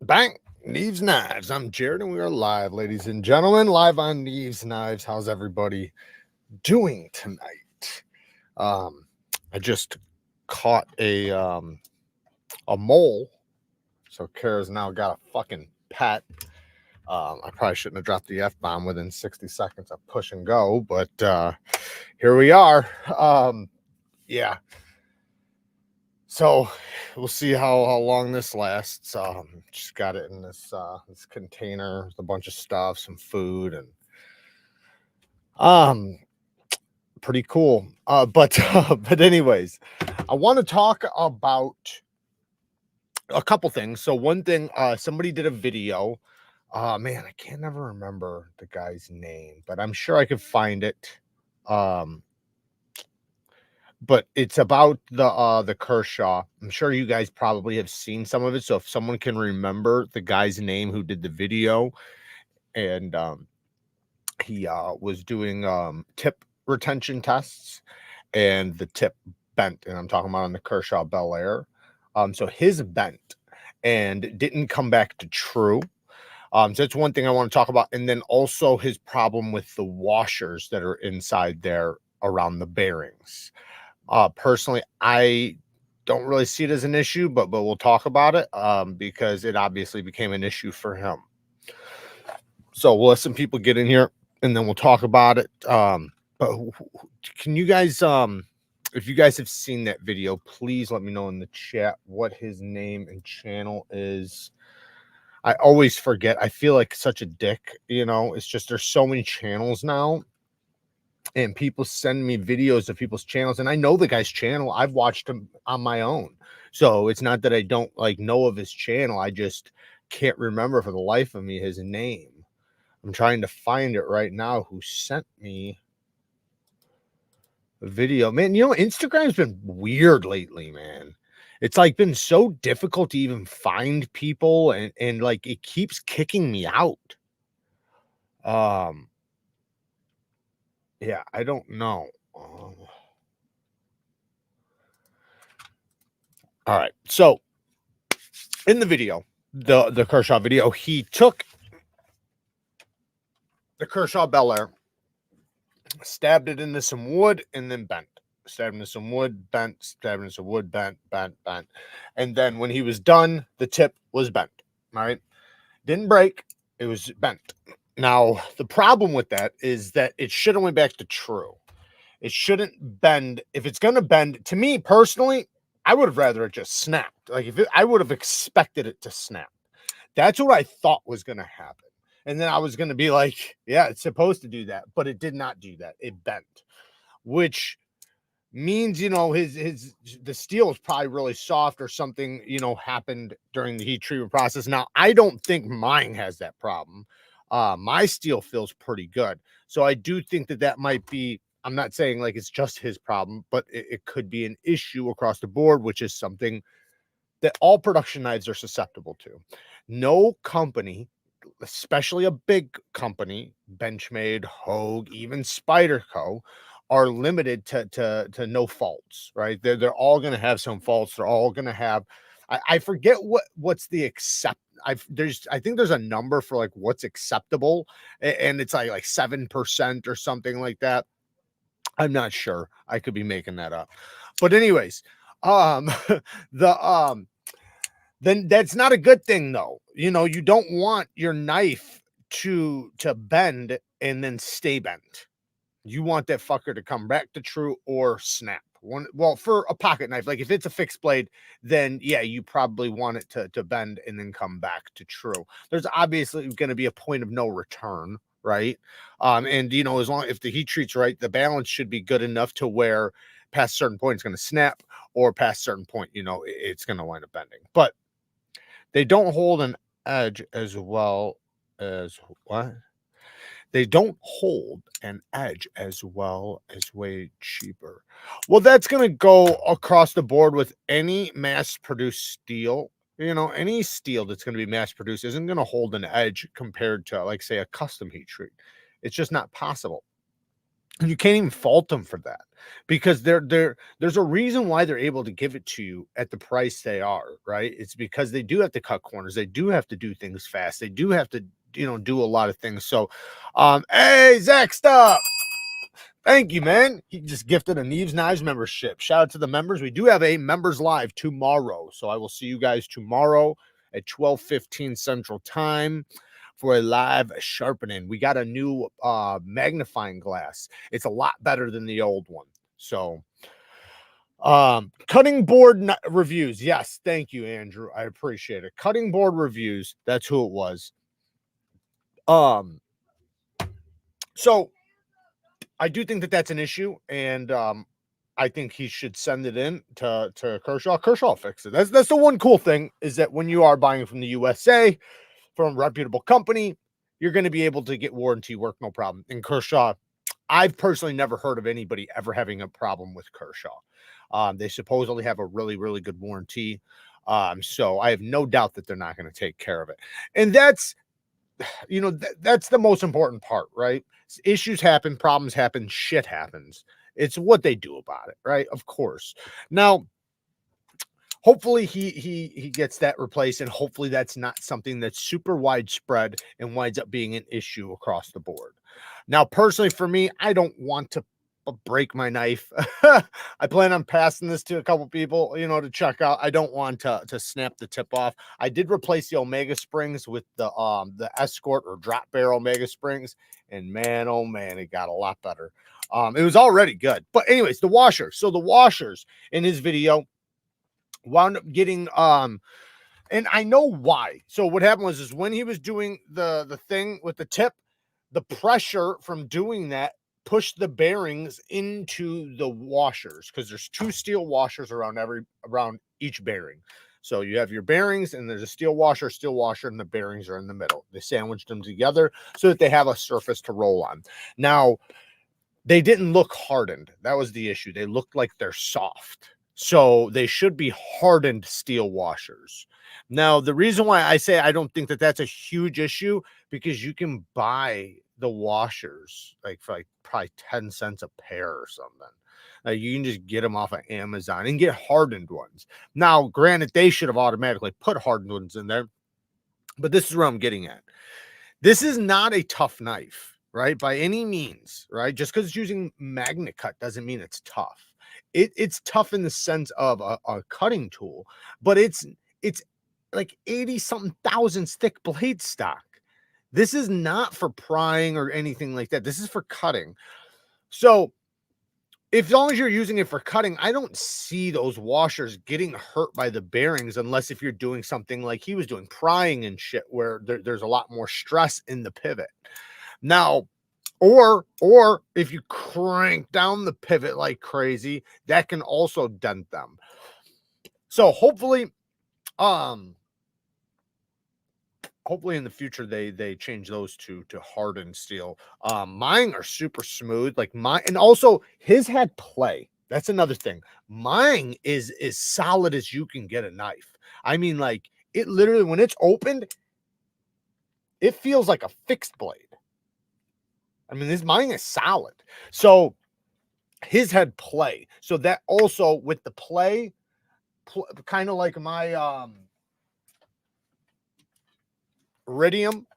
Bang! Neeves Knives. I'm Jared and we are live, ladies and gentlemen, live on Neeves Knives. How's everybody doing tonight? I just caught a mole. So Kara's now got a fucking pet. I probably shouldn't have dropped the F-bomb within 60 seconds of push and go, but here we are. Yeah. So we'll see how long this lasts. Just got it in this this container with a bunch of stuff, some food, and pretty cool. But anyways, I want to talk about a couple things. So one thing, somebody did a video. Man, I can't never remember the guy's name, but I'm sure I could find it. But it's about the Kershaw. I'm sure you guys probably have seen some of it. So if someone can remember the guy's name who did the video, and he was doing tip retention tests, and the tip bent, and I'm talking about on the Kershaw Bel Air. So his bent and didn't come back to true. So that's one thing I want to talk about, and then also his problem with the washers that are inside there around the bearings. Personally, I don't really see it as an issue, but we'll talk about it because it obviously became an issue for him. So we'll let some people get in here and then we'll talk about it. But can you guys, if you guys have seen that video, please let me know in the chat what his name and channel is. I always forget. I feel like such a dick, you know. It's just there's so many channels now. And people send me videos of people's channels, and I know the guy's channel. I've watched him on my own, so it's not that I don't like know of his channel. I just can't remember for the life of me his name. I'm trying to find it right now. Who sent me a video? Man, you know, Instagram's been weird lately, man. It's like been so difficult to even find people, and like it keeps kicking me out. Yeah, I don't know. All right. So in the video, the Kershaw video, he took the Kershaw Bel Air, stabbed it into some wood, and then bent. Stabbed into some wood, bent, stabbed into some wood, bent. And then when he was done, the tip was bent. All right. Didn't break, it was bent. Now, the problem with that is that it should have went back to true. It shouldn't bend. If it's going to bend, to me personally, I would have rather it just snapped. Like I would have expected it to snap. That's what I thought was going to happen. And then I was going to be like, yeah, it's supposed to do that, but it did not do that. It bent, which means, you know, the steel is probably really soft or something, you know, happened during the heat treatment process. Now, I don't think mine has that problem. My steel feels pretty good. So I do think that might be, I'm not saying like it's just his problem, but it could be an issue across the board, which is something that all production knives are susceptible to. No company, especially a big company, Benchmade, Hogue, even Spyderco, are limited to no faults, right? They're all going to have some faults. They're all going to have, I forget what's the I think there's a number for like what's acceptable, and it's like 7% or something like that. I'm not sure. I could be making that up. But anyways, then that's not a good thing though. You know, you don't want your knife to bend and then stay bent. You want that fucker to come back to true or snap. Well, for a pocket knife, like if it's a fixed blade, then yeah, you probably want it to bend and then come back to true. There's obviously going to be a point of no return, right? And you know, as long if the heat treat's right, the balance should be good enough to where past a certain point it's going to snap, or past a certain point, you know, it's going to wind up bending. But they don't hold an edge as well as what? They don't hold an edge as well as way cheaper. Well, that's going to go across the board with any mass-produced steel. You know, any steel that's going to be mass-produced isn't going to hold an edge compared to, like, say, a custom heat treat. It's just not possible. And you can't even fault them for that, because there's a reason why they're able to give it to you at the price they are, right? It's because they do have to cut corners. They do have to do things fast. They do have to, do a lot of things. So, hey, Zach, stop. Thank you, man. He just gifted a NEEVESKNIVES membership. Shout out to the members. We do have a members live tomorrow. So I will see you guys tomorrow at 12:15 Central Time for a live sharpening. We got a new magnifying glass. It's a lot better than the old one. So cutting board reviews. Yes, thank you, Andrew. I appreciate it. Cutting board reviews. That's who it was. So I do think that that's an issue, and I think he should send it in to Kershaw. Kershaw fix it. That's the one cool thing, is that when you are buying from the USA, from a reputable company, you're going to be able to get warranty work, no problem. And Kershaw, I've personally never heard of anybody ever having a problem with Kershaw. They supposedly have a really, really good warranty. So I have no doubt that they're not going to take care of it. And that's, that's the most important part, right? Issues happen, problems happen, shit happens. It's what they do about it, right? Of course. Now, hopefully he gets that replaced, and hopefully that's not something that's super widespread and winds up being an issue across the board. Now, personally, for me, I don't want to break my knife. I plan on passing this to a couple people, to check out. I don't want to snap the tip off. I did replace the Omega springs with the Escort or drop barrel Omega springs, and man, oh man, it got a lot better. It was already good, but anyways, the washer. So the washers in his video wound up getting and I know why. So what happened was, is when he was doing the thing with the tip, the pressure from doing that pushed the bearings into the washers, because there's 2 steel washers around each bearing. So you have your bearings, and there's a steel washer, and the bearings are in the middle. They sandwiched them together so that they have a surface to roll on. Now, they didn't look hardened. That was the issue. They looked like they're soft. So they should be hardened steel washers. Now, the reason why I say I don't think that that's a huge issue, because you can buy the washers for probably 10 cents a pair or something. You can just get them off of Amazon and get hardened ones. Now, granted, they should have automatically put hardened ones in there, but this is where I'm getting at. This is not a tough knife, right? By any means, right? Just because it's using magnet cut doesn't mean it's tough. It's tough in the sense of a cutting tool, but it's like 80 something thousandths thick blade stock. This is not for prying or anything like that. This is for cutting. So as long as you're using it for cutting, I don't see those washers getting hurt by the bearings, unless if you're doing something like he was doing, prying and shit, where there's a lot more stress in the pivot. Now, or if you crank down the pivot like crazy, that can also dent them. So hopefully in the future they change those to hardened steel. Mine are super smooth, like mine, and also his had play. That's another thing. Mine is as solid as you can get a knife. I mean, like, it literally, when it's opened, it feels like a fixed blade. I mean, mine is solid. So his had play. So that also, with the play, kind of like my Iridium,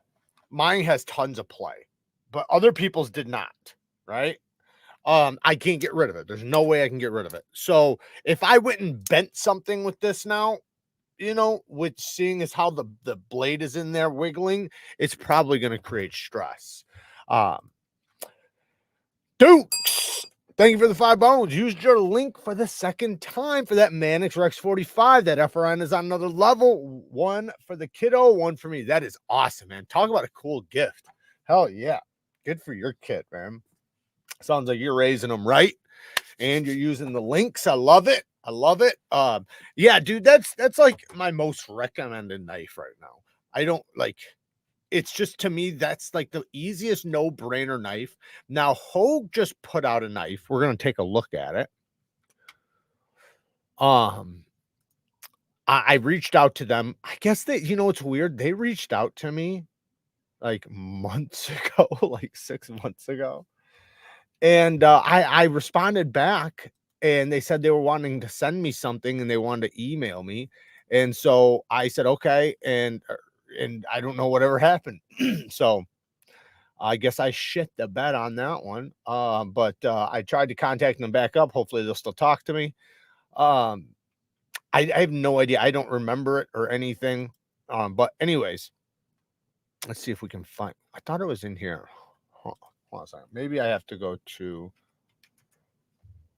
mine has tons of play, but other people's did not, right? I can't get rid of it. There's no way I can get rid of it. So if I went and bent something with this now, with seeing as how the blade is in there wiggling, it's probably going to create stress. Dukes, thank you for the 5 bones. Used your link for the second time for that Manix Rex 45. That FRN is on another level. 1 for the kiddo, 1 for me. That is awesome, man. Talk about a cool gift. Hell yeah. Good for your kid, man. Sounds like you're raising them right, and you're using the links. I love it. I love it. Yeah, dude, that's like my most recommended knife right now. I don't like, it's just, to me, that's like the easiest no-brainer knife. Now, Hogue just put out a knife. We're going to take a look at it. I reached out to them. I guess they, it's weird. They reached out to me like months ago, like 6 months ago. And I responded back, and they said they were wanting to send me something and they wanted to email me. And so I said, okay. And I don't know whatever happened. So I guess I shit the bed on that one. But I tried to contact them back up. Hopefully they'll still talk to me. I have no idea. I don't remember it or anything. But anyways, let's see if we can find. I thought it was in here. Hold on a second. Maybe I have to go to.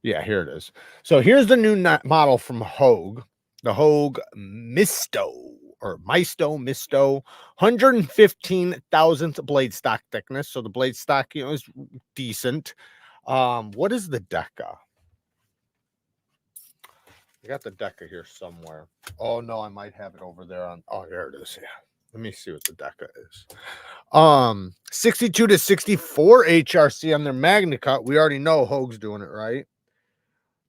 Yeah, here it is. So here's the new model from Hogue, the Hogue Misto or Misto, 115 thousandth blade stock thickness. So the blade stock, you know, is decent. What is the Deca? I got the Deca here somewhere. Oh no, I might have it over there on. Oh, there it is. Yeah. Let me see what the Deca is. 62 to 64 HRC on their Magna Cut. We already know Hogue's doing it, right?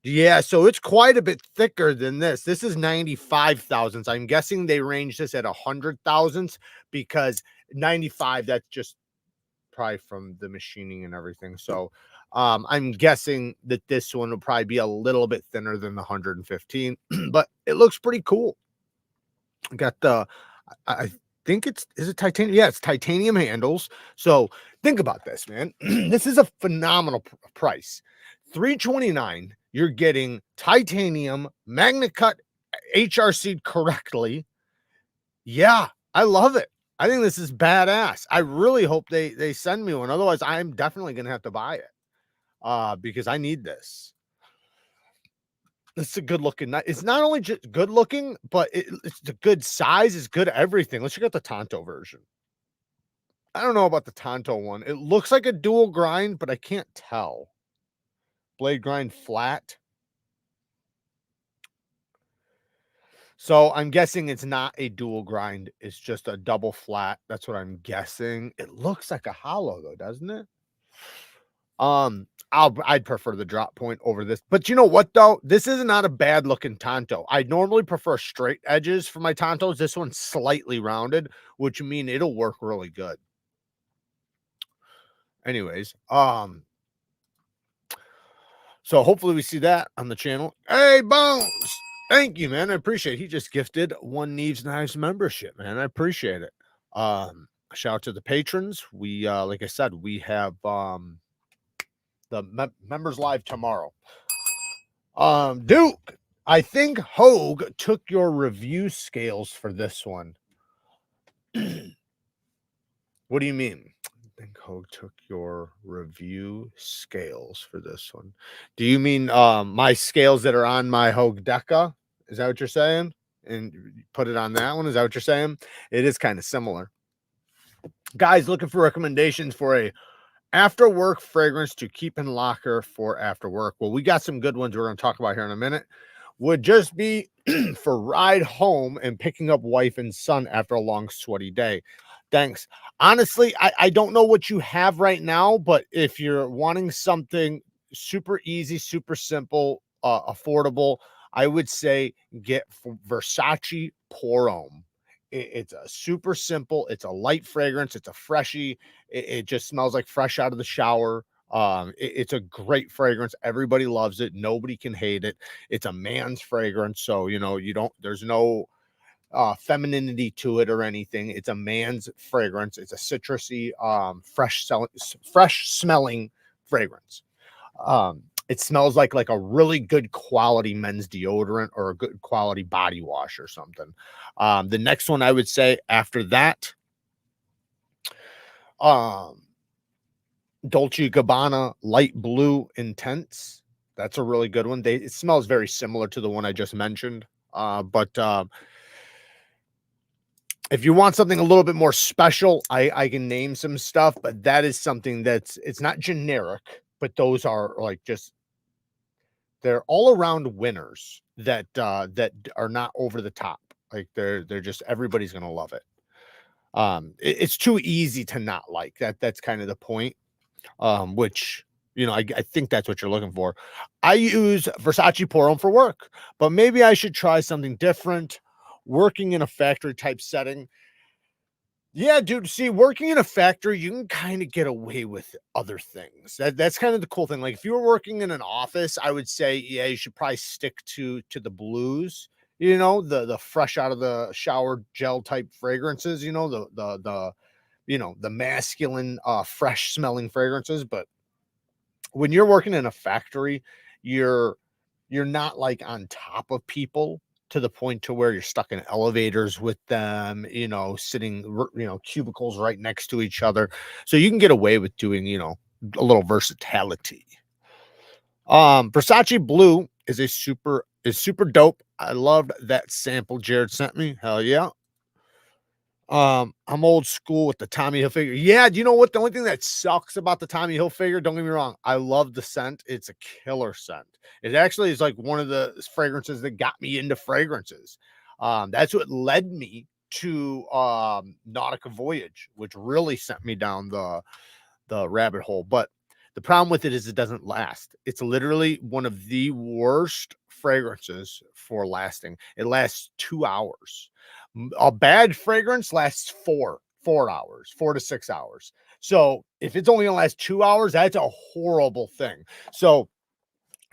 Yeah, so it's quite a bit thicker than this. This is 95 thousandths. I'm guessing they range this at 100 thousandths because 95, that's just probably from the machining and everything. So I'm guessing that this one will probably be a little bit thinner than the 115, but it looks pretty cool. Got the, I think is it titanium? Yeah, it's titanium handles. So think about this, man. This is a phenomenal price. $329. You're getting titanium Magna Cut HRC correctly. Yeah, I love it. I think this is badass. I really hope they send me one. Otherwise, I'm definitely gonna have to buy it. Because I need this. It's a good looking. It's not only just good looking, but it's the good size. It's good everything. Let's check out the Tanto version. I don't know about the Tanto one. It looks like a dual grind, but I can't tell. Blade grind flat. So I'm guessing it's not a dual grind. It's just a double flat. That's what I'm guessing. It looks like a hollow though, doesn't it? I'd prefer the drop point over this. But you know what though? This is not a bad looking Tanto. I normally prefer straight edges for my Tantos. This one's slightly rounded, which mean it'll work really good. Anyways, so hopefully we see that on the channel. Hey, Bones! Thank you, man. I appreciate it. He just gifted one NEEVESKNIVES membership, man. I appreciate it. Shout out to the patrons. We, like I said, we have the members live tomorrow. Duke, I think Hogue took your review scales for this one. What do you mean? I think Hogue took your review scales for this one. Do you mean my scales that are on my Hogue Deca? Is that what you're saying? And put it on that one? Is that what you're saying? It is kind of similar. Guys, looking for recommendations for a after work fragrance to keep in locker for after work. Well, we got some good ones we're going to talk about here in a minute. Would just be for ride home and picking up wife and son after a long sweaty day. Thanks. Honestly, I don't know what you have right now, but if you're wanting something super easy, super simple, affordable, I would say get Versace Pour Homme. It's a super simple, it's a light fragrance, it's a freshie. It just smells like fresh out of the shower. It's a great fragrance. Everybody loves it. Nobody can hate it. It's a man's fragrance. So, you know, there's no femininity to it or anything. It's a man's fragrance. It's a citrusy, fresh smelling fragrance. It smells like a really good quality men's deodorant or a good quality body wash or something. The next one I would say after that, Dolce & Gabbana Light Blue Intense. That's a really good one. It smells very similar to the one I just mentioned. But if you want something a little bit more special, I can name some stuff, but that is something it's not generic, but those are like they're all around winners that are not over the top. Like they're just, everybody's going to love it. It's too easy to not like that. That's kind of the point. Which, you know, I think that's what you're looking for. I use Versace Pour Homme for work, but maybe I should try something different. Working in a factory type setting, Yeah, dude. See, working in a factory, you can kind of get away with other things. That's kind of the cool thing. Like if you were working in an office, I would say, yeah, you should probably stick to the blues. You know, the fresh out of the shower gel type fragrances. You know, the you know, the masculine, fresh smelling fragrances. But when you're working in a factory, you're you're not like on top of people to the point to where you're stuck in elevators with them, you know, sitting, you know, cubicles right next to each other. So you can get away with doing, you know, a little versatility. Versace Blue is super dope. I loved that sample Jared sent me. Hell yeah. I'm old school with the Tommy Hilfiger. Yeah, do you know what? The only thing that sucks about the Tommy Hilfiger, don't get me wrong, I love the scent. It's a killer scent. It actually is like one of the fragrances that got me into fragrances. That's what led me to Nautica Voyage, which really sent me down the rabbit hole. But the problem with it is it doesn't last. It's literally one of the worst fragrances for lasting. It lasts 2 hours. A bad fragrance lasts 4 hours, 4 to 6 hours. So if it's only gonna last 2 hours, that's a horrible thing. So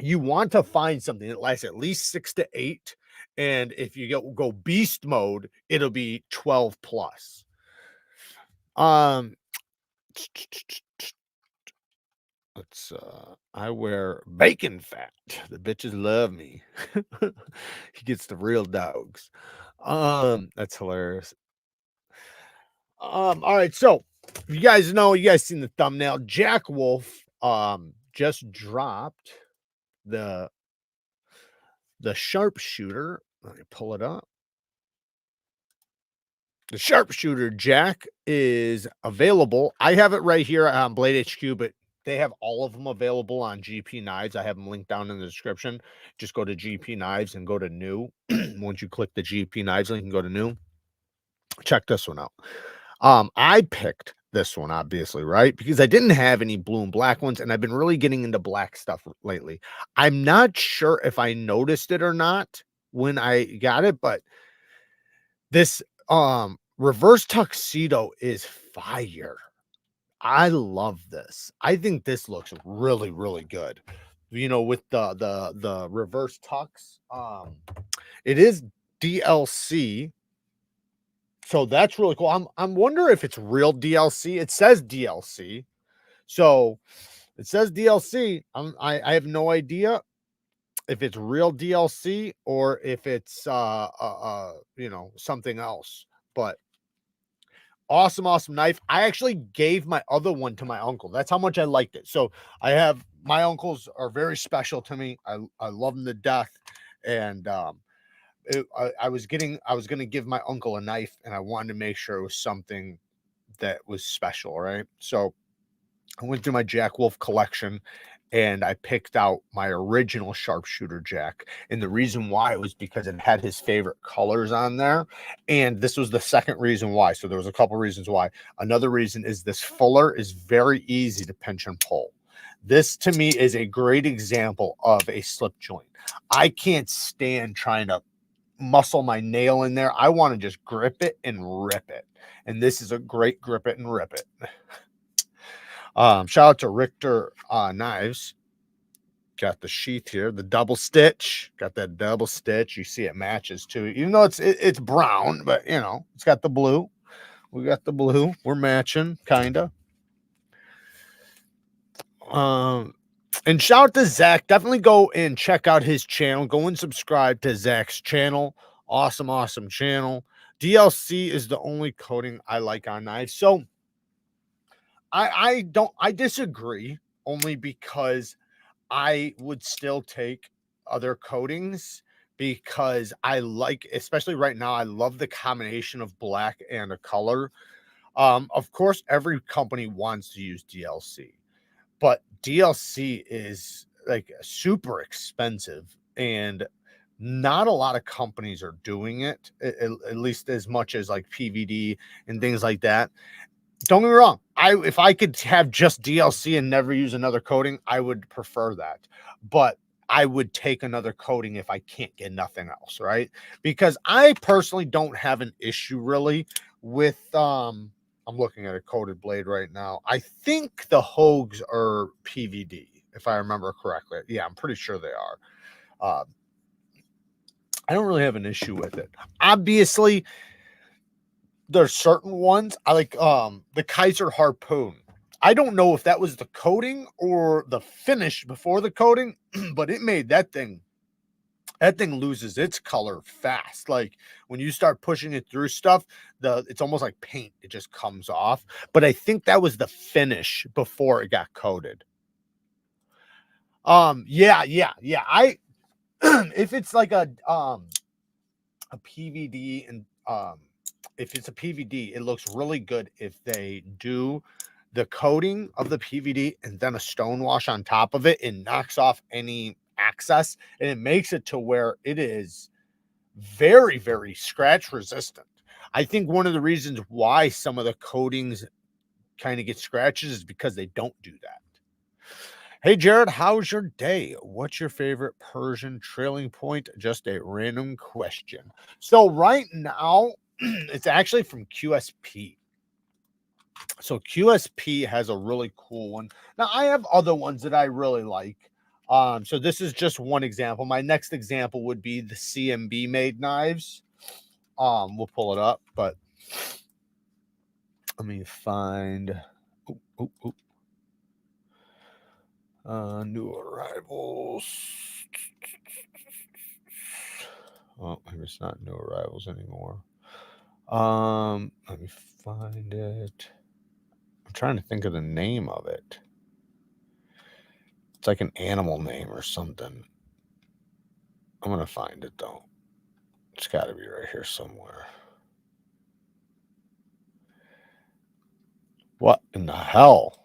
you want to find something that lasts at least 6 to 8. And if you go beast mode, it'll be 12 plus. Um, I wear bacon fat. The bitches love me. He gets the real dogs. That's hilarious. All right, so you guys know, you guys seen the thumbnail. Jack Wolf just dropped the sharpshooter. Let me pull it up. The sharpshooter Jack is available. I have it right here on Blade HQ, but they have all of them available on GP Knives. I have them linked down in the description. Just go to GP Knives and go to new. Once you click the GP Knives link and go to new, check this one out. I picked this one, obviously, right? Because I didn't have any blue and black ones, and I've been really getting into black stuff lately. I'm not sure if I noticed it or not when I got it, but this reverse tuxedo is fire. I love this. I think this looks really, really good. You know, with the reverse tux. It is DLC. So that's really cool. I'm wondering if it's real DLC. It says DLC. So it says DLC. I have no idea if it's real DLC or if it's you know, something else. But awesome knife. I actually gave my other one to my uncle. That's how much I liked it. So I have, my uncles are very special to me. I love them to death. And I was going to give my uncle a knife, and I wanted to make sure it was something that was special, right? So I went through my Jack Wolf collection and I picked out my original sharpshooter Jack. And the reason why was because it had his favorite colors on there. And this was the second reason why. So there was a couple reasons why. Another reason is this fuller is very easy to pinch and pull. This to me is a great example of a slip joint. I can't stand trying to muscle my nail in there. I want to just grip it and rip it. And this is a great grip it and rip it. Shout out to Richter Knives. Got the sheath here, the double stitch. Got that double stitch. You see it matches too. Even though it's brown, but you know, it's got the blue. We got the blue. We're matching, kinda. And shout out to Zach. Definitely go and check out his channel. Go and subscribe to Zach's channel. Awesome channel. DLC is the only coating I like on knives. So I disagree, only because I would still take other coatings, because I like, especially right now, I love the combination of black and a color. Of course, every company wants to use DLC, but DLC is like super expensive, and not a lot of companies are doing it, at least as much as like PVD and things like that. Don't get me wrong. If I could have just DLC and never use another coating, I would prefer that. But I would take another coating if I can't get nothing else, right? Because I personally don't have an issue really with I'm looking at a coated blade right now. I think the Hogues are PVD, if I remember correctly. Yeah, I'm pretty sure they are. I don't really have an issue with it. Obviously, there's certain ones I like. The KIZER harpoon. I don't know if that was the coating or the finish before the coating, but it made that thing loses its color fast. Like when you start pushing it through stuff, it's almost like paint. It just comes off. But I think that was the finish before it got coated. Yeah. I if it's like a PVD and if it's a PVD, it looks really good if they do the coating of the PVD and then a stone wash on top of it. It knocks off any excess and it makes it to where it is very, very scratch resistant. I think one of the reasons why some of the coatings kind of get scratches is because they don't do that. Hey, Jared, how's your day? What's your favorite Persian trailing point? Just a random question. So right now, it's actually from QSP. So QSP has a really cool one. Now, I have other ones that I really like. So this is just one example. My next example would be the CMB made knives. We'll pull it up, but let me find new arrivals. Oh, maybe it's not new arrivals anymore. Let me find it. I'm trying to think of the name of it. It's like an animal name or something. I'm gonna find it though. It's got to be right here somewhere. What in the hell?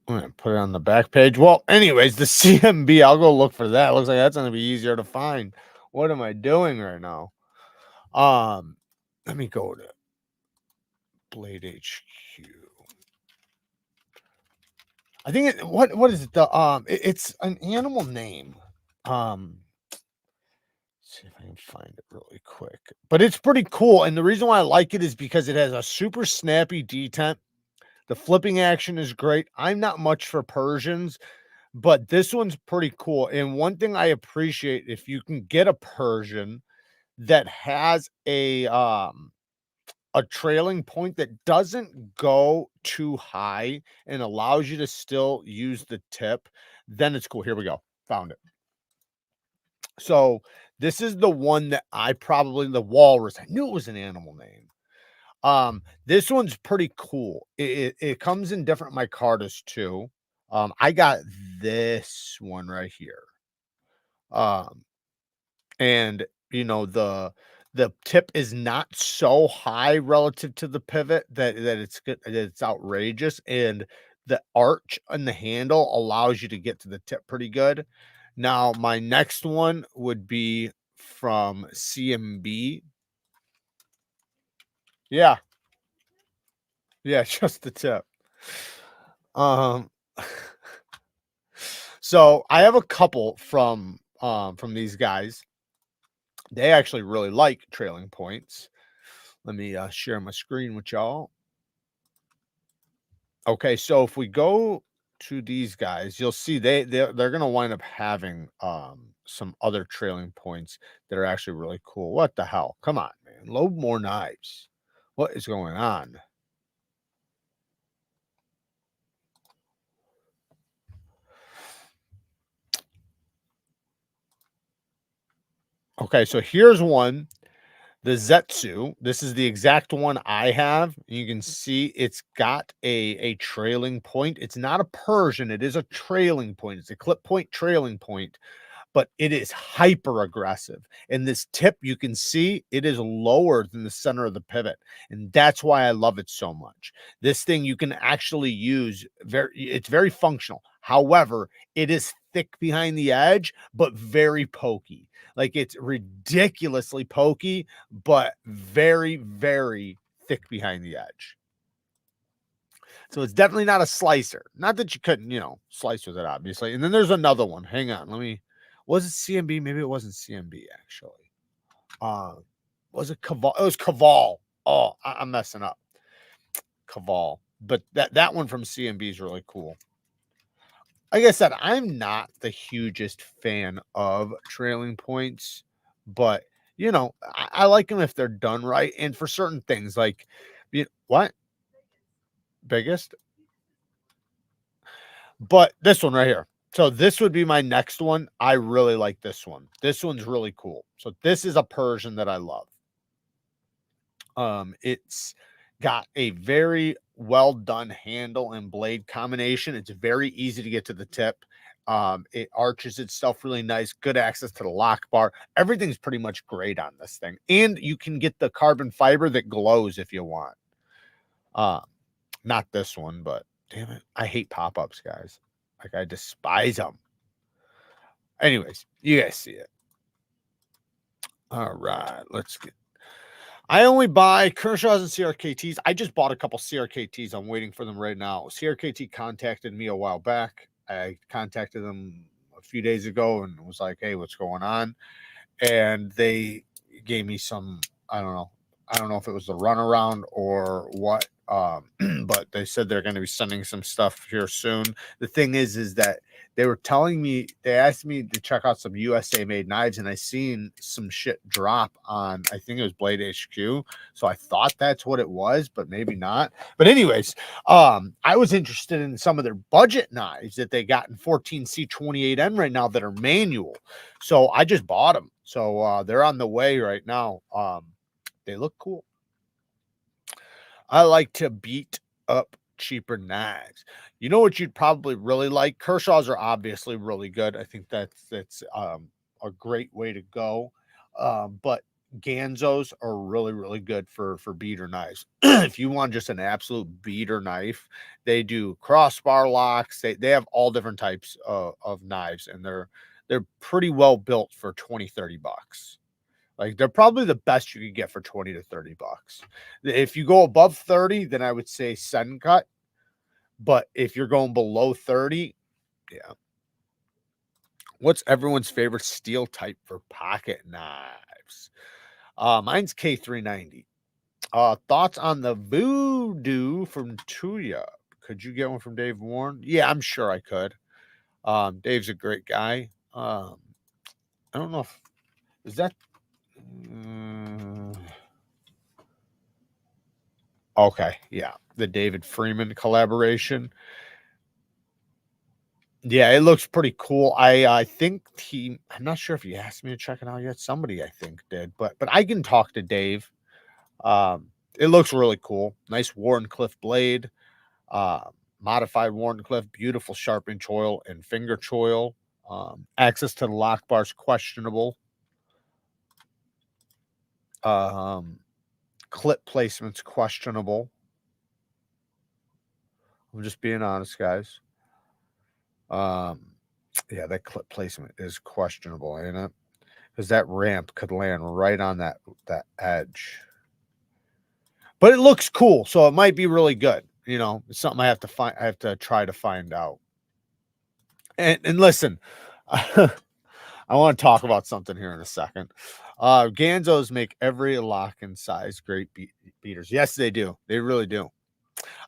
I'm gonna put it on the back page. Well, anyways, the CMB, I'll go look for that. Looks like that's gonna be easier to find. What am I doing right now? Let me go to Blade HQ. I think it, what is it? It's an animal name. See if I can find it really quick. But it's pretty cool, and the reason why I like it is because it has a super snappy detent. The flipping action is great. I'm not much for Persians, but this one's pretty cool. And one thing I appreciate, if you can get a Persian that has a trailing point that doesn't go too high and allows you to still use the tip, then it's cool. Here we go. Found it. So this is the one that the walrus. I knew it was an animal name. This one's pretty cool. It comes in different micartas too. I got this one right here. And you know, the tip is not so high relative to the pivot that it's good, that it's outrageous, and the arch on the handle allows you to get to the tip pretty good. Now, my next one would be from CMB. Yeah. Yeah, just the tip. So I have a couple from these guys. They actually really like trailing points. Let me share my screen with y'all. Okay, so if we go to these guys, you'll see they're gonna wind up having some other trailing points that are actually really cool. What the hell? Come on, man. Load more knives. What is going on? Okay, so here's one. The Zetsu. This is the exact one I have. You can see it's got a trailing point. It's not a Persian. It is a trailing point. It's a clip point trailing point, but it is hyper aggressive. And this tip, you can see it is lower than the center of the pivot. And that's why I love it so much. This thing you can actually use it's very functional. However, it is thick behind the edge, but very pokey. Like it's ridiculously pokey, but very, very thick behind the edge. So it's definitely not a slicer. Not that you couldn't, slice with it, obviously. And then there's another one. Hang on. Was it CMB? Maybe it wasn't CMB, actually. Was it Caval? It was Caval. Oh, I'm messing up. Caval. But that one from CMB is really cool. Like I said, I'm not the hugest fan of trailing points, but you know, I like them if they're done right. And for certain things, like what? Biggest? But this one right here. So this would be my next one. I really like this one. This one's really cool. So this is a Persian that I love. It's got a very well done handle and blade combination. It's very easy to get to the tip. It arches itself really nice, good access to the lock bar. Everything's pretty much great on this thing. And you can get the carbon fiber that glows if you want. Not this one, but damn it, I hate pop-ups, guys. Like, I despise them. Anyways, you guys see it. All right, let's get. I only buy Kershaw's and CRKTs. I just bought a couple CRKTs. I'm waiting for them right now. CRKT contacted me a while back. I contacted them a few days ago and was like, hey, what's going on? And they gave me some, I don't know if it was the runaround or what. But they said they're going to be sending some stuff here soon. The thing is that they were telling me, they asked me to check out some USA made knives, and I seen some shit drop on, I think it was Blade HQ. So I thought that's what it was, but maybe not. But anyways, I was interested in some of their budget knives that they got in 14C28N right now that are manual. So I just bought them. So they're on the way right now. They look cool. I like to beat up cheaper knives. You know what you'd probably really like? Kershaw's are obviously really good. I think that's a great way to go. But Ganzos are really, really good for beater knives. If you want just an absolute beater knife, they do crossbar locks. They have all different types of knives, and they're pretty well built for 20-30 bucks. Like, they're probably the best you could get for 20 to 30 bucks. If you go above 30, then I would say Send Cut. But if you're going below 30, yeah. What's everyone's favorite steel type for pocket knives? Mine's K390. Thoughts on the Voodoo from Tuya? Could you get one from Dave Warren? Yeah, I'm sure I could. Dave's a great guy. I don't know if is that okay, yeah, the David Freeman collaboration. Yeah, it looks pretty cool. I think I'm not sure if he asked me to check it out yet. Somebody I think did, but I can talk to Dave. It looks really cool. Nice Warncliffe blade, modified Warncliffe, beautiful sharpening choil and finger choil. Access to the lock bars questionable. Clip placement's questionable. I'm just being honest, guys. Yeah, that clip placement is questionable, ain't it? Because that ramp could land right on that edge. But it looks cool, so it might be really good. You know, it's something I have to try to find out. And listen, I want to talk about something here in a second. Ganzos make every lock and size great beaters. Yes, they do. They really do.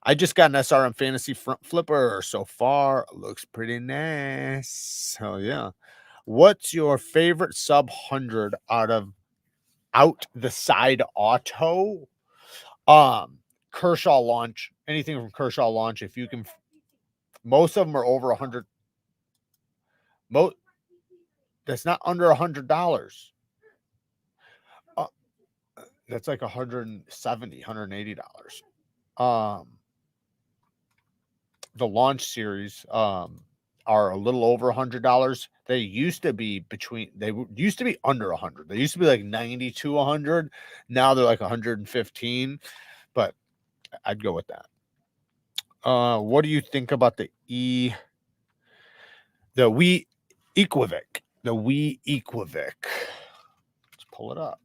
I just got an SRM Fantasy front flipper so far. Looks pretty nice. Oh yeah. What's your favorite sub 100 out the side auto? Kershaw launch. Anything from Kershaw launch. If you can, most of them are over 100. That's not under $100. That's like $170, $180. The launch series are a little over $100. They used to be used to be under 100. They used to be like 90 to 100. Now they're like 115, but I'd go with that. What do you think about the WE Equivec? The WE Equivec. Let's pull it up.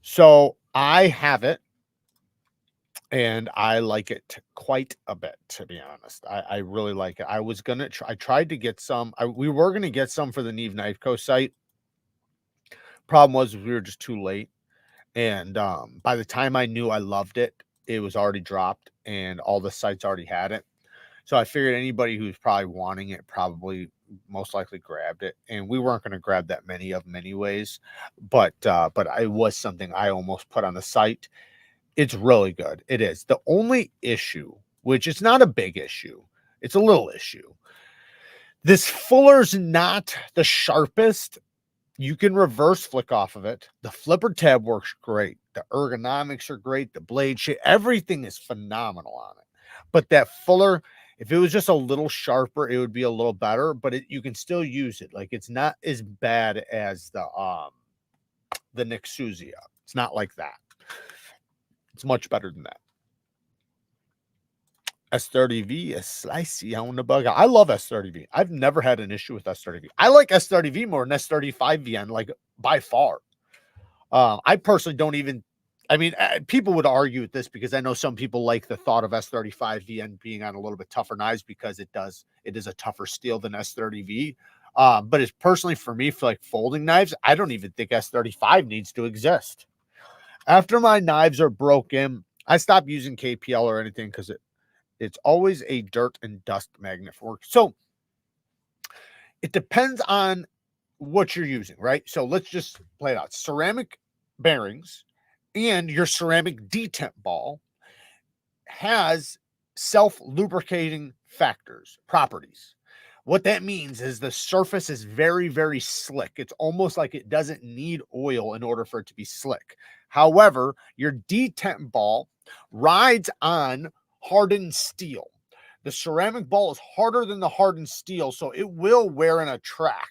So I have it, and I like it quite a bit, to be honest. I really like it. I was gonna I tried to get some. We were gonna get some for the NEEVEKNIVECO site, Problem was we were just too late. And by the time I knew I loved it, it was already dropped and all the sites already had it. So I figured anybody who's probably wanting it probably most likely grabbed it. And we weren't going to grab that many of them anyways. But it was something I almost put on the site. It's really good. It is. The only issue, which is not a big issue, it's a little issue. This fuller's not the sharpest. You can reverse flick off of it. The flipper tab works great. The ergonomics are great. The blade shape, everything is phenomenal on it. But that fuller, if it was just a little sharper, it would be a little better. But you can still use it. Like, it's not as bad as the Nixuzia. It's not like that. It's much better than that. S30V is slicey on the bug. I love S30V. I've never had an issue with S30V. I like S30V more than S35VN, like by far. I personally don't even, I mean, people would argue with this because I know some people like the thought of S35VN being on a little bit tougher knives because it is a tougher steel than S30V. But it's personally for me, for like folding knives, I don't even think S35 needs to exist. After my knives are broken, I stop using KPL or anything because it's always a dirt and dust magnet for work. So it depends on what you're using, right? So let's just play it out. Ceramic bearings and your ceramic detent ball has self-lubricating factors, properties. What that means is the surface is very, very slick. It's almost like it doesn't need oil in order for it to be slick. However, your detent ball rides on hardened steel. The ceramic ball is harder than the hardened steel, so it will wear in a track.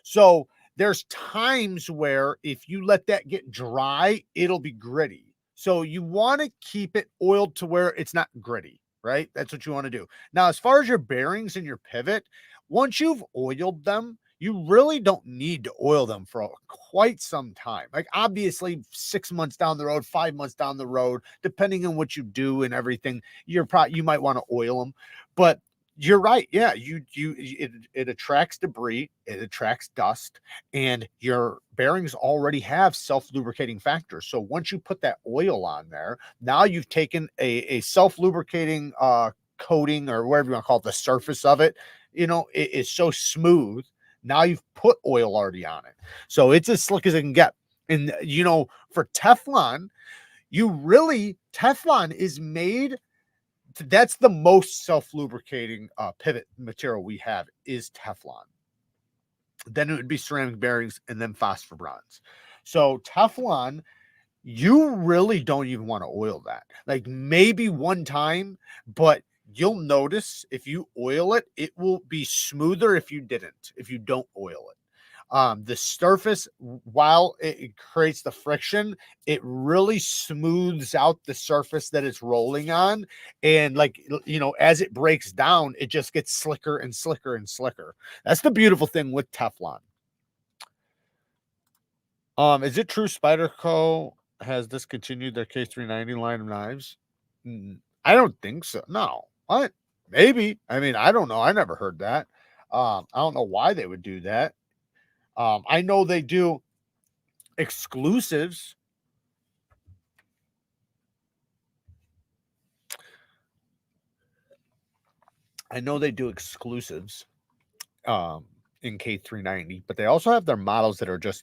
So there's times where if you let that get dry, it'll be gritty. So you want to keep it oiled to where it's not gritty, right? That's what you want to do. Now, as far as your bearings and your pivot, once you've oiled them, you really don't need to oil them for quite some time. Like, obviously 6 months down the road, 5 months down the road, depending on what you do and everything, you might want to oil them. But you're right. Yeah, it attracts debris, it attracts dust, and your bearings already have self-lubricating factors. So once you put that oil on there, now you've taken a self-lubricating coating, or whatever you want to call it, the surface of it. It is so smooth. Now you've put oil already on it. So it's as slick as it can get. And, for Teflon, Teflon is made, that's the most self-lubricating pivot material we have is Teflon. Then it would be ceramic bearings and then phosphor bronze. So Teflon, you really don't even want to oil that. Like, maybe one time, but you'll notice if you oil it, it will be smoother if you don't oil it. The surface, while it creates the friction, it really smooths out the surface that it's rolling on. And as it breaks down, it just gets slicker and slicker and slicker. That's the beautiful thing with Teflon. Is it true Spyderco has discontinued their K390 line of knives? I don't think so. No. What? Maybe. I mean, I don't know. I never heard that. I don't know why they would do that. I know they do exclusives. In K390, but they also have their models that are just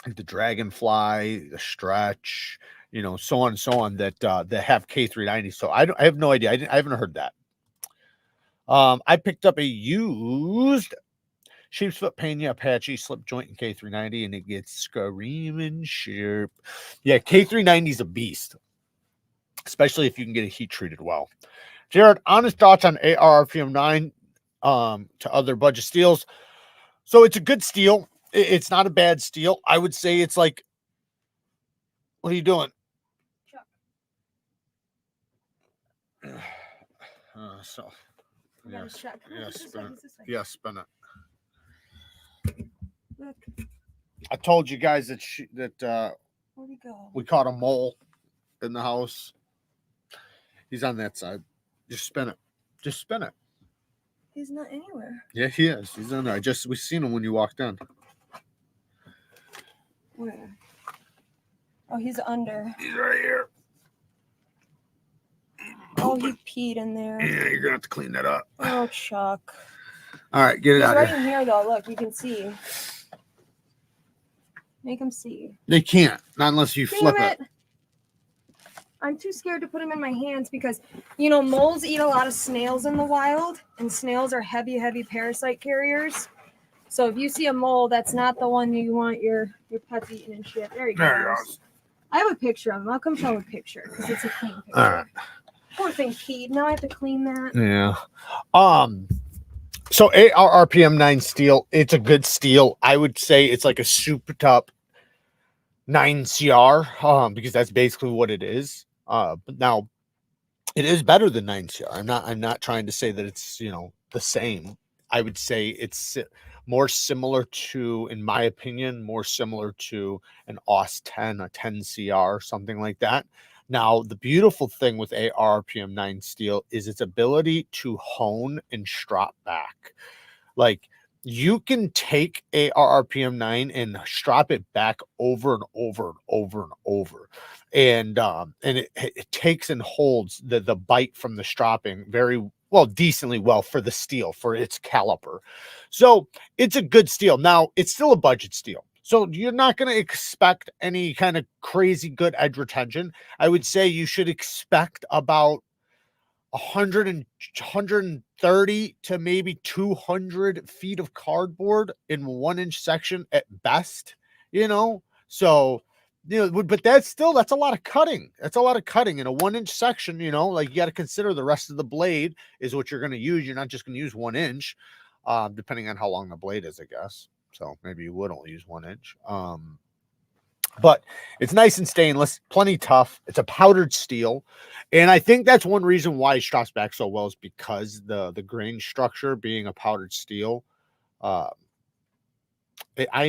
the Dragonfly, the Stretch, so on and so on, that have K390. So I have no idea. I haven't heard that. I picked up a used sheep's foot Pena Apache slip joint in K390, and it gets screaming sharp. Yeah, K390 is a beast, especially if you can get it heat treated well. Jared, honest thoughts on ARRPM 9 to other budget steels. So it's a good steel. It's not a bad steel. I would say it's like, what are you doing? Spin it. Look. I told you guys that where'd he go? We caught a mole in the house. He's on that side. Just spin it. He's not anywhere. Yeah, he is. He's on there. We seen him when you walked in. Where? Oh, he's under. He's right here. Oh, he peed in there. Yeah, you're gonna have to clean that up. Oh, Chuck. All right, get it He's out right here. in here, though. Look, you can see. Make him see. They can't, not unless you Damn flip it. it. I'm too scared to put him in my hands because, you know, moles eat a lot of snails in the wild, and snails are heavy, heavy parasite carriers. So if you see a mole, that's not the one you want your pets eating and shit. There he goes. There he goes. I have a picture of him. I'll come show him a picture because it's a clean picture. All right. Poor thing peed. Now I have to clean that. Yeah. So RPM 9 steel, it's a good steel. I would say it's like a souped up 9CR, because that's basically what it is. But now it is better than 9CR. I'm not trying to say that it's, you know, the same. I would say it's more similar to, in my opinion, more similar to an AUS 10, a 10CR, something like that. Now, the beautiful thing with ARPM 9 steel is its ability to hone and strap back. Like, you can take ARPM 9 and strap it back over and over and over and over. And it takes and holds the bite from the strapping very well, decently well for the steel, for its caliper. So it's a good steel. Now, it's still a budget steel. So you're not going to expect any kind of crazy good edge retention. I would say you should expect about 130 to maybe 200 feet of cardboard in 1-inch section at best, you know? So, you know, but that's a lot of cutting. That's a lot of cutting in a 1-inch section, you know, like you got to consider the rest of the blade is what you're going to use. You're not just going to use 1 inch, depending on how long the blade is, I guess. So maybe you would only use 1 inch. But it's nice and stainless, plenty tough. It's a powdered steel. And I think that's one reason why it straps back so well is because the grain structure being a powdered steel. I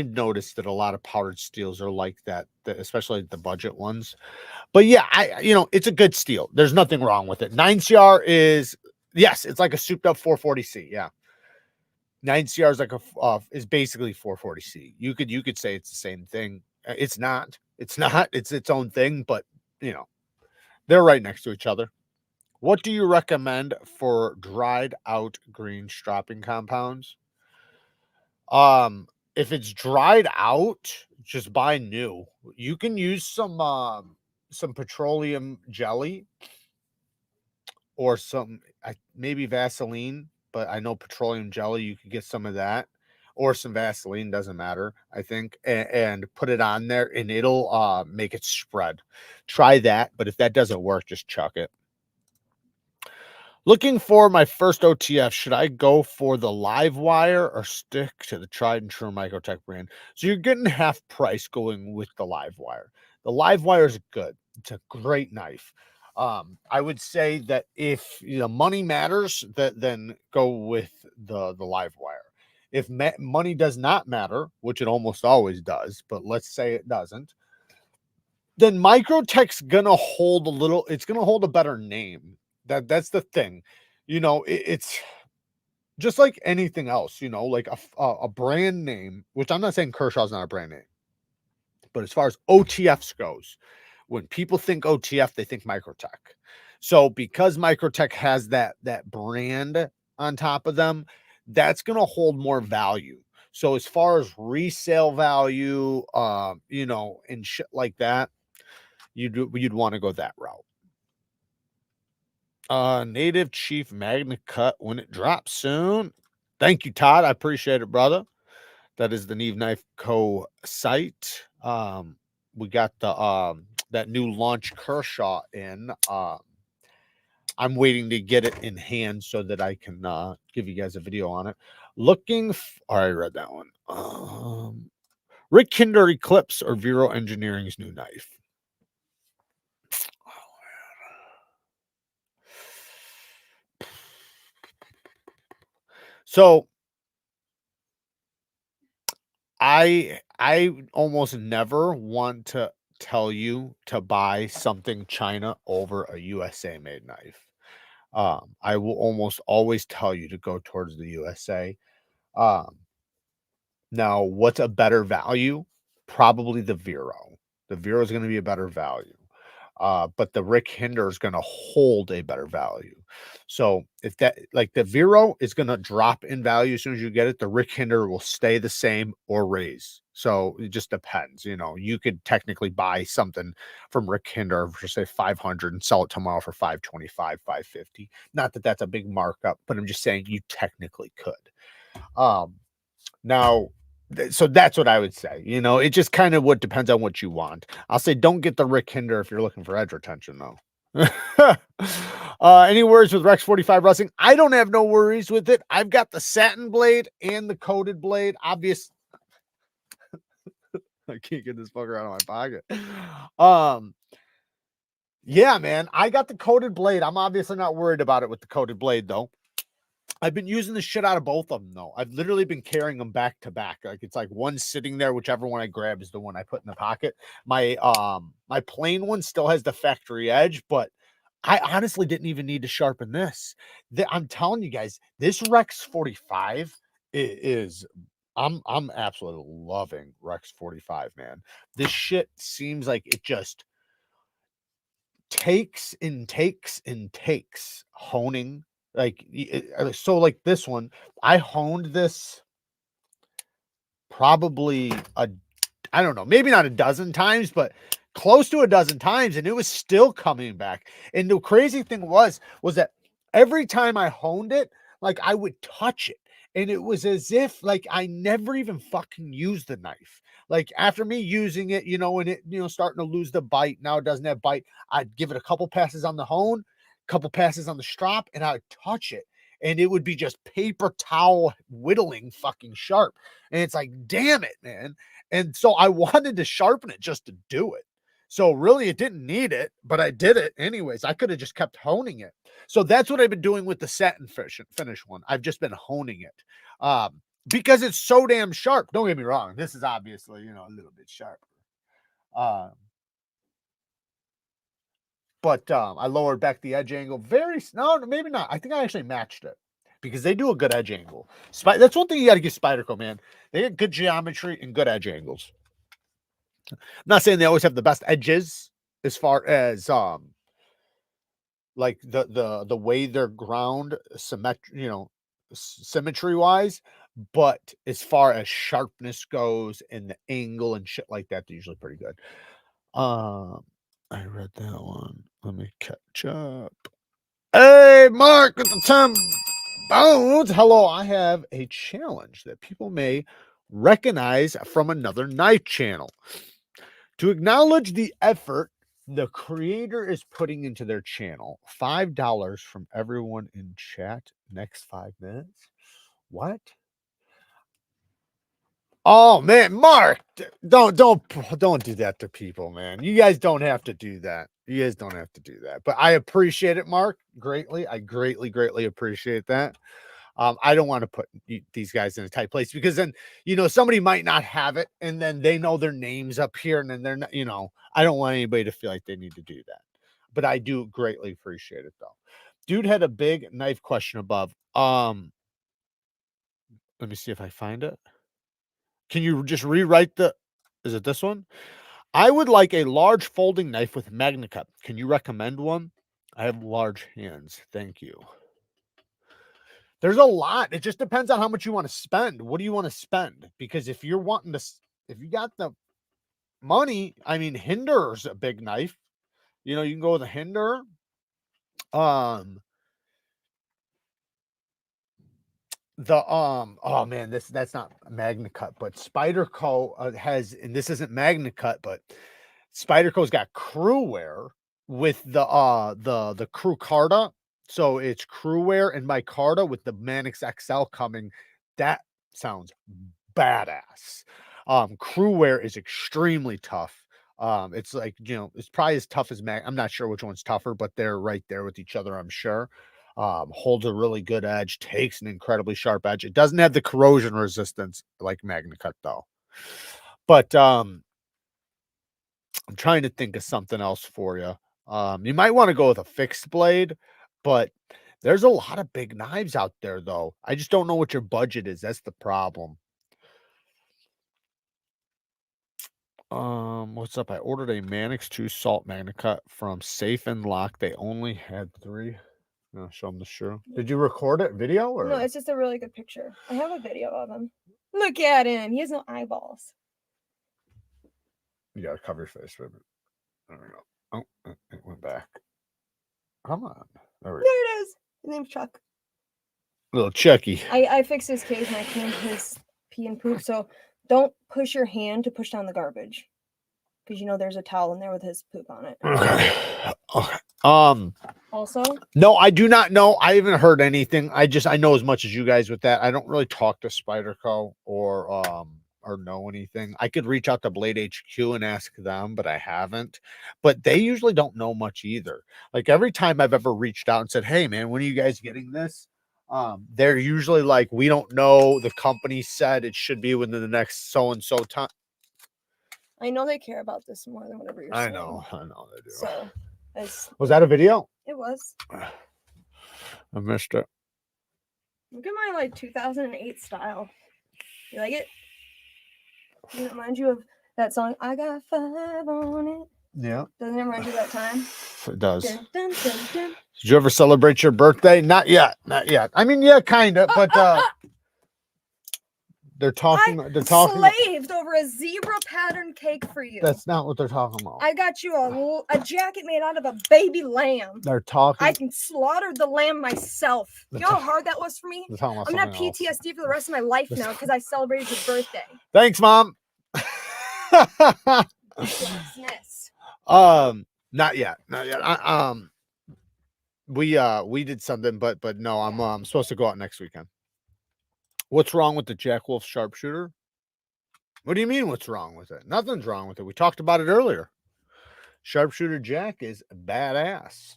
noticed that a lot of powdered steels are like that, especially the budget ones. But yeah, it's a good steel. There's nothing wrong with it. 9CR is, yes, it's like a souped up 440C. Yeah. 9CR is like is basically 440C. You could say it's the same thing. It's not. It's its own thing, but you know, they're right next to each other. What do you recommend for dried out green strapping compounds? If it's dried out, just buy new. You can use some petroleum jelly or some maybe Vaseline, but I know petroleum jelly, you could get some of that or some Vaseline, doesn't matter, I think, and put it on there and it'll make it spread. Try that, but if that doesn't work, just chuck it. Looking for my first OTF, should I go for the live wire or stick to the tried and true Microtech brand? So you're getting half price going with the live wire. The live wire is good. It's a great knife. I would say that if money matters, then go with the live wire. If money does not matter, which it almost always does, but let's say it doesn't, then Microtech's gonna hold it's gonna hold a better name. That's the thing. It's just like anything else, like a brand name, which I'm not saying Kershaw's not a brand name, but as far as OTFs goes, when people think OTF, they think Microtech. So because Microtech has that brand on top of them, that's going to hold more value. So as far as resale value, and shit like that, you'd want to go that route. Native Chief Magna Cut when it drops soon. Thank you, Todd. I appreciate it, brother. That is the NEEVEKNIVECO site. We got the that new launch Kershaw in. I'm waiting to get it in hand so that I can give you guys a video on it. I already read that one. Rick Kinder Eclipse or Vero Engineering's new knife. So I almost never want to tell you to buy something China over a USA made knife. I will almost always tell you to go towards the USA. Now, what's a better value? probably the Vero. The Vero is going to be a better value. But the Rick Hinder is going to hold a better value. So if that, like the Vero is going to drop in value as soon as you get it, the Rick Hinder will stay the same or raise. So it just depends. You know, you could technically buy something from Rick Hinder for say 500 and sell it tomorrow for 525, 550. Not that that's a big markup, but I'm just saying you technically could. Now, so that's what I would say. You know, it just kind of what depends on what you want. I'll say don't get the Rick Hinder if you're looking for edge retention, though. Any worries with Rex 45 Wrestling? I don't have no worries with it. I've got the satin blade and the coated blade. Obvious. I can't get this fucker out of my pocket. Yeah, man, I got the coated blade. I'm obviously not worried about it with the coated blade, though. I've been using the shit out of both of them, though. I've literally been carrying them back to back. Like it's like one sitting there, whichever one I grab is the one I put in the pocket. My my plain one still has the factory edge, but I honestly didn't even need to sharpen this. I'm telling you guys, this Rex 45 is I'm absolutely loving Rex 45, man. This shit seems like it just takes and takes and takes honing. Like so like this one, I honed this probably I don't know, maybe not a dozen times, but close to a dozen times, and it was still coming back. And the crazy thing was that every time I honed it, like I would touch it, and it was as if like I never even fucking used the knife. Like after me using it, you know, and it, you know, starting to lose the bite, now it doesn't have bite, I'd give it a couple passes on the hone, couple passes on the strop, and I would touch it, and it would be just paper towel whittling fucking sharp. And it's like, damn it, man. And so I wanted to sharpen it just to do it. So really it didn't need it, but I did it anyways. I could have just kept honing it. So that's what I've been doing with the satin finish one. I've just been honing it. Because it's so damn sharp. Don't get me wrong. This is obviously, you know, a little bit sharper. But I lowered back the edge angle. No, maybe not. I think I actually matched it because they do a good edge angle. That's one thing you got to give Spyderco, man. They get good geometry and good edge angles. I'm not saying they always have the best edges as far as like the way they're ground symmetry, you know, symmetry wise, but as far as sharpness goes and the angle and shit like that, they're usually pretty good. I read that one. Let me catch up. Hey, Mark, at the time bones. Hello, I have a challenge that people may recognize from another knife channel. To acknowledge the effort the creator is putting into their channel, $5 from everyone in chat next 5 minutes. What? Oh man, Mark, don't do that to people, man. You guys don't have to do that. You guys don't have to do that. But I appreciate it, Mark, greatly. I greatly appreciate that. I don't want to put these guys in a tight place because then, you know, somebody might not have it and then they know their names up here and then they're not, you know, I don't want anybody to feel like they need to do that. But I do greatly appreciate it though. Dude had a big knife question above. Let me see if I find it. Can you just rewrite is it this one? I would like a large folding knife with MagnaCut. Can you recommend one? I have large hands. Thank you. There's a lot. It just depends on how much you want to spend. What do you want to spend? Because if you're wanting to, if you got the money, I mean, Hinder's a big knife. You know, you can go with a Hinder. Oh man, that's not MagnaCut, but Spyderco has, and this isn't MagnaCut, but Spyderco's got crew wear with the crew Carta. So it's crew wear and micarta with the Manix XL coming. That sounds badass. Crew wear is extremely tough. It's like, you know, it's probably as tough as I'm not sure which one's tougher, but they're right there with each other, I'm sure. Holds a really good edge, takes an incredibly sharp edge. It doesn't have the corrosion resistance like MagnaCut though. But I'm trying to think of something else for you. You might want to go with a fixed blade, but there's a lot of big knives out there though. I just don't know what your budget is. That's the problem. What's up? I ordered a Manix 2 salt magnet cut from Safe and Lock. They only had 3. I'll show them the shoe. Did you record it video or? No, it's just a really good picture. I have a video of him. Look at him. He has no eyeballs. You gotta cover your face, baby. There we go. Oh, it went back. Come on. There we go. There it is. His name's Chuck. Little Chucky. I fixed his cage and I cleaned his pee and poop. So don't push your hand to push down the garbage. Because you know there's a towel in there with his poop on it. Okay. Okay. Also? No, I do not know. I haven't heard anything. I know as much as you guys with that. I don't really talk to Spyderco or know anything. I could reach out to Blade HQ and ask them, but I haven't. But they usually don't know much either. Like every time I've ever reached out and said, "Hey man, when are you guys getting this?" They're usually like, "We don't know. The company said it should be within the next so and so time." I know they care about this more than whatever you're saying. I know they do. So, was that a video? It was. I missed it. Look at my like 2008 style. You like it? Does it remind you of that song? I got 5 on it. Yeah. Doesn't it remind you of that time? It does. Dun, dun, dun, dun. Did you ever celebrate your birthday? Not yet. Not yet. I mean, yeah, kind of, but they're talking. Slaved over a zebra pattern cake for you. That's not what they're talking about. I got you a jacket made out of a baby lamb. They're talking. I can slaughter the lamb myself. You know how hard that was for me? I'm gonna have PTSD for the rest of my life now because I celebrated your birthday. Thanks, Mom. Not yet. Not yet. We did something, but no, I'm supposed to go out next weekend. What's wrong with the Jack Wolf sharpshooter? What do you mean what's wrong with it? Nothing's wrong with it. We talked about it earlier. Sharpshooter Jack is badass.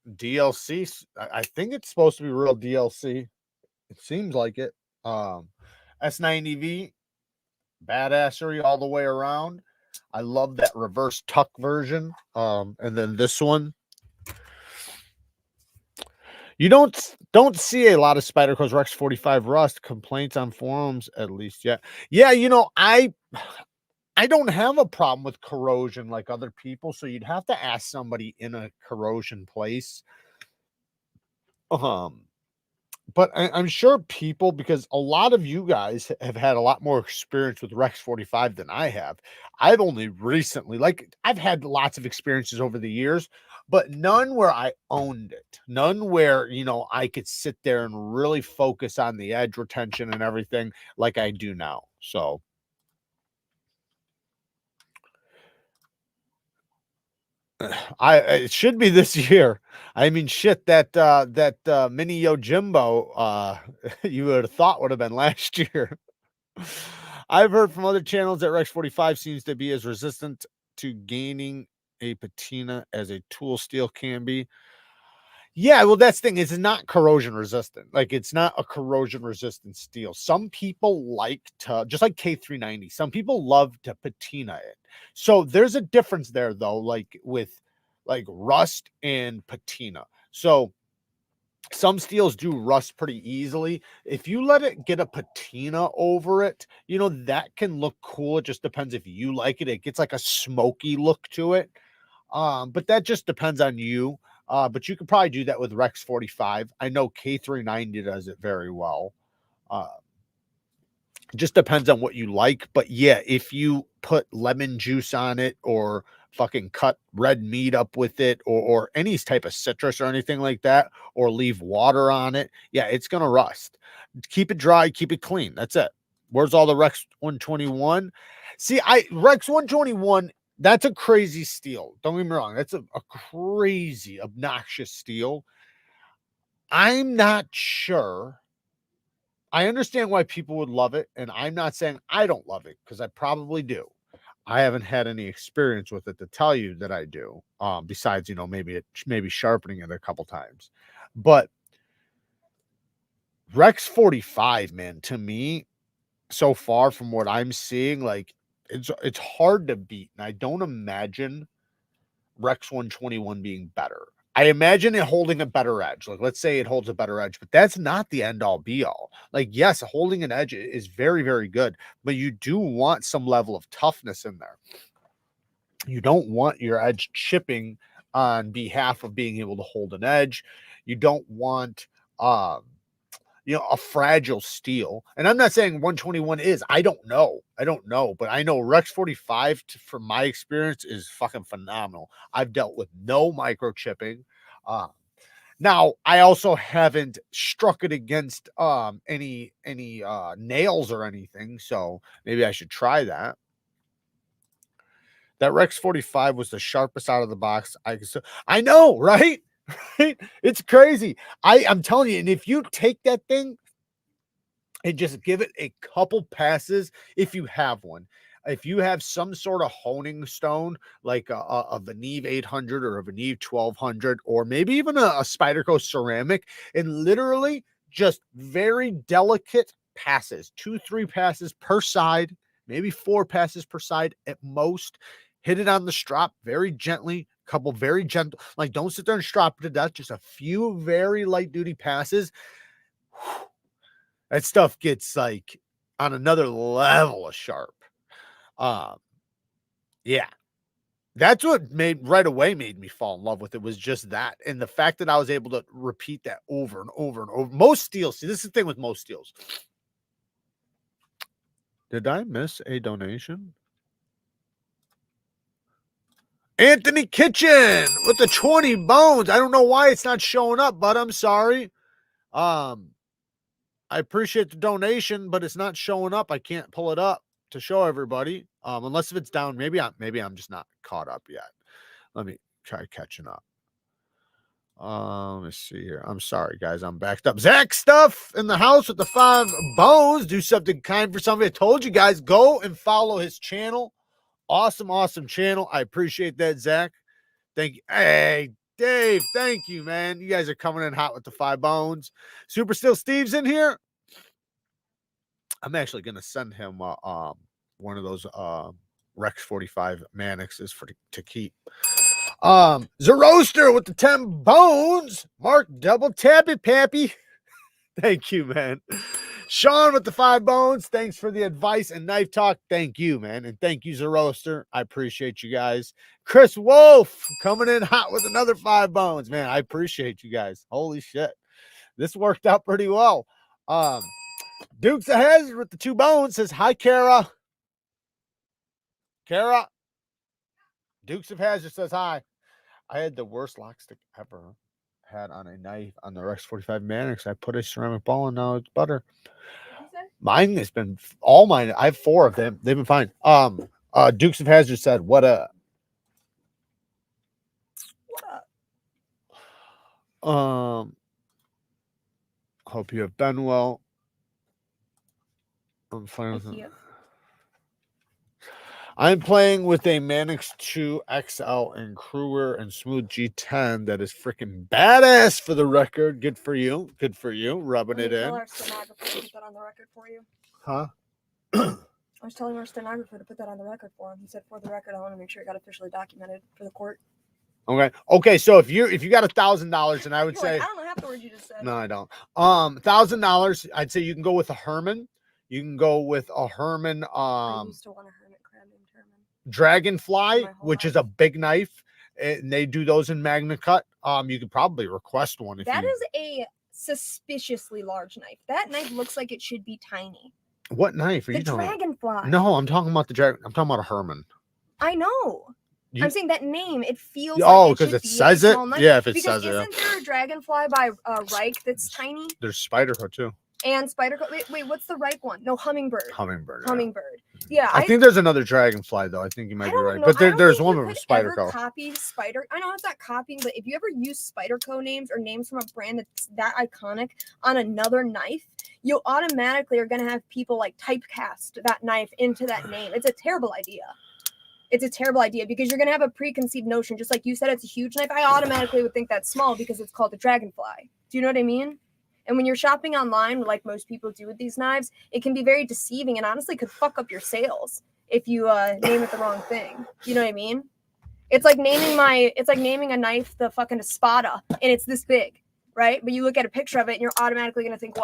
DLC, I think it's supposed to be real DLC. It seems like it. S90V, badassery all the way around. I love that reverse tuck version. And then this one. You don't see a lot of Spyderco's Rex 45 rust complaints on forums, at least yet. Yeah, you know, I don't have a problem with corrosion like other people, so you'd have to ask somebody in a corrosion place. But I'm sure people, because a lot of you guys have had a lot more experience with Rex 45 than I have. I've only recently, like, I've had lots of experiences over the years, but none where I owned it. None where, you know, I could sit there and really focus on the edge retention and everything like I do now. So it should be this year. I mean, shit, that mini Yojimbo, you would have thought would have been last year. I've heard from other channels that Rex 45 seems to be as resistant to gaining a patina as a tool steel can be. Yeah, well, that's the thing. It's not corrosion resistant. Like, it's not a corrosion resistant steel. Some people like to, just like K390, some people love to patina it. So there's a difference there, though, like with like rust and patina. So some steels do rust pretty easily. If you let it get a patina over it, you know, that can look cool. It just depends if you like it. It gets like a smoky look to it. But that just depends on you. But you could probably do that with Rex 45. I know K390 does it very well. Just depends on what you like. But yeah, if you put lemon juice on it or fucking cut red meat up with it or any type of citrus or anything like that, or leave water on it, yeah, it's going to rust. Keep it dry, keep it clean. That's it. Where's all the Rex 121? See, Rex 121, that's a crazy steel. Don't get me wrong. That's a crazy, obnoxious steel. I'm not sure. I understand why people would love it, and I'm not saying I don't love it, because I probably do. I haven't had any experience with it to tell you that I do. Besides, you know, maybe sharpening it a couple times. But Rex 45, man, to me, so far from what I'm seeing, like, it's hard to beat, and I don't imagine Rex 121 being better. I imagine it holding a better edge. Like, let's say it holds a better edge, but that's not the end all be all. Like, yes, holding an edge is very, very good, but you do want some level of toughness in there. You don't want your edge chipping on behalf of being able to hold an edge. You don't want, a fragile steel. And I'm not saying 121 is. I don't know. But I know Rex 45, from my experience, is fucking phenomenal. I've dealt with no microchipping. Now, I also haven't struck it against any nails or anything, so maybe I should try that. That Rex 45 was the sharpest out of the box. I know, right? Right? It's crazy. I'm telling you, and if you take that thing and just give it a couple passes, if you have one, if you have some sort of honing stone, like a Neve 800 or a Neve 1200, or maybe even a Spyderco ceramic, and literally just very delicate passes, 2-3 passes per side, maybe 4 passes per side at most, hit it on the strop very gently, couple very gentle, like don't sit there and strop it to death, just a few very light duty passes. That stuff gets like on another level of sharp. Yeah, that's what right away made me fall in love with it, was just that. And the fact that I was able to repeat that over and over and over. Most steels, see, this is the thing with most steels. Did I miss a donation? Anthony Kitchen with the 20 bones. I don't know why it's not showing up, but I'm sorry. I appreciate the donation, but it's not showing up. I can't pull it up to show everybody. Unless if it's down, maybe I'm just not caught up yet. Let me try catching up. Let's see here. I'm sorry, guys. I'm backed up. Zach Stuff in the house with the 5 bones. Do something kind for somebody. I told you guys, go and follow his channel. Awesome channel. I appreciate that, Zach. Thank you. Hey, Dave, thank you, man. You guys are coming in hot with the 5 bones. Super Still Steve's in here. I'm actually gonna send him one of those Rex 45 Manixes to keep. Zeroaster with the 10 bones. Mark, double tap it, Pappy. Thank you, man. Sean with the 5 bones. Thanks for the advice and knife talk. Thank you, man. And thank you, Zeroaster. I appreciate you guys. Chris Wolf coming in hot with another 5 bones. Man, I appreciate you guys. Holy shit. This worked out pretty well. Dukes of Hazzard with the 2 bones says, hi, Kara. Kara. Dukes of Hazzard says, hi. I had the worst lock stick ever had on a knife on the Rex 45 Manix. I put a ceramic ball and now it's butter. Mine has been all mine. I have 4 of them. They've been fine. Dukes of Hazzard said, what up? Hope you have been well. I'm fine with it. I'm playing with a Manix 2 XL and Kruger and Smooth G10 that is freaking badass, for the record. Good for you. Good for you. Rubbing it in. Our stenographer to put that on the record for you. Huh? I was telling our stenographer to put that on the record for him. He said, for the record, I want to make sure it got officially documented for the court. Okay. So if you got $1,000, and I would say, I don't know half the words you just said. No, I don't. $1,000. I'd say you can go with a Herman. You can go with a Herman. I used to want a Herman crab named Herman. Dragonfly, which is a big knife, and they do those in Magna Cut. You could probably request one. If that is a suspiciously large knife. That knife looks like it should be tiny. What knife are you talking about? The Dragonfly. No, I'm talking about the dragon. I'm talking about a Herman. I know. I'm saying that name. It feels. Because it says it. Yeah, if it says it. Isn't there a Dragonfly by Reich that's tiny? There's Spyderco too. And Spyderco. Wait, what's the Reich one? No, Hummingbird. Hummingbird. Yeah. I think there's another Dragonfly though. I think you might be right. But there's one from Spyderco. Copy Spider. I know it's not copying, but if you ever use Spyderco names or names from a brand that's that iconic on another knife, you automatically are going to have people like typecast that knife into that name. It's a terrible idea. It's a terrible idea because you're going to have a preconceived notion. Just like you said, it's a huge knife. I automatically would think that's small because it's called the Dragonfly. Do you know what I mean? And when you're shopping online, like most people do with these knives, it can be very deceiving and honestly could fuck up your sales if you name it the wrong thing. You know what I mean? It's like naming a knife the fucking espada, and it's this big, right? But you look at a picture of it, and you're automatically gonna think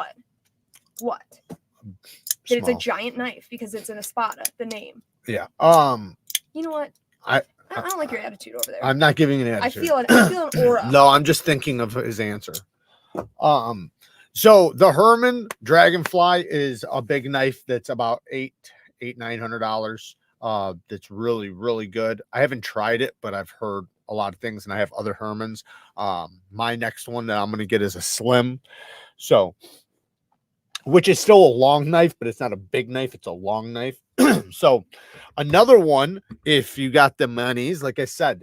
what? That it's a giant knife because it's an espada, the name. Yeah. You know what? I don't like your attitude over there. I'm not giving an attitude. I feel an aura. No, I'm just thinking of his answer. So the Herman Dragonfly is a big knife that's about $900. That's really, really good. I haven't tried it, but I've heard a lot of things, and I have other Hermans. My next one that I'm going to get is a slim. So, which is still a long knife, but it's not a big knife. It's a long knife. So another one, if you got the monies, like I said,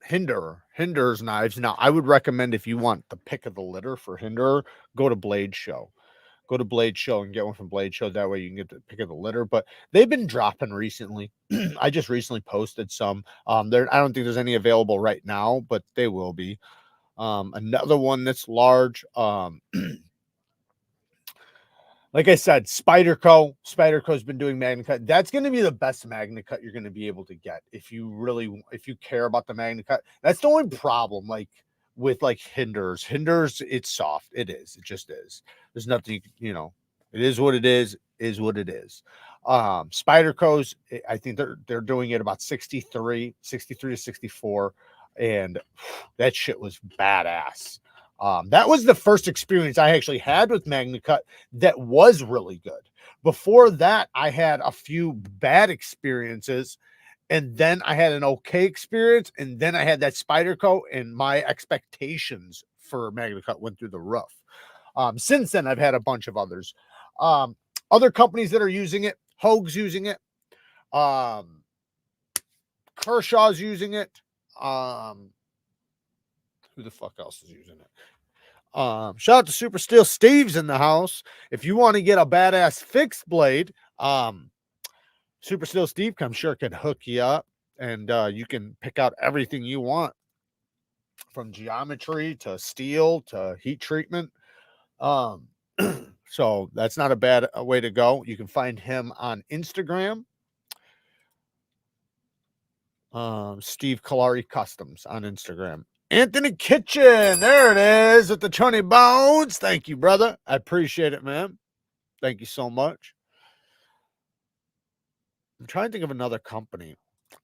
Hinder's knives. Now, I would recommend, if you want the pick of the litter for Hinder, go to Blade Show. Go to Blade Show and get one from Blade Show. That way you can get the pick of the litter. But they've been dropping recently. I just recently posted some. I don't think there's any available right now, but they will be. Another one that's large. Like I said, Spyderco. Spyderco's been doing Magna Cut. That's going to be the best Magna Cut you're going to be able to get if you care about the Magna Cut. That's the only problem, like with like Hinders. Hinders, it's soft. It is. It just is. There's nothing, it is what it is what it is. Spyderco's, I think they're doing it about 63 to 64, and that shit was badass. That was the first experience I actually had with Magna Cut that was really good. Before that, I had a few bad experiences, and then I had an okay experience, and then I had that Spyderco, and my expectations for Magna Cut went through the roof. Since then, I've had a bunch of others. Other companies that are using it, Hogue's using it. Kershaw's using it. Who the fuck else is using it? Shout out to Super Steel Steve's in the house. If you want to get a badass fixed blade, Super Steel Steve, I'm sure, can hook you up, and you can pick out everything you want, from geometry to steel to heat treatment. So that's not a bad way to go. You can find him on Instagram. Steve KUTLERY Customs on Instagram. Anthony Kitchen, there it is with the 20 bones. Thank you, brother. I appreciate it, man. Thank you so much. I'm trying to think of another company.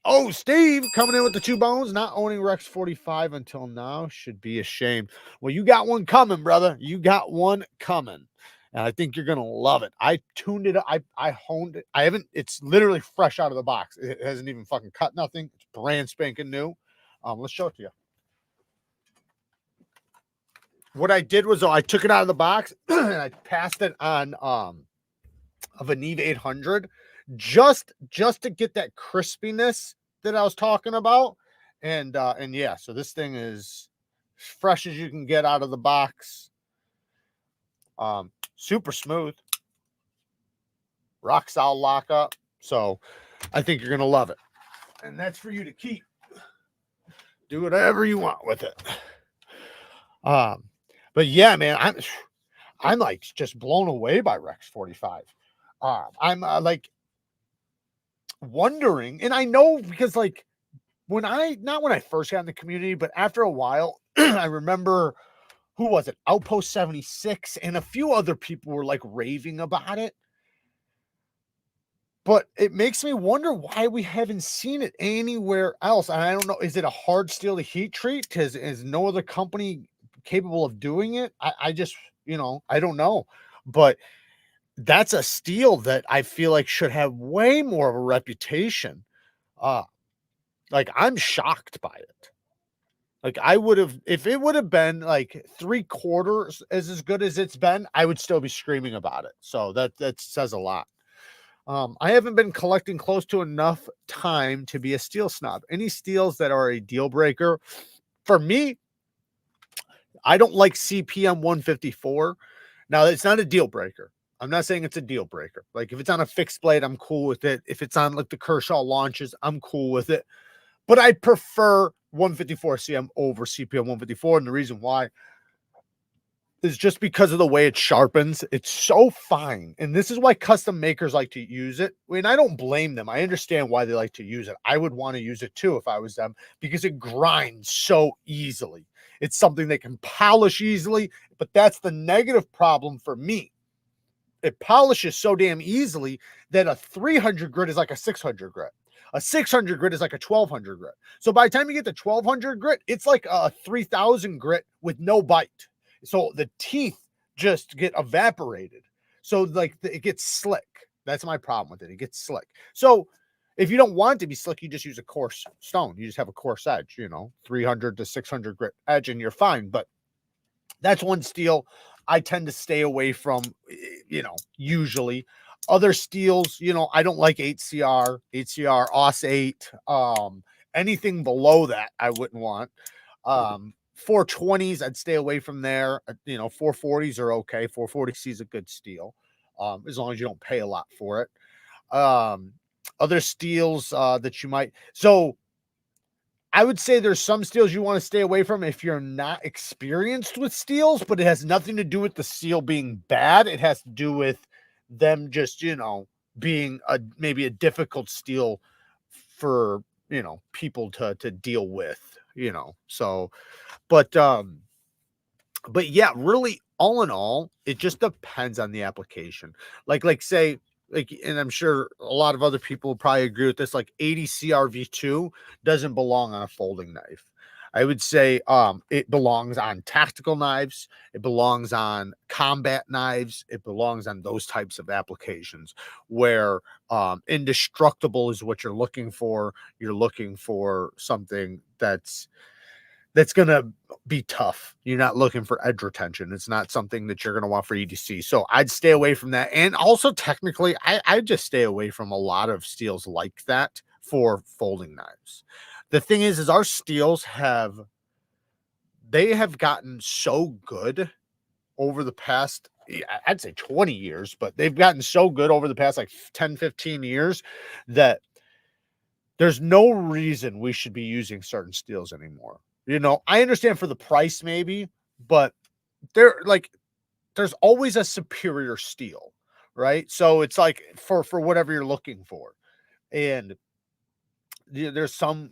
Oh, Steve coming in with the 2 bones, not owning Rex 45 until now. Should be ashamed. Well, you got one coming, brother. You got one coming. And I think you're going to love it. I tuned it up. I honed it. It's literally fresh out of the box. It hasn't even fucking cut nothing. It's brand spanking new. Let's show it to you. What I did was, I took it out of the box and I passed it on of a Neve 800 just to get that crispiness that I was talking about. And yeah, so this thing is as fresh as you can get out of the box. Super smooth. Rock solid lockup. So I think you're going to love it. And that's for you to keep. Do whatever you want with it. But yeah, man, I'm like just blown away by Rex 45. I'm like wondering, and I know because like not when I first got in the community, but after a while, I remember, who was it? Outpost 76 and a few other people were like raving about it. But it makes me wonder why we haven't seen it anywhere else. And I don't know, is it a hard steel to heat treat? Because is no other company capable of doing it? I just, I don't know. But that's a steel that I feel like should have way more of a reputation. Like, I'm shocked by it. Like, I would have, if it would have been like 3/4 as good as it's been, I would still be screaming about it. So that says a lot. I haven't been collecting close to enough time to be a steel snob. Any steels that are a deal breaker for me, I don't like CPM 154. Now, it's not a deal breaker. I'm not saying it's a deal breaker. Like, if it's on a fixed blade, I'm cool with it. If it's on like the Kershaw launches, I'm cool with it. But I prefer 154 CM over CPM 154. And the reason why, is just because of the way it sharpens. It's so fine. And this is why custom makers like to use it. And I don't blame them. I understand why they like to use it. I would want to use it too if I was them, because it grinds so easily. It's something they can polish easily, but that's the negative problem for me. It polishes so damn easily that a 300 grit is like a 600 grit. A 600 grit is like a 1200 grit. So by the time you get to 1200 grit, it's like a 3000 grit with no bite. So the teeth just get evaporated. So like it gets slick. That's my problem with it. It gets slick. So if you don't want it to be slick, you just use a coarse stone. You just have a coarse edge, 300 to 600 grit edge, and you're fine. But that's one steel I tend to stay away from, usually. Other steels, I don't like 8CR, AUS 8, anything below that I wouldn't want. 420s, I'd stay away from there. 440s are okay. 440C is a good steel, as long as you don't pay a lot for it. Other steels that you might, so I would say there's some steels you want to stay away from if you're not experienced with steels, but it has nothing to do with the steel being bad. It has to do with them just, being maybe a difficult steel for, people to deal with, so, but yeah, really, all in all, it just depends on the application. Like say, and I'm sure a lot of other people will probably agree with this, like 80 CRV2 doesn't belong on a folding knife. I would say it belongs on tactical knives. It belongs on combat knives. It belongs on those types of applications where indestructible is what you're looking for. You're looking for something that's going to be tough. You're not looking for edge retention. It's not something that you're going to want for EDC. So I'd stay away from that. And also technically, I just stay away from a lot of steels like that for folding knives. The thing is our steels have gotten so good over the past, I'd say 20 years, but they've gotten so good over the past like 10, 15 years that there's no reason we should be using certain steels anymore. I understand for the price maybe, but there's always a superior steel, right? So it's like for whatever you're looking for. And there's some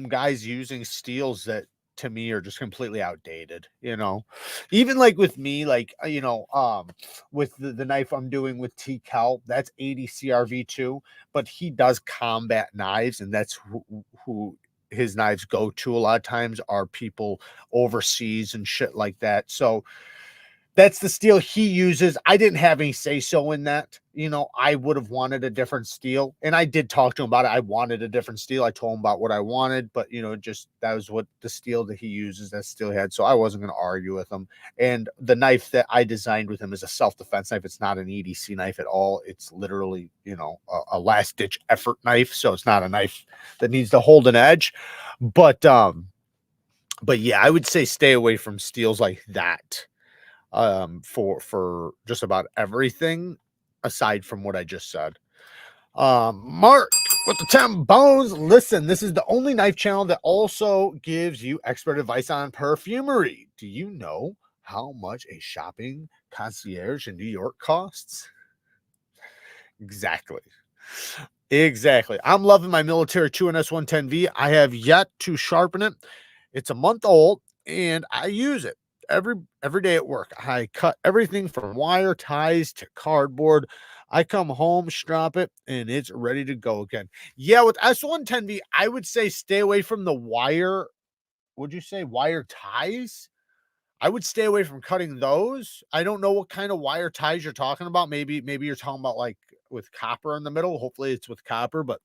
guys using steels that to me are just completely outdated, even like with me, like, with the knife I'm doing with TKELL, that's 80 CRV2, but he does combat knives, and that's who his knives go to a lot of times are people overseas and shit like that. So that's the steel he uses. I didn't have any say so in that. I would have wanted a different steel, and I did talk to him about it. I wanted a different steel. I told him about what I wanted, but just that was what the steel that he uses, that steel he had. So I wasn't going to argue with him. And the knife that I designed with him is a self-defense knife. It's not an EDC knife at all. It's literally, a last-ditch effort knife. So it's not a knife that needs to hold an edge. But yeah, I would say stay away from steels like that. For just about everything aside from what I just said. Mark with the 10 bones. Listen, this is the only knife channel that also gives you expert advice on perfumery. Do you know how much a shopping concierge in New York costs? Exactly. I'm loving my military 2NS 110V. I have yet to sharpen it. It's a month old and I use it every day at work. I cut everything from wire ties to cardboard. I come home, strap it, and it's ready to go again. Yeah, with S110V, I would say stay away from the wire. Would you say wire ties? I would stay away from cutting those. I don't know what kind of wire ties you're talking about. Maybe you're talking about like with copper in the middle. Hopefully it's with copper, but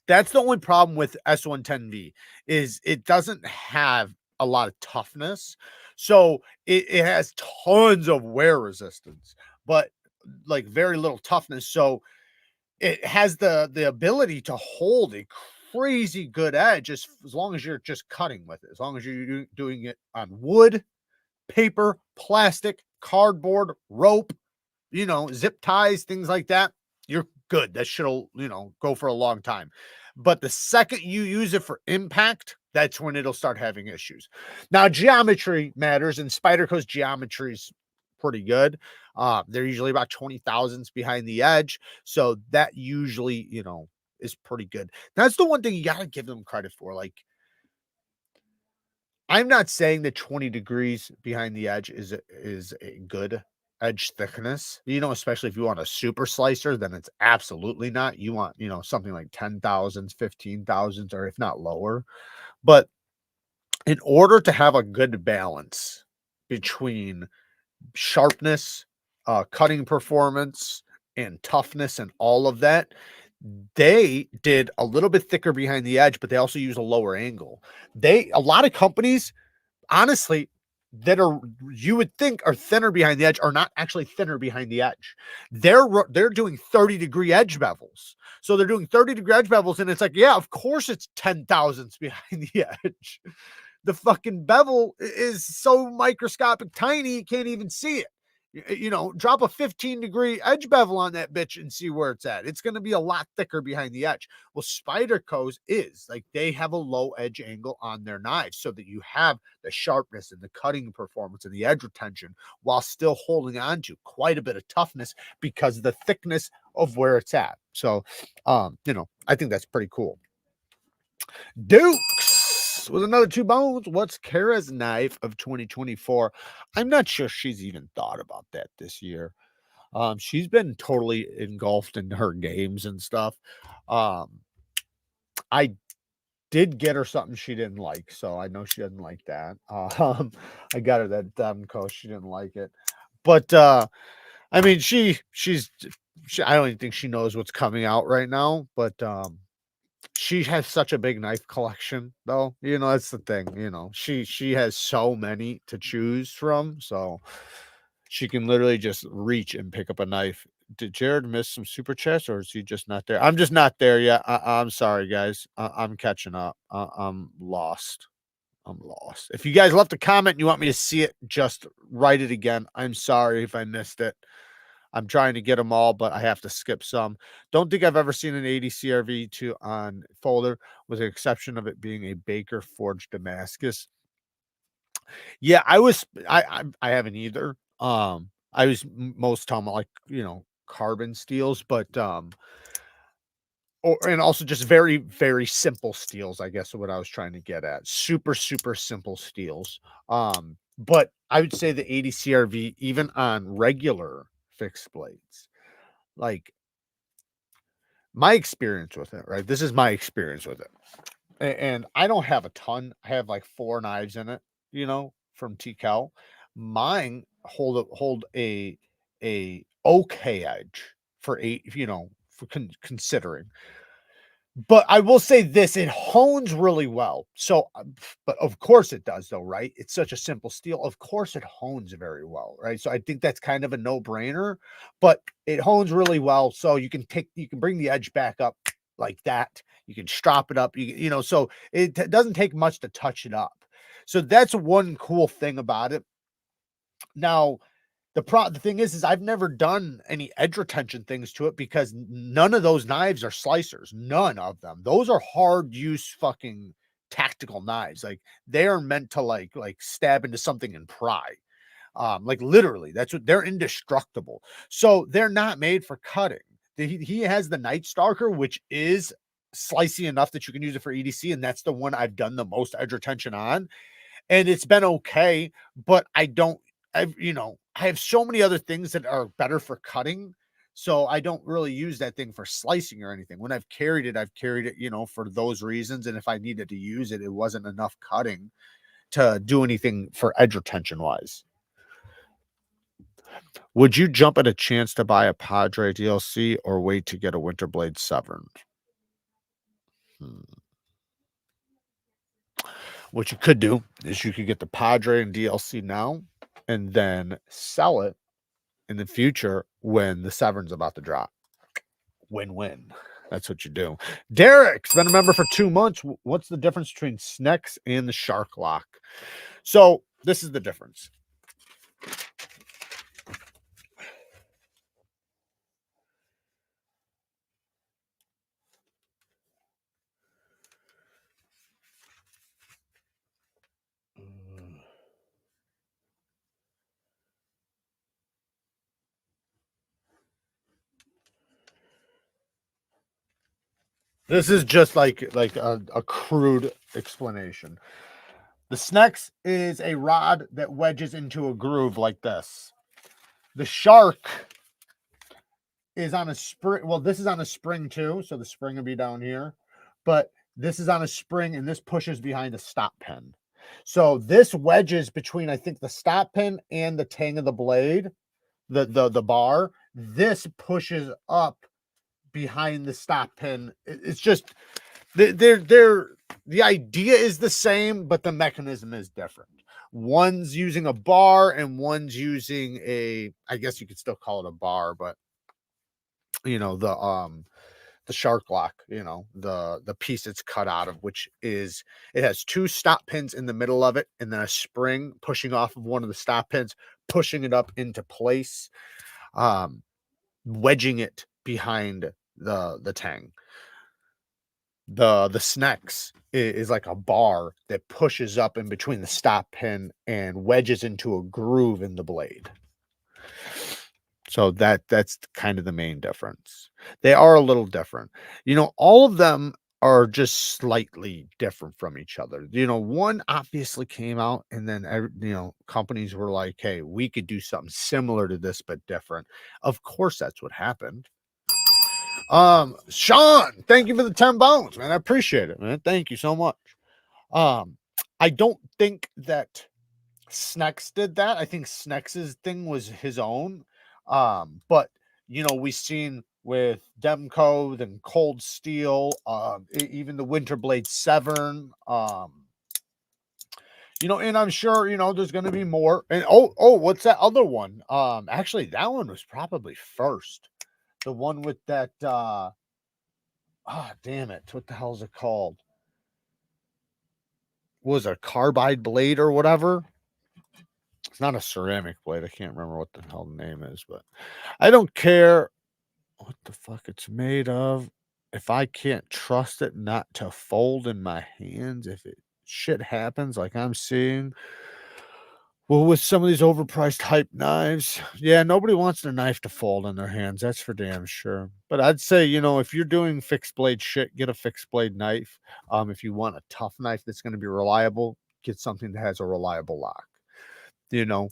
that's the only problem with S110V is it doesn't have a lot of toughness. So it has tons of wear resistance, but like very little toughness. So it has the ability to hold a crazy good edge as long as you're just cutting with it, as long as you're doing it on wood, paper, plastic, cardboard, rope, zip ties, things like that. You're good. That shit'll, go for a long time. But the second you use it for impact, That's when it'll start having issues. Now, geometry matters, and Spyderco's geometry is pretty good. They're usually about 20 thousandths behind the edge. So that usually, you know, is pretty good. That's the one thing you got to give them credit for. Like, I'm not saying that 20 degrees behind the edge is a good edge thickness, you know, especially if you want a super slicer, then it's absolutely not. You want, you know, something like 10 thousandths, 15 thousandths, or if not lower. But in order to have a good balance between sharpness, cutting performance, and toughness, and all of that, they did a little bit thicker behind the edge, but they also use a lower angle. A lot of companies, honestly, that are, you would think are thinner behind the edge, are not actually thinner behind the edge. They're doing 30-degree edge bevels. So they're doing 30-degree edge bevels, and it's like, yeah, of course it's 10 thousandths behind the edge. The fucking bevel is so microscopic tiny, you can't even see it. You know, drop a 15-degree edge bevel on that bitch and see where it's at. It's going to be a lot thicker behind the edge. Well, Spyderco's is like, they have a low edge angle on their knives so that you have the sharpness and the cutting performance and the edge retention while still holding on to quite a bit of toughness because of the thickness of where it's at. So, you know, I think that's pretty cool. Dukes with another 2 bones. What's Kara's knife of 2024? I'm not sure she's even thought about that this year. She's been totally engulfed in her games and stuff. I did get her something she didn't like, so I know she doesn't like that. I got her that Demco. She didn't like it, but I mean, she's I don't even think she knows what's coming out right now, but she has such a big knife collection, though. You know, that's the thing. You know, she has so many to choose from, so she can literally just reach and pick up a knife. Did Jared miss some super chats, or is he just not there? I'm just not there yet. I'm sorry, guys. I'm catching up. I'm lost. I'm lost. If you guys left a comment and you want me to see it, just write it again. I'm sorry if I missed it. I'm trying to get them all, but I have to skip some. Don't think I've ever seen an 80 CRV2 on folder, with the exception of it being a Baker forged Damascus. Yeah, I haven't either. I was most talking about, like, you know, carbon steels, but and also just very, very simple steels, I guess is what I was trying to get at. Super, super simple steels. But I would say the 80 CRV, even on regular fixed blades, like, my experience with it, right? This is my experience with it. And I don't have a ton. I have like 4 knives in it, you know, from TKELL. Mine hold a okay edge for 8, you know, for considering. But I will say this, it hones really well. So, but of course it does, though, right? It's such a simple steel. Of course it hones very well, right? So I think that's kind of a no-brainer, but it hones really well. So you can bring the edge back up like that. You can strop it up, you know, so it doesn't take much to touch it up. So that's one cool thing about it. Now, the thing is I've never done any edge retention things to it because none of those knives are slicers. None of them. Those are hard use fucking tactical knives. Like, they are meant to like stab into something and pry. Like, literally, that's what they're indestructible. So they're not made for cutting. He has the Night Stalker, which is slicey enough that you can use it for EDC, and that's the one I've done the most edge retention on, and it's been okay. But you know, I have so many other things that are better for cutting, so I don't really use that thing for slicing or anything. When I've carried it, you know, for those reasons. And if I needed to use it, it wasn't enough cutting to do anything for edge retention wise. Would you jump at a chance to buy a Padre DLC or wait to get a Winterblade Severn? What you could do is you could get the Padre and DLC now and then sell it in the future when the Severn's about to drop. Win-win. That's what you do. Derek's been a member for 2 months. What's the difference between Snex and the Shark Lock? So this is the difference. This is just like a crude explanation. The snex is a rod that wedges into a groove like this. The shark is on a spring. Well, this is on a spring too, so the spring will be down here. But this is on a spring, and this pushes behind a stop pin. So this wedges between, I think, the stop pin and the tang of the blade, the bar. This pushes up behind the stop pin. It's just the idea is the same, but the mechanism is different. One's using a bar and one's using a, I guess you could still call it a bar, but you know, the shark lock, you know, the piece it's cut out of, which is, it has two stop pins in the middle of it and then a spring pushing off of one of the stop pins, pushing it up into place, wedging it behind the tang. The snex is like a bar that pushes up in between the stop pin and wedges into a groove in the blade. So that's kind of the main difference. They are a little different. You know, all of them are just slightly different from each other. You know, one obviously came out and then, you know, companies were like, hey, we could do something similar to this, but different. Of course, that's what happened. Sean, thank you for the 10 bones, man. I appreciate it, man. Thank you so much. I don't think that Snex did that. I think Snex's thing was his own. But you know, we've seen with Demco, then Cold Steel, even the Winterblade Severn, you know, and I'm sure, you know, there's going to be more. And what's that other one? Actually, that one was probably first. The one with that, damn it. What the hell is it called? Was it a carbide blade or whatever? It's not a ceramic blade. I can't remember what the hell the name is, but I don't care what the fuck it's made of. If I can't trust it not to fold in my hands, if it shit happens like I'm seeing, well, with some of these overpriced hype knives, yeah, nobody wants their knife to fold in their hands. That's for damn sure. But I'd say, you know, if you're doing fixed blade shit, get a fixed blade knife. If you want a tough knife that's going to be reliable, get something that has a reliable lock. You know,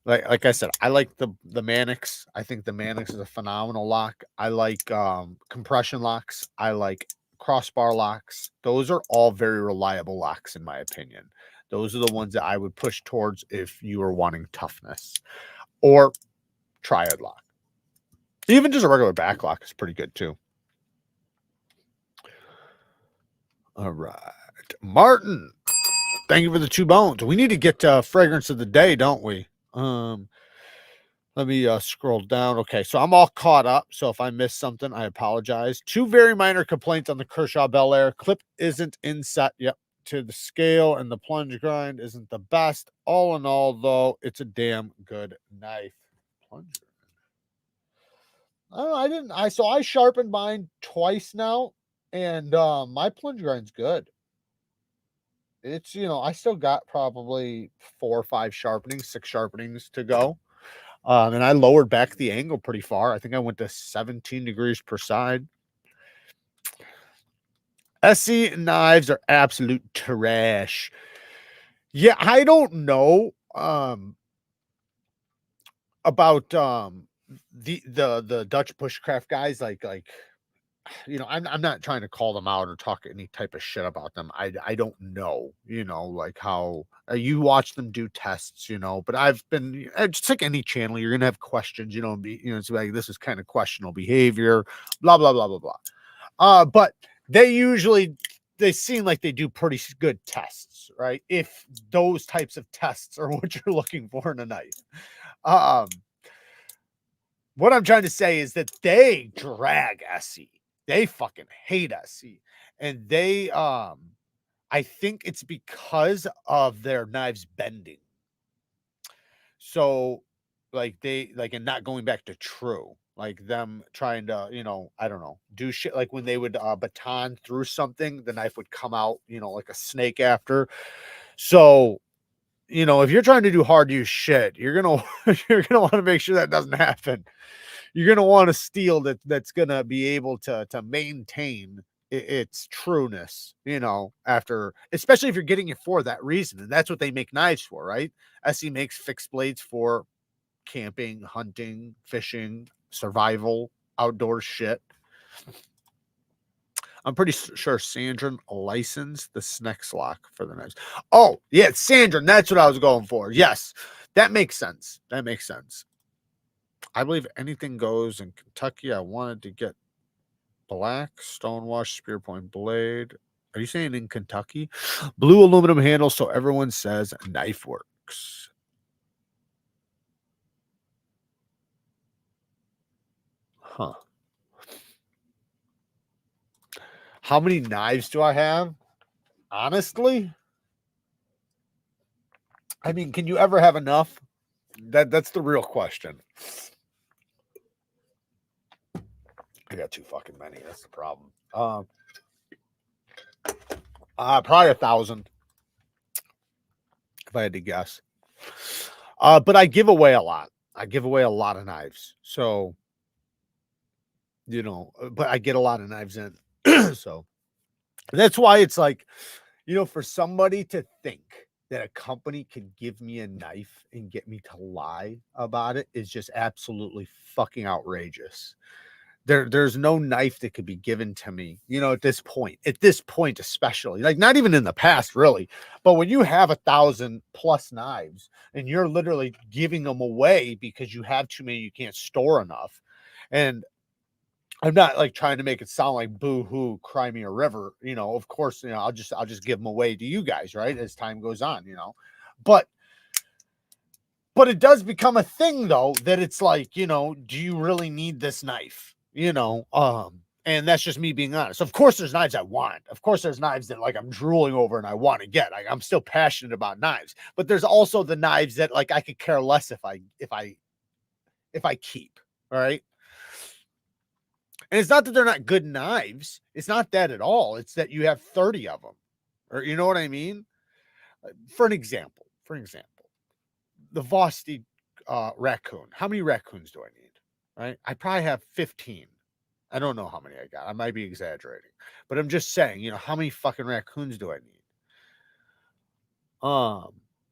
like I said, I like the Manix. I think the Manix is a phenomenal lock. I like compression locks. I like crossbar locks. Those are all very reliable locks in my opinion. Those are the ones that I would push towards if you are wanting toughness. Or triad lock. Even just a regular back lock is pretty good too. All right. Martin, thank you for the 2 bones. We need to get fragrance of the day, don't we? Let me scroll down. Okay, so I'm all caught up. So if I missed something, I apologize. 2 very minor complaints on the Kershaw Bel Air. Clip isn't inset yet to the scale, and the plunge grind isn't the best. All in all, though, it's a damn good knife. Plunge. I sharpened mine twice now, and my plunge grind's good. It's, you know, I still got probably 4 or 5 sharpenings, 6 sharpenings to go. And I lowered back the angle pretty far. I think I went to 17 degrees per side. SE knives are absolute trash. Yeah, I don't know about the Dutch bushcraft guys, like you know, I'm not trying to call them out or talk any type of shit about them. I don't know, you know, like how you watch them do tests, you know, but I've been just like any channel, you're gonna have questions, you know, it's like this is kind of questionable behavior, blah blah blah blah blah. But they seem like they do pretty good tests, right? If those types of tests are what you're looking for in a knife. What I'm trying to say is that they drag SE. They fucking hate SE. And they, I think it's because of their knives bending. So, like, and not going back to true. Like, them trying to, you know, I don't know, do shit. Like, when they would baton through something, the knife would come out, you know, like a snake after. So, you know, if you're trying to do hard use shit, you're gonna want to make sure that doesn't happen. you're gonna want a steel that's gonna be able to maintain its trueness, you know, after, especially if you're getting it for that reason. And that's what they make knives for, right? SE makes fixed blades for camping, hunting, fishing, survival, outdoor shit. I'm pretty sure Sandrin licensed the Snex lock for the knives. Oh, yeah, Sandrin. That's what I was going for. Yes, that makes sense. That makes sense. I believe anything goes in Kentucky. I wanted to get black stonewash spear point blade. Are you saying in Kentucky? Blue aluminum handle, so everyone says knife works. Huh. How many knives do I have? Honestly, I mean, can you ever have enough? That's the real question. I got too fucking many. That's the problem. Probably 1,000 if I had to guess. But I give away a lot. I give away a lot of knives. So, you know, but I get a lot of knives in. So that's why it's like, you know, for somebody to think that a company could give me a knife and get me to lie about it is just absolutely fucking outrageous. There's no knife that could be given to me, you know, at this point, especially, like, not even in the past, really. But when you have 1,000+ knives and you're literally giving them away because you have too many, you can't store enough. And I'm not like trying to make it sound like boo hoo, cry me a river, you know, of course, you know, I'll just give them away to you guys, right, as time goes on, you know. But it does become a thing, though, that it's like, you know, do you really need this knife? You know, and that's just me being honest. Of course, there's knives I want. Of course, there's knives that, like, I'm drooling over and I want to get. I'm still passionate about knives, but there's also the knives that, like, I could care less if I keep. All right. And it's not that they're not good knives. It's not that at all. It's that you have 30 of them, or, you know what I mean? For example, the VOSTEED raccoon. How many raccoons do I need? Right? I probably have 15. I don't know how many I got. I might be exaggerating, but I'm just saying, you know, how many fucking raccoons do I need?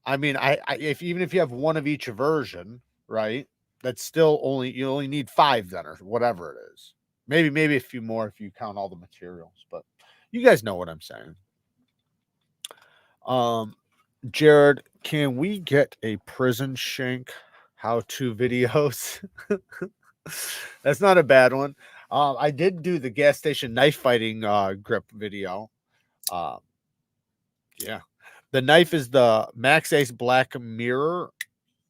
I mean, even if you have one of each version, right? That's still you only need 5 then, or whatever it is. Maybe a few more if you count all the materials, but you guys know what I'm saying. Jared, can we get a prison shank how-to videos? That's not a bad one. I did do the gas station knife fighting grip video. Yeah. The knife is the Max Ace Black Mirror.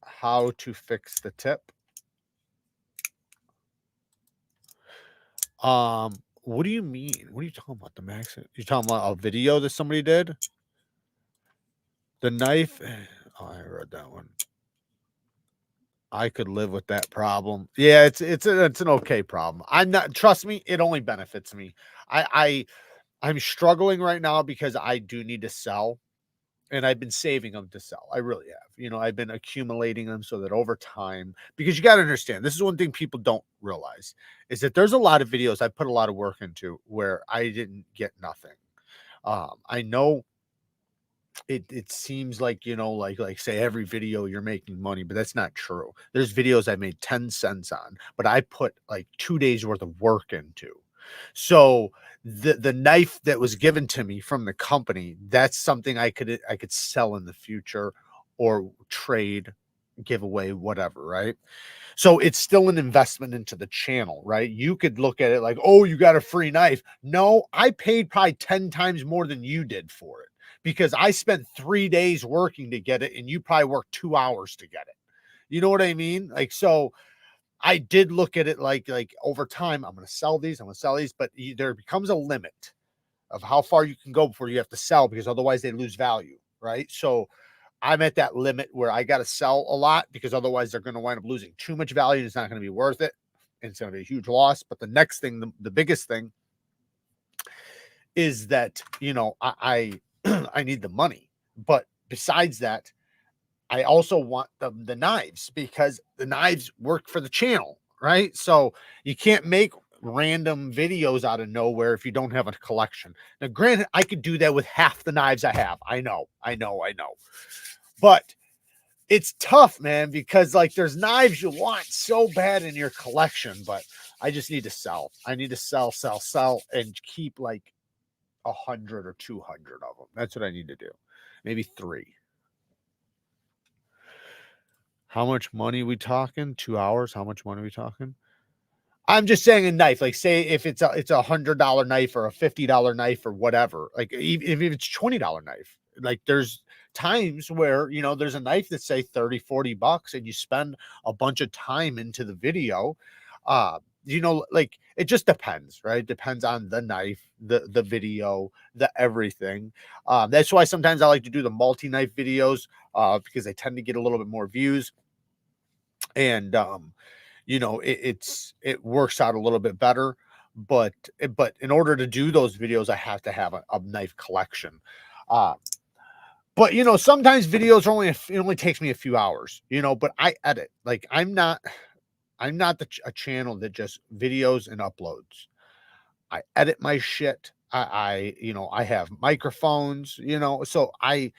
How to fix the tip. What do you mean? What are you talking about? The Max? You're talking about a video that somebody did? The knife. Oh, I read that one. I could live with that problem. Yeah, it's an okay problem. I'm not, trust me, it only benefits me. I'm struggling right now because I do need to sell, and I've been saving them to sell. I really have. You know, I've been accumulating them so that over time, because you got to understand, this is one thing people don't realize, is that there's a lot of videos I put a lot of work into where I didn't get nothing. I know it seems like, you know, like say every video you're making money, but that's not true. There's videos I made 10 cents on, but I put like 2 days worth of work into. So the knife that was given to me from the company, that's something I could sell in the future, or trade, give away, whatever, right? So it's still an investment into the channel, right? You could look at it like, oh, you got a free knife. No, I paid probably 10 times more than you did for it, because I spent 3 days working to get it, and you probably worked 2 hours to get it. You know what I mean? Like, so I did look at it like over time, I'm going to sell these, but there becomes a limit of how far you can go before you have to sell, because otherwise they lose value, right? So I'm at that limit where I got to sell a lot, because otherwise they're going to wind up losing too much value, and it's not going to be worth it, and it's going to be a huge loss. But the next thing, the biggest thing, is that, you know, I I need the money. But besides that, I also want the knives, because the knives work for the channel. right? So you can't make random videos out of nowhere if you don't have a collection. Now, granted, I could do that with half the knives I have. I know. But it's tough, man, because like there's knives you want so bad in your collection, but I just need to sell. I need to sell, and keep like 100 or 200 of them. That's what I need to do. Maybe 3. How much money we talking? 2 hours? How much money we talking? I'm just saying a knife. Like, say if it's a $100 knife or a $50 knife or whatever. Like, even if it's $20 knife. Like, there's times where, you know, there's a knife that's say 30, 40 bucks, and you spend a bunch of time into the video. You know, like, it just depends, right? It depends on the knife, the video, the everything. That's why sometimes I like to do the multi-knife videos, because they tend to get a little bit more views. And you know, it works out a little bit better, but in order to do those videos, I have to have a knife collection. But you know, sometimes videos are it only takes me a few hours, you know, but I edit. Like, I'm not a channel that just videos and uploads. I edit my shit. You know, I have microphones, you know, so I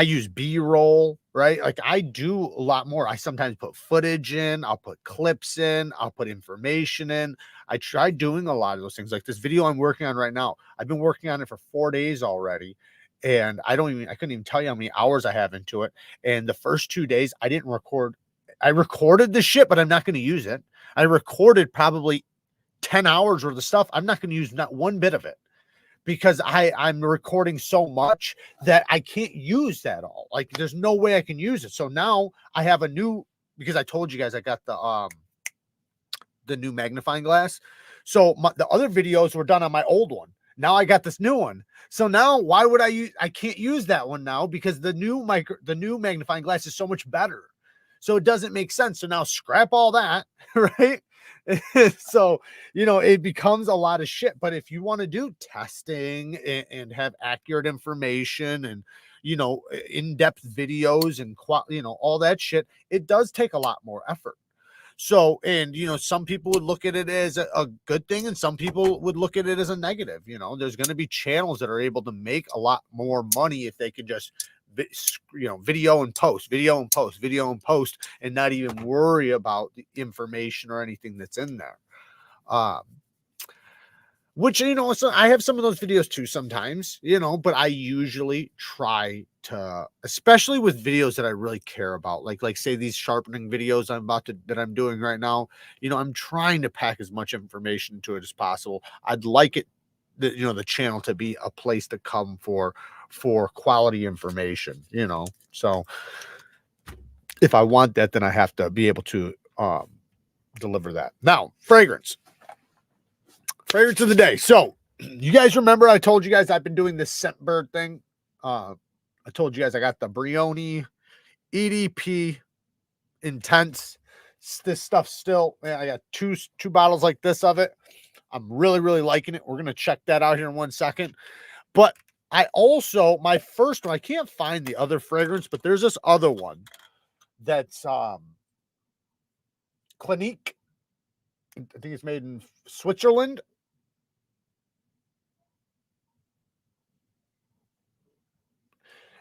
use B-roll, right? Like, I do a lot more. I sometimes put footage in, I'll put clips in, I'll put information in. I try doing a lot of those things. Like this video I'm working on right now, I've been working on it for 4 days already. And I couldn't even tell you how many hours I have into it. And the first 2 days I didn't record. I recorded the shit, but I'm not going to use it. I recorded probably 10 hours worth of stuff. I'm not going to use not one bit of it, because I'm recording so much that I can't use that all. Like, there's no way I can use it. So now I have a new, because I told you guys I got the new magnifying glass. So the other videos were done on my old one. Now I got this new one. So now why would I can't use that one now, because the new magnifying glass is so much better. So it doesn't make sense. So now scrap all that, right? So, you know, it becomes a lot of shit. But if you want to do testing and have accurate information and, you know, in-depth videos and, you know, all that shit, it does take a lot more effort. So, and, you know, some people would look at it as a good thing, and some people would look at it as a negative. You know, there's going to be channels that are able to make a lot more money if they can just, you know, video and post, and not even worry about the information or anything that's in there. Which, you know, so I have some of those videos too sometimes, you know, but I usually try to, especially with videos that I really care about, like say these sharpening videos that I'm doing right now, you know, I'm trying to pack as much information into it as possible. I'd like it, you know, the channel to be a place to come for quality information, you know. So if I want that, then I have to be able to deliver that. Now, fragrance of the day. So you guys remember I told you guys I've been doing this scent bird thing. I told you guys I got the Brioni EDP Intense. This stuff still, man, I got two bottles like this of it. I'm really, really liking it. We're going to check that out here in 1 second. But I also, my first one, I can't find the other fragrance, but there's this other one that's Clinique. I think it's made in Switzerland.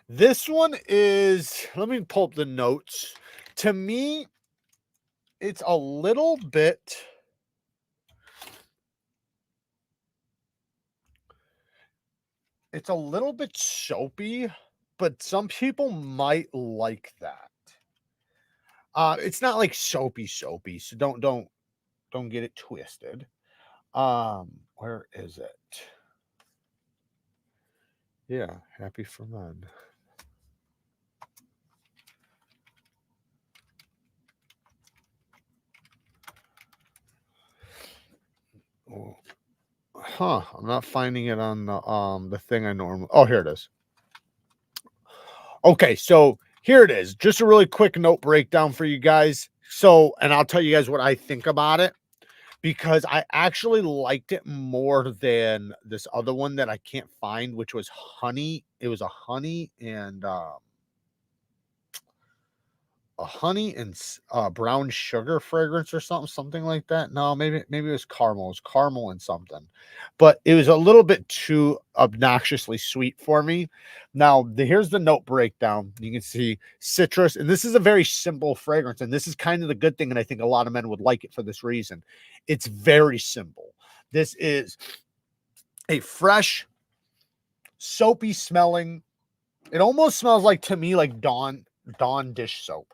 This one is, let me pull up the notes. To me, it's a little bit, soapy, but some people might like that. It's not like soapy, so don't get it twisted. Where is it? Yeah, happy for men. Oh. Huh, I'm not finding it on the thing I normally. Oh, here it is. Okay, so here it is. Just a really quick note breakdown for you guys. So, and I'll tell you guys what I think about it, because I actually liked it more than this other one that I can't find, which was honey. It was a honey and honey and brown sugar fragrance or something like that. No, maybe it was caramel. It was caramel and something, but it was a little bit too obnoxiously sweet for me. Now, here's the note breakdown. You can see citrus, and this is a very simple fragrance, and this is kind of the good thing, and I think a lot of men would like it for this reason. It's very simple. This is a fresh, soapy smelling. It almost smells like, to me, like Dawn dish soap.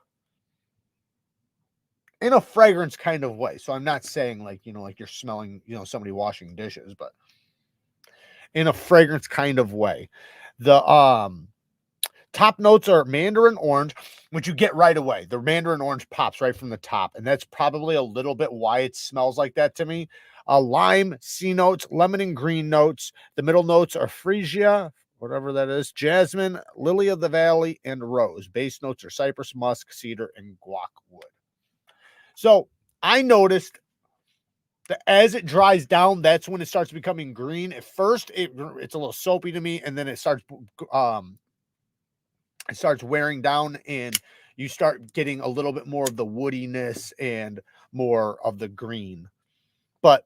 In a fragrance kind of way. So I'm not saying like, like you're smelling, somebody washing dishes, but in a fragrance kind of way. The top notes are mandarin orange, which you get right away. The mandarin orange pops right from the top, and that's probably a little bit why it smells like that to me. Lime, C notes, lemon and green notes. The middle notes are freesia, whatever that is, jasmine, lily of the valley, and rose. Base notes are cypress, musk, cedar, and guac wood. So I noticed that as it dries down, that's when it starts becoming green. At first, it's a little soapy to me, and then it starts wearing down, and you start getting a little bit more of the woodiness and more of the green. But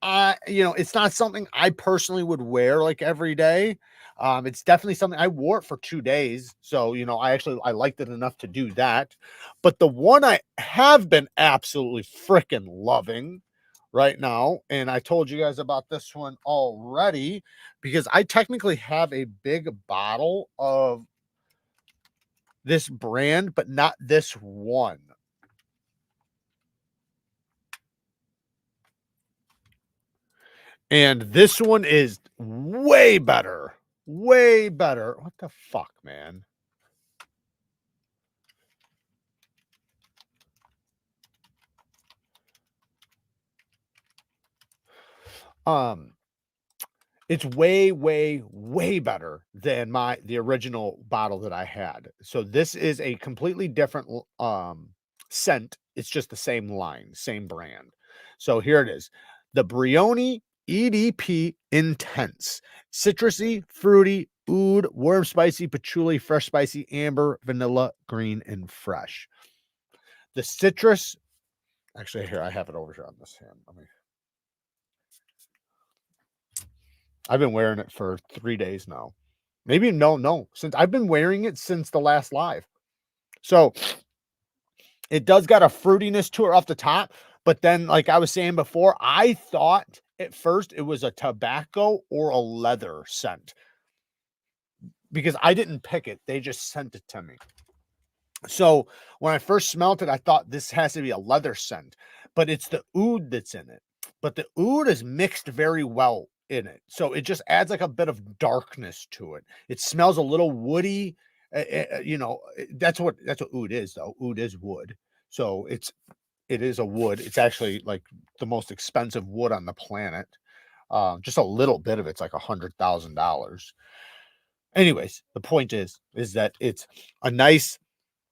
it's not something I personally would wear like every day. It's definitely something I wore it for 2 days. So, I liked it enough to do that. But the one I have been absolutely freaking loving right now, and I told you guys about this one already, because I technically have a big bottle of this brand, but not this one. And this one is way better. Way better. What the fuck, man? It's way, way, way better than the original bottle that I had. So this is a completely different scent. It's just the same line, same brand. So here it is. The Brioni EDP Intense. Citrusy, fruity, oud, warm spicy, patchouli, fresh spicy, amber, vanilla, green, and fresh. The citrus, actually here, I have it over here on this hand. I've been wearing it for 3 days now. Maybe no, since I've been wearing it since the last live. So it does got a fruitiness to it off the top, but then like I was saying before, I thought at first it was a tobacco or a leather scent because I didn't pick it. They just sent it to me. So when I first smelled it, I thought this has to be a leather scent, but it's the oud that's in it. But the oud is mixed very well in it. So it just adds like a bit of darkness to it. It smells a little woody. That's what oud is though. Oud is wood. So it is a wood. It's actually like the most expensive wood on the planet. Just a little bit of it's like $100,000. Anyways, the point is that it's a nice,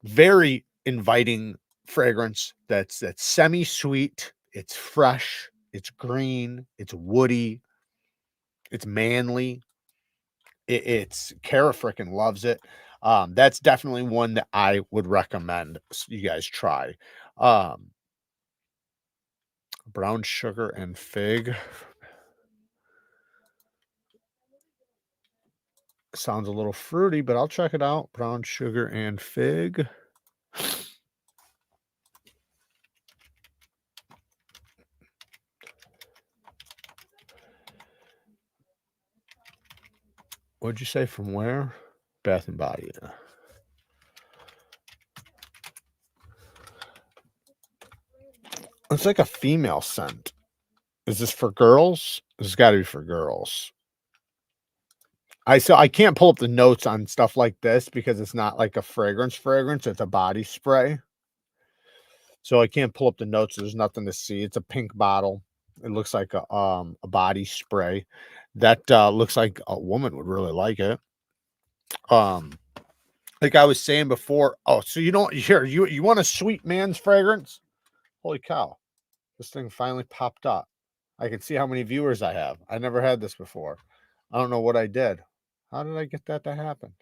very inviting fragrance that's semi-sweet, it's fresh, it's green, it's woody, it's manly. It's Kara freaking loves it. That's definitely one that I would recommend you guys try. Brown sugar and fig. Sounds a little fruity, but I'll check it out. Brown sugar and fig. What'd you say from where? Bath and Body. It's like a female scent. Is this for girls? This has got to be for girls. I can't pull up the notes on stuff like this because it's not like a fragrance. It's a body spray. So I can't pull up the notes. There's nothing to see. It's a pink bottle. It looks like a body spray. That looks like a woman would really like it. Like I was saying before. Oh, so you want a sweet man's fragrance? Holy cow. This thing finally popped up. I can see how many viewers I have. I never had this before. I don't know what I did. How did I get that to happen?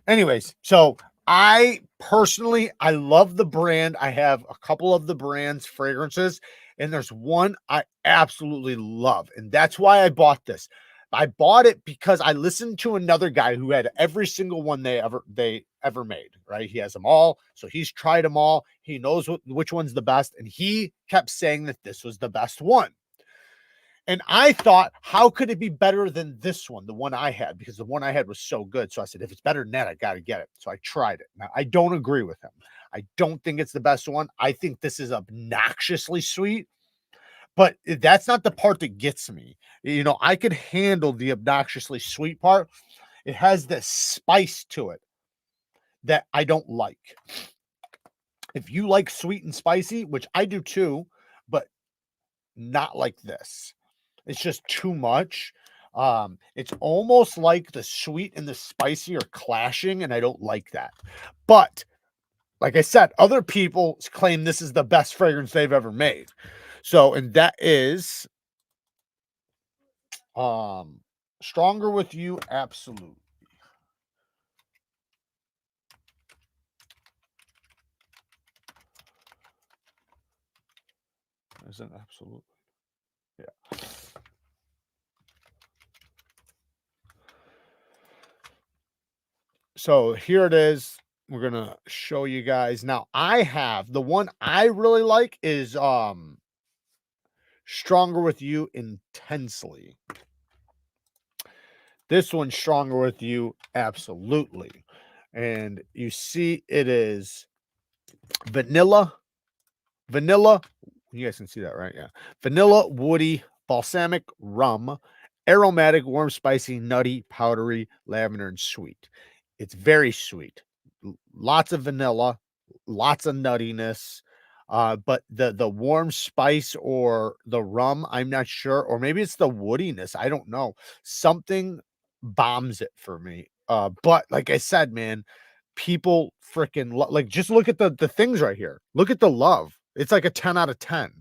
Anyways, so I personally, I love the brand. I have a couple of the brand's fragrances, and there's one I absolutely love, and that's why I bought this. I bought it because I listened to another guy who had every single one they ever made, right? He has them all, so he's tried them all. He knows which one's the best, and he kept saying that this was the best one. And I thought, how could it be better than this one, the one I had? Because the one I had was so good. So I said, if it's better than that, I got to get it. So I tried it. Now, I don't agree with him. I don't think it's the best one. I think this is obnoxiously sweet, but that's not the part that gets me. You know, I could handle the obnoxiously sweet part. It has this spice to it that I don't like. If you like sweet and spicy, which I do too, but not like this. It's just too much. It's almost like the sweet and the spicy are clashing, and I don't like that. But like I said, other people claim this is the best fragrance they've ever made. So, and that is Stronger With You, absolutely. Is it absolute? Yeah. So here it is. We're gonna show you guys. Now I have the one I really like is Stronger With You Intensely. This one's Stronger With You, absolutely. And you see it is vanilla. You guys can see that, right? Yeah. Vanilla, woody, balsamic, rum, aromatic, warm, spicy, nutty, powdery, lavender, and sweet. It's very sweet. Lots of vanilla, lots of nuttiness. But the warm spice or the rum, I'm not sure, or maybe it's the woodiness. I don't know. Something bombs it for me. But like I said, man, people freaking like just look at the things right here. Look at the love. It's like a 10 out of 10.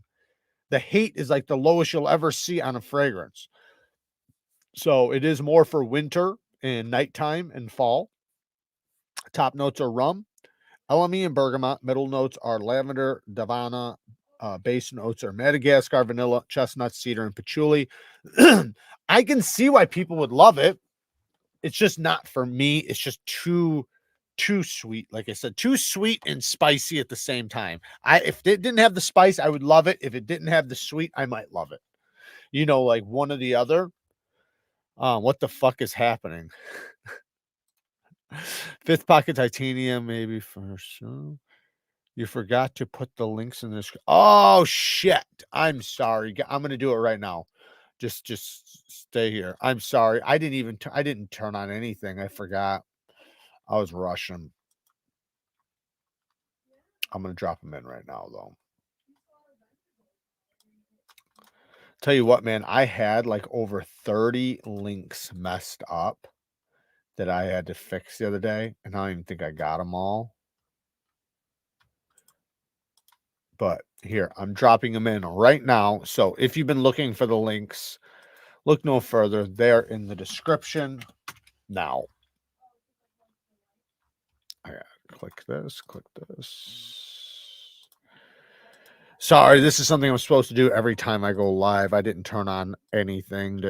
The hate is like the lowest you'll ever see on a fragrance. So it is more for winter and nighttime and fall. Top notes are rum, LME, and bergamot. Middle notes are lavender, davana. Base notes are Madagascar, vanilla, chestnut, cedar, and patchouli. I can see why people would love it. It's just not for me. It's just too sweet. Like I said, too sweet and spicy at the same time. If it didn't have the spice, I would love it. If it didn't have the sweet, I might love it. You know, like one or the other. What the fuck is happening? Fifth pocket titanium, maybe for sure. You forgot to put the links in this. Oh shit! I'm sorry. I'm gonna do it right now. Just stay here. I'm sorry. I didn't turn on anything. I forgot. I was rushing. I'm gonna drop them in right now, though. Tell you what, man. I had like over 30 links messed up that I had to fix the other day, and I don't even think I got them all. But here, I'm dropping them in right now. So if you've been looking for the links, look no further. They're in the description now. I gotta click this, click this. Sorry, this is something I'm supposed to do every time I go live. I didn't turn on anything,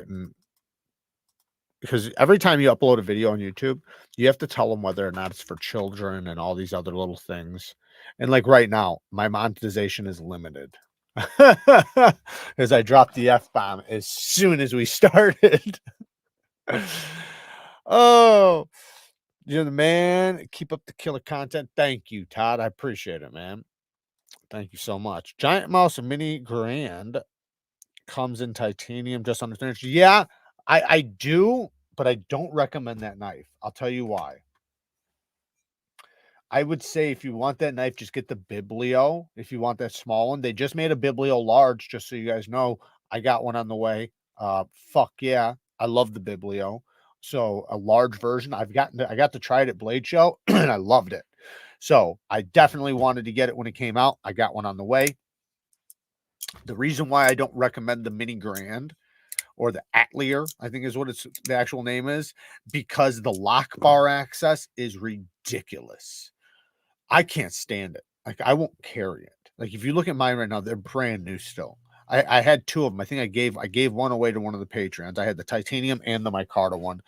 because every time you upload a video on YouTube, you have to tell them whether or not it's for children and all these other little things. And like right now, my monetization is limited. As I dropped the F-bomb as soon as we started. Oh, you're the man. Keep up the killer content. Thank you, Todd. I appreciate it, man. Thank you so much. Giant Mouse Mini Grand comes in titanium, just under 3 inches. Yeah, I do, but I don't recommend that knife. I'll tell you why. I would say if you want that knife, just get the Biblio. If you want that small one, they just made a Biblio large, just so you guys know. I got one on the way. Fuck yeah, I love the Biblio. So a large version. I got to try it at Blade Show, and I loved it. So I definitely wanted to get it when it came out. I got one on the way. The reason why I don't recommend the Mini Grand or the Atelier, I think is what it's the actual name is, because the lock bar access is ridiculous. I can't stand it. Like, I won't carry it. Like, if you look at mine right now, they're brand new still. I had two of them. I think I gave one away to one of the Patreons. I had the titanium and the micarta one.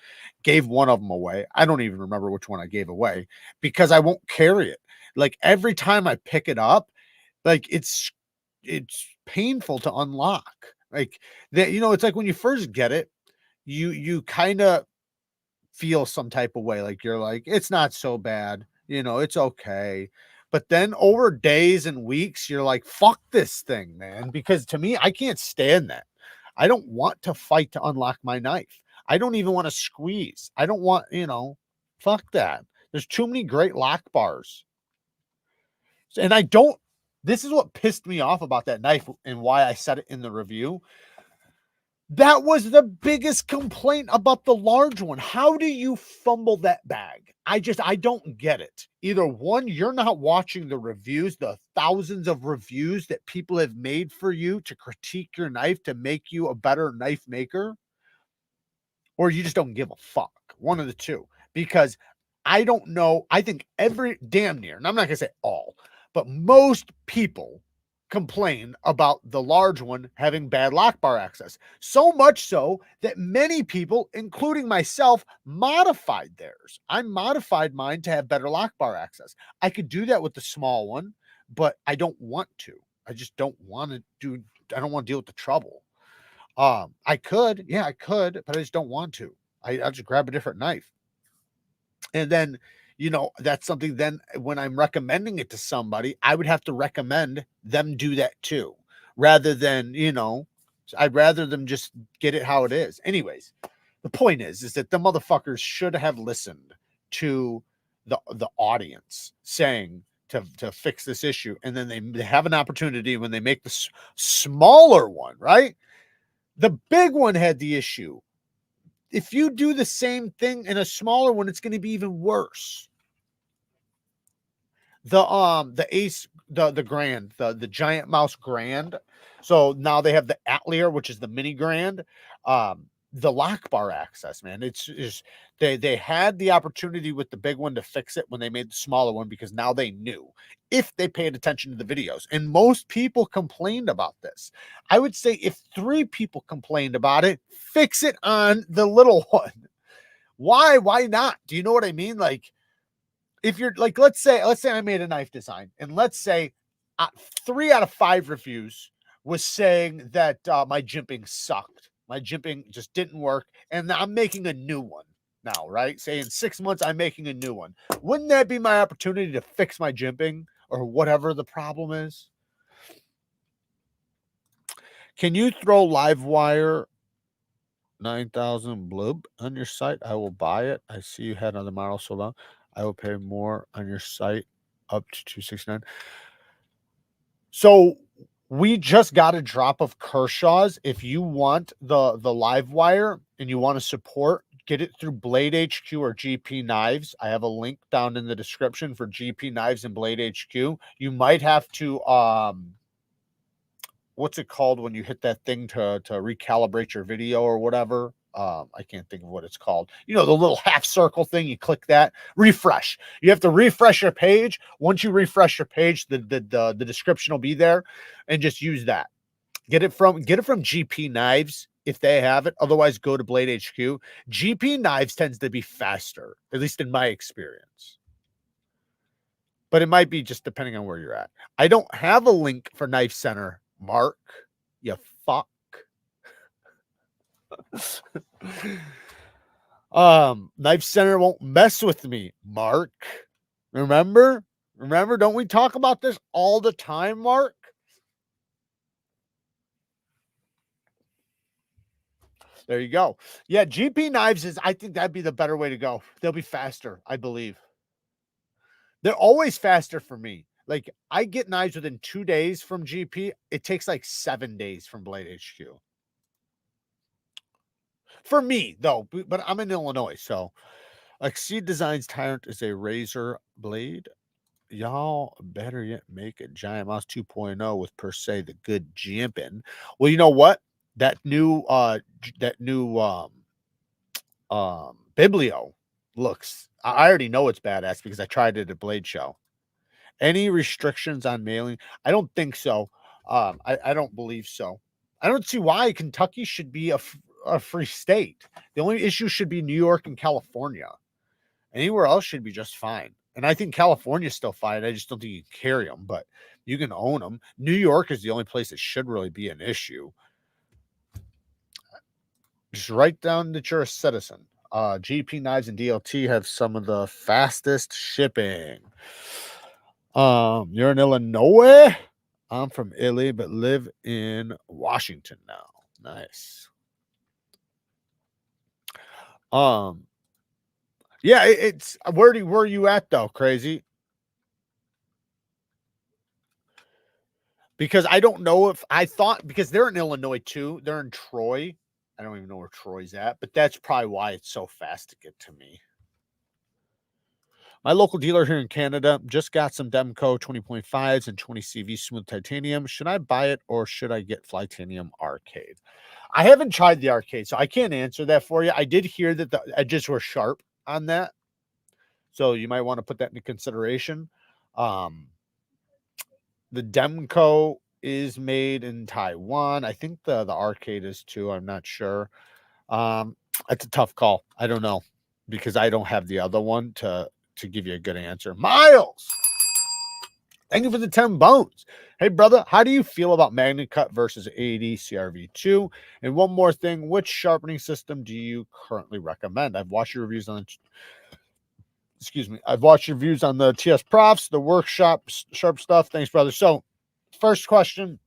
Gave one of them away. I don't even remember which one I gave away because I won't carry it. Like, every time I pick it up, like, it's painful to unlock. Like, that, you know, it's like when you first get it, you kind of feel some type of way. Like, you're like, it's not so bad, you know, it's okay. But then over days and weeks, you're like, fuck this thing, man. Because to me, I can't stand that. I don't want to fight to unlock my knife. I don't even want to squeeze. I don't want, you know, fuck that. There's too many great lock bars. And I don't, this is what pissed me off about that knife and why I said it in the review. That was the biggest complaint about the large one. How do you fumble that bag? I don't get it. Either one, you're not watching the reviews, the thousands of reviews that people have made for you to critique your knife to make you a better knife maker, or you just don't give a fuck. One of the two. Because I don't know. I think damn near, and I'm not going to say all, but most people complain about the large one having bad lock bar access. So much so that many people, including myself, modified theirs. I modified mine to have better lock bar access. I could do that with the small one, but I don't want to. I just don't want to do, I don't want to deal with the trouble. I could, yeah, I could, but I just don't want to. I'll just grab a different knife. And then, you know, that's something then when I'm recommending it to somebody, I would have to recommend them do that too, rather than, you know, I'd rather them just get it how it is. Anyways, the point is that the motherfuckers should have listened to the audience saying to fix this issue. And then they have an opportunity when they make the smaller one, right? The big one had the issue. If you do the same thing in a smaller one, it's going to be even worse. The Ace, the Grand, the Giant Mouse Grand. So now they have the Atelier, which is the mini Grand. The lock bar access, man. It's they had the opportunity with the big one to fix it when they made the smaller one, because now they knew if they paid attention to the videos. And most people complained about this. I would say if 3 people complained about it, fix it on the little one. Why not? Do you know what I mean? Like, if you're like, let's say I made a knife design, and let's say 3 out of 5 reviews was saying that my jimping sucked. My jimping just didn't work. And I'm making a new one now, right? Say in 6 months, I'm making a new one. Wouldn't that be my opportunity to fix my jimping or whatever the problem is? Can you throw live wire 9,000 blub on your site? I will buy it. I see you had another model so long. I will pay more on your site up to 269. So we just got a drop of Kershaw's. If you want the live wire and you want to support, get it through Blade HQ or GP Knives. I have a link down in the description for GP Knives and Blade HQ. You might have to what's it called when you hit that thing to recalibrate your video or whatever? I can't think of what it's called. You know, the little half circle thing, you click that, refresh. You have to refresh your page. Once you refresh your page, the description will be there, and just use that. Get it from GP Knives if they have it. Otherwise, go to Blade HQ. GP Knives tends to be faster, at least in my experience. But it might be just depending on where you're at. I don't have a link for Knife Center, Mark. You fuck. Knife Center won't mess with me, Mark. Remember, don't we talk about this all the time, Mark? There you go. Yeah, GP Knives is, I think that'd be the better way to go. They'll be faster, I believe. They're always faster for me. Like, I get knives within 2 days from GP. It takes like 7 days from Blade HQ. For me, though, but I'm in Illinois, so Exceed Designs Tyrant is a razor blade. Y'all better yet make a Giant Mouse 2.0 with per se the good jimping. Well, you know what? that new Biblio looks, I already know it's badass because I tried it at Blade Show. Any restrictions on mailing? I don't think so. I don't believe so. I don't see why Kentucky should be a free state. The only issue should be New York and California. Anywhere else should be just fine. And I think California's still fine. I just don't think you can carry them, but you can own them. New York is the only place that should really be an issue. Just write down that you're a citizen. GP Knives and DLT have some of the fastest shipping. You're in Illinois? I'm from Italy, but live in Washington now. Nice. Yeah, it's where were you at though, Crazy? Because I don't know if I thought, because they're in Illinois too. They're in Troy. I don't even know where Troy's at, but that's probably why it's so fast to get to me. My local dealer here in Canada just got some Demco 20.5s and 20 CV smooth titanium. Should I buy it or should I get Flytanium Arcade? I haven't tried the Arcade, so I can't answer that for you. I did hear that the edges were sharp on that, so you might want to put that into consideration. The Demco is made in Taiwan. I think the Arcade is too. I'm not sure. It's a tough call. I don't know because I don't have the other one to give you a good answer. Miles, thank you for the 10 bones. Hey, brother, how do you feel about MagnaCut versus AD CRV2? And one more thing, which sharpening system do you currently recommend? I've watched your reviews on, I've watched your reviews on the TS Profs, the workshop, sharp stuff. Thanks, brother. So, first question,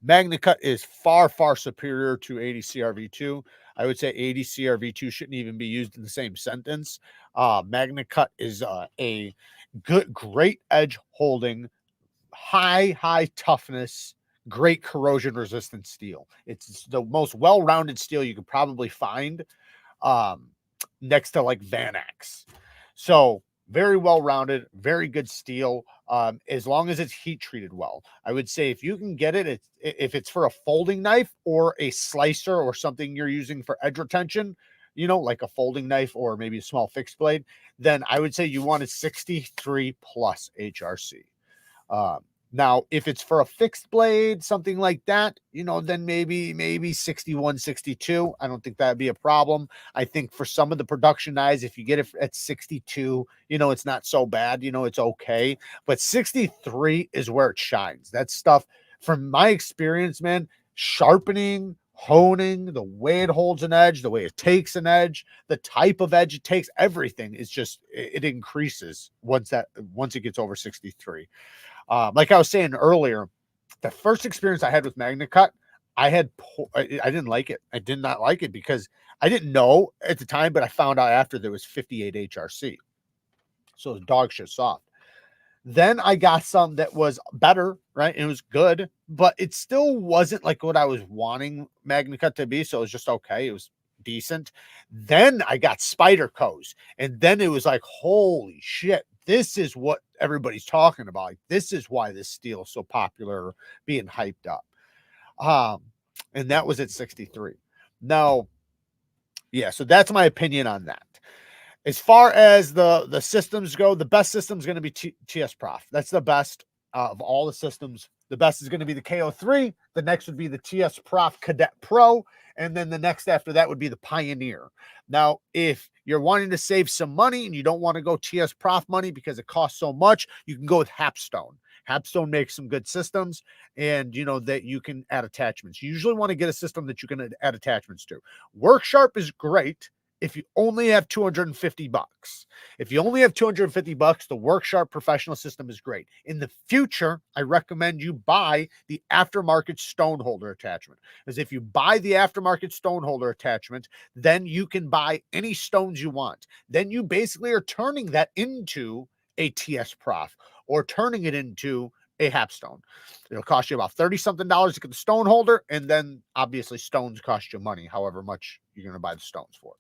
MagnaCut is far, far superior to AD CRV2. I would say AD CRV2 shouldn't even be used in the same sentence. MagnaCut is a great edge holding, high toughness, great corrosion resistant steel. It's the most well-rounded steel you could probably find, next to like Vanax. So very well-rounded, very good steel. As long as it's heat treated well, I would say if you can get it, if it's for a folding knife or a slicer or something you're using for edge retention, you know, like a folding knife or maybe a small fixed blade, then I would say you want a 63 plus HRC. Now, if it's for a fixed blade, something like that, you know, then maybe 61, 62. I don't think that'd be a problem. I think for some of the production knives, if you get it at 62, you know, it's not so bad. You know, it's okay. But 63 is where it shines. That stuff, from my experience, man, sharpening, honing, the way it holds an edge, the way it takes an edge, the type of edge it takes, everything is just, it increases once it gets over 63. Like I was saying earlier, the first experience I had with MagnaCut, I didn't like it. I did not like it because I didn't know at the time, but I found out after there was 58 HRC. So it was dog shit soft. Then I got some that was better, right? It was good, but it still wasn't like what I was wanting MagnaCut to be. So it was just okay. It was decent. Then I got Spydercos, and then it was like, holy shit, this is what everybody's talking about. Like, this is why this steel is so popular, being hyped up. And that was at 63. Now, yeah, so that's my opinion on that. As far as the systems go, the best system is going to be TS Prof. That's the best of all the systems. The best is going to be the KO3. The next would be the TS Prof Cadet Pro. And then the next after that would be the Pioneer. Now, if you're wanting to save some money and you don't want to go TS Prof money because it costs so much, you can go with HAPSTONE. HAPSTONE makes some good systems, and you know that you can add attachments. You usually want to get a system that you can add attachments to. WorkSharp is great if you only have $250. If you only have $250, the WorkSharp professional system is great. In the future, I recommend you buy the aftermarket stone holder attachment. Because if you buy the aftermarket stone holder attachment, then you can buy any stones you want. Then you basically are turning that into a TS Prof or turning it into a HAPSTONE. It'll cost you about $30-something to get the stone holder, and then obviously stones cost you money, however much you're going to buy the stones for.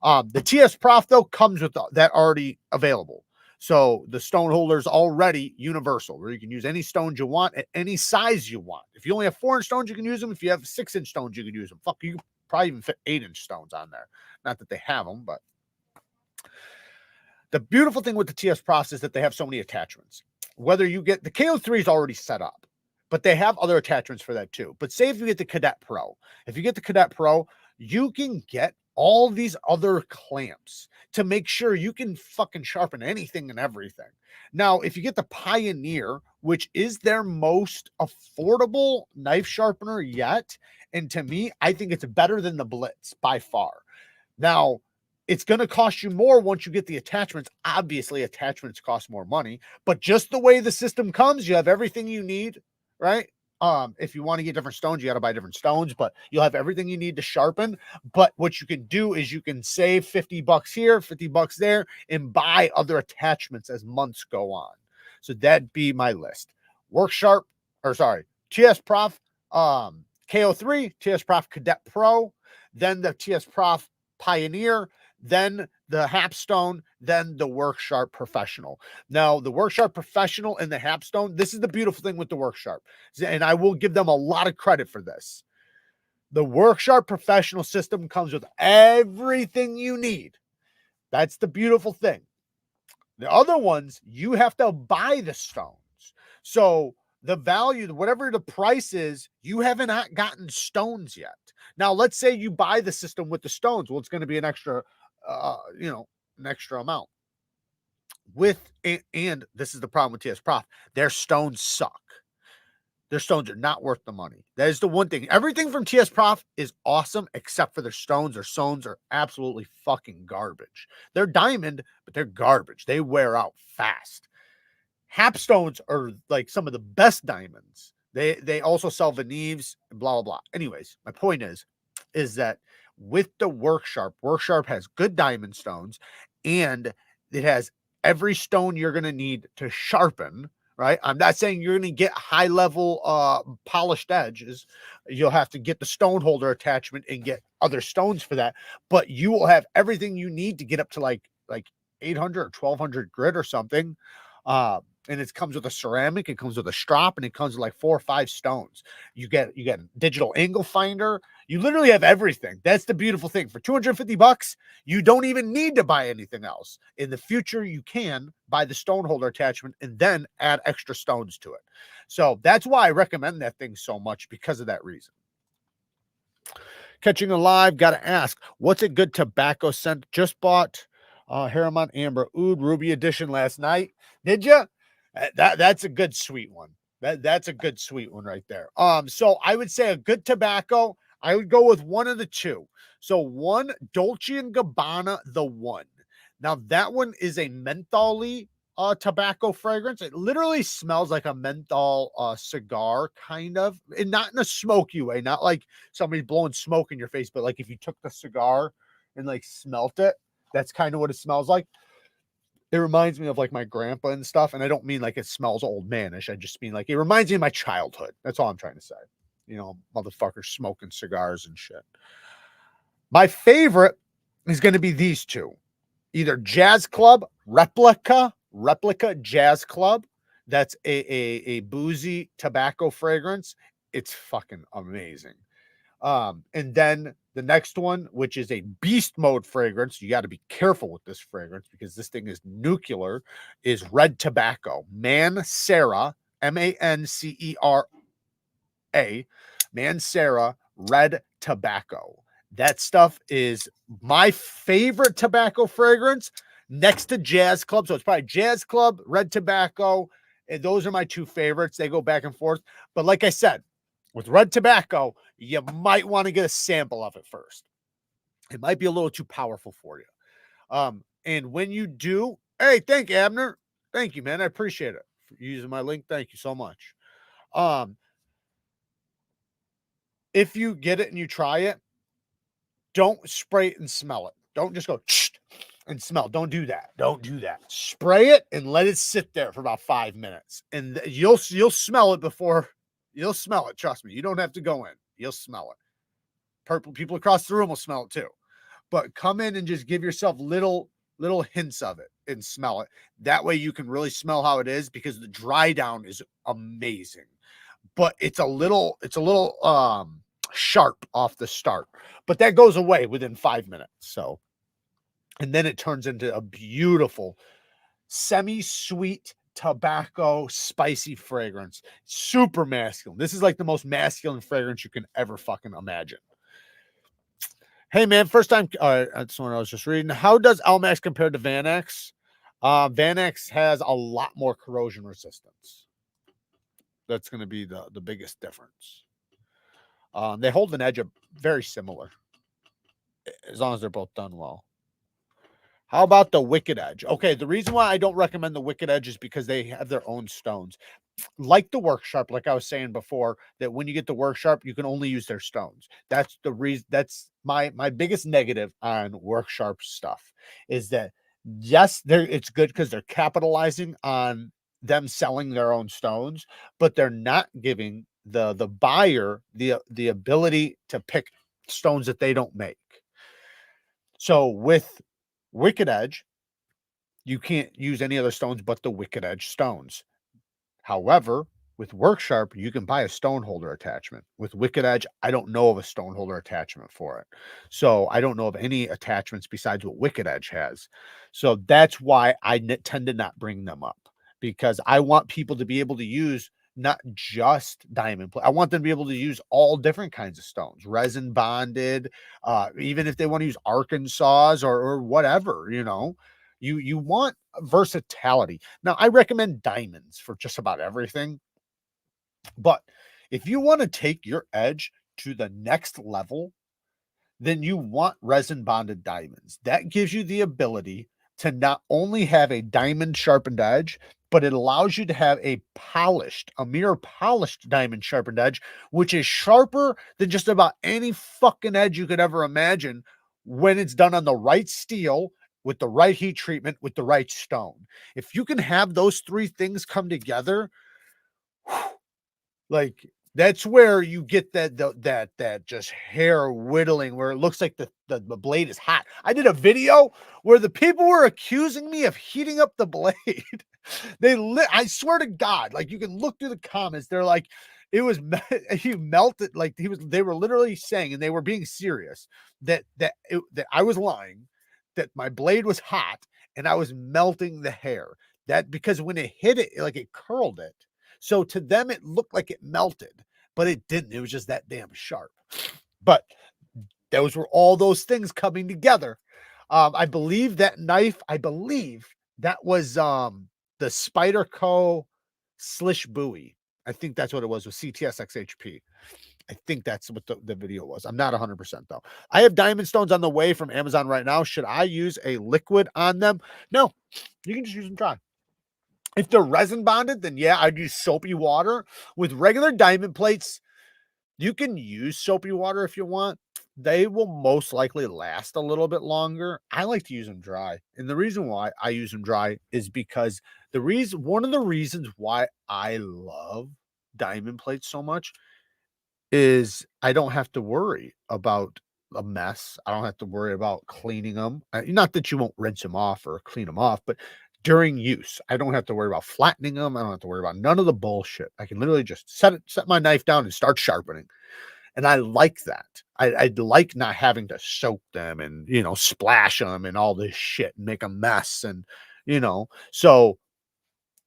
The TS Prof, though, comes with that already available. So the stone holder is already universal, where you can use any stones you want at any size you want. If you only have 4-inch stones, you can use them. If you have 6-inch stones, you can use them. Fuck, you can probably even fit 8-inch stones on there. Not that they have them, but the beautiful thing with the TS Profs is that they have so many attachments. Whether you get the KO3 is already set up, but they have other attachments for that too. But say if you get the Cadet Pro, if you get the Cadet Pro, you can get all these other clamps to make sure you can fucking sharpen anything and everything. Now, if you get the Pioneer, which is their most affordable knife sharpener yet, and to me, I think it's better than the Blitz by far. Now, it's going to cost you more once you get the attachments. Obviously, attachments cost more money, but just the way the system comes, you have everything you need, right? If you want to get different stones, you got to buy different stones, but you'll have everything you need to sharpen. But what you can do is you can save $50 here, $50 there, and buy other attachments as months go on. So that'd be my list. TS Prof, KO3, TS Prof Cadet Pro, then the TS Prof Pioneer, then the HAPSTONE, then the WorkSharp Professional. Now, the WorkSharp Professional and the HAPSTONE, this is the beautiful thing with the WorkSharp, and I will give them a lot of credit for this. The WorkSharp Professional system comes with everything you need. That's the beautiful thing. The other ones, you have to buy the stones. So the value, whatever the price is, you haven't gotten stones yet. Now, let's say you buy the system with the stones. Well, it's going to be an extra, an extra amount. And this is the problem with TS Prof. Their stones suck. Their stones are not worth the money. That is the one thing. Everything from TS Prof is awesome except for their stones. Their stones are absolutely fucking garbage. They're diamond, but they're garbage. They wear out fast. HAPSTONEs are like some of the best diamonds. They also sell the NEEVES and blah, blah, blah. Anyways, my point is that with the WorkSharp has good diamond stones, and it has every stone you're going to need to sharpen, right? I'm not saying you're going to get high level polished edges. You'll have to get the stone holder attachment and get other stones for that, but you will have everything you need to get up to like 800 or 1200 grit or something. And it comes with a ceramic, it comes with a strop, and it comes with like 4 or 5 stones. You get a digital angle finder. You literally have everything. That's the beautiful thing. For $250, you don't even need to buy anything else. In the future, you can buy the stone holder attachment and then add extra stones to it. So that's why I recommend that thing so much, because of that reason. Catching Alive, got to ask, what's a good tobacco scent? Just bought Herman Amber Oud Ruby Edition last night. Did you? That's a good sweet one. That's a good sweet one right there. So I would say a good tobacco, I would go with one of the two. So one, Dolce & Gabbana, the one. Now that one is a menthol-y tobacco fragrance. It literally smells like a menthol cigar, kind of, and not in a smoky way, not like somebody blowing smoke in your face, but like if you took the cigar and like smelt it, that's kind of what it smells like. It reminds me of like my grandpa and stuff. And I don't mean like it smells old manish. I just mean like it reminds me of my childhood. That's all I'm trying to say. You know, motherfuckers smoking cigars and shit. My favorite is going to be these two. Either Jazz Club Replica Jazz Club. That's a boozy tobacco fragrance. It's fucking amazing. And then the next one, which is a beast mode fragrance, you got to be careful with this fragrance because this thing is nuclear, is Red Tobacco. Mancera, Mancera, Mancera Red Tobacco. That stuff is my favorite tobacco fragrance next to Jazz Club. So it's probably Jazz Club, Red Tobacco. And those are my two favorites. They go back and forth. But like I said, with Red Tobacco, you might want to get a sample of it first. It might be a little too powerful for you. And when you do, hey, thank you, Abner. Thank you, man. I appreciate it for using my link. Thank you so much. If you get it and you try it, don't spray it and smell it. Don't just go and smell. Don't do that. Don't do that. Spray it and let it sit there for about 5 minutes. And you'll smell it before. You'll smell it. Trust me. You don't have to go in. You'll smell it. People across the room will smell it too. But come in and just give yourself little hints of it. and smell it. That way you can really smell how it is, because the dry down is amazing. But it's a little sharp off the start. But that goes away within 5 minutes. So, and then it turns into a beautiful semi-sweet tobacco spicy fragrance. Super masculine. This is like the most masculine fragrance you can ever fucking imagine. Hey man, first time. That's one I was just reading. How does LMAX compare to VanX? VanX has a lot more corrosion resistance. That's going to be the biggest difference. They hold an edge of very similar, as long as they're both done well. How about the Wicked Edge? Okay, the reason why I don't recommend the Wicked Edge is because they have their own stones. Like the Work Sharp, like I was saying before, that when you get the Work Sharp, you can only use their stones. That's the reason. That's my biggest negative on Work Sharp stuff, is that yes, it's good because they're capitalizing on them selling their own stones, but they're not giving the buyer the ability to pick stones that they don't make. So with Wicked Edge, you can't use any other stones but the Wicked Edge stones. However, with Work Sharp, you can buy a stone holder attachment. With Wicked Edge, I don't know of a stone holder attachment for it. So I don't know of any attachments besides what Wicked Edge has. So that's why I tend to not bring them up, because I want people to be able to use not just diamond plate. I want them to be able to use all different kinds of stones, resin bonded, even if they want to use Arkansas or whatever, you know. You want versatility. Now, I recommend diamonds for just about everything. But if you want to take your edge to the next level, then you want resin bonded diamonds. That gives you the ability to not only have a diamond sharpened edge, but it allows you to have a mirror polished diamond sharpened edge, which is sharper than just about any fucking edge you could ever imagine when it's done on the right steel, with the right heat treatment, with the right stone. If you can have those three things come together, like, that's where you get that just hair whittling, where it looks like the blade is hot. I did a video where the people were accusing me of heating up the blade. I swear to God, like, you can look through the comments. They're like, it was he melted, like they were literally saying, and they were being serious, that I was lying, that my blade was hot and I was melting the hair. That because when it hit it, like, it curled it. So to them, it looked like it melted, but it didn't. It was just that damn sharp. But those were all those things coming together. I believe that knife, that was the Spyderco Slish Buoy. I think that's what it was with CTS XHP. I think that's what the video was. I'm not 100% though. I have diamond stones on the way from Amazon right now. Should I use a liquid on them? No, you can just use them dry. If they're resin bonded, then yeah, I'd use soapy water. With regular diamond plates, you can use soapy water if you want. They will most likely last a little bit longer. I like to use them dry. And the reason why I use them dry is because one of the reasons why I love diamond plates so much is I don't have to worry about a mess. I don't have to worry about cleaning them. Not that you won't rinse them off or clean them off, but during use, I don't have to worry about flattening them. I don't have to worry about none of the bullshit. I can literally just set my knife down and start sharpening. And I like that. I like not having to soak them and, splash them and all this shit and make a mess. And, so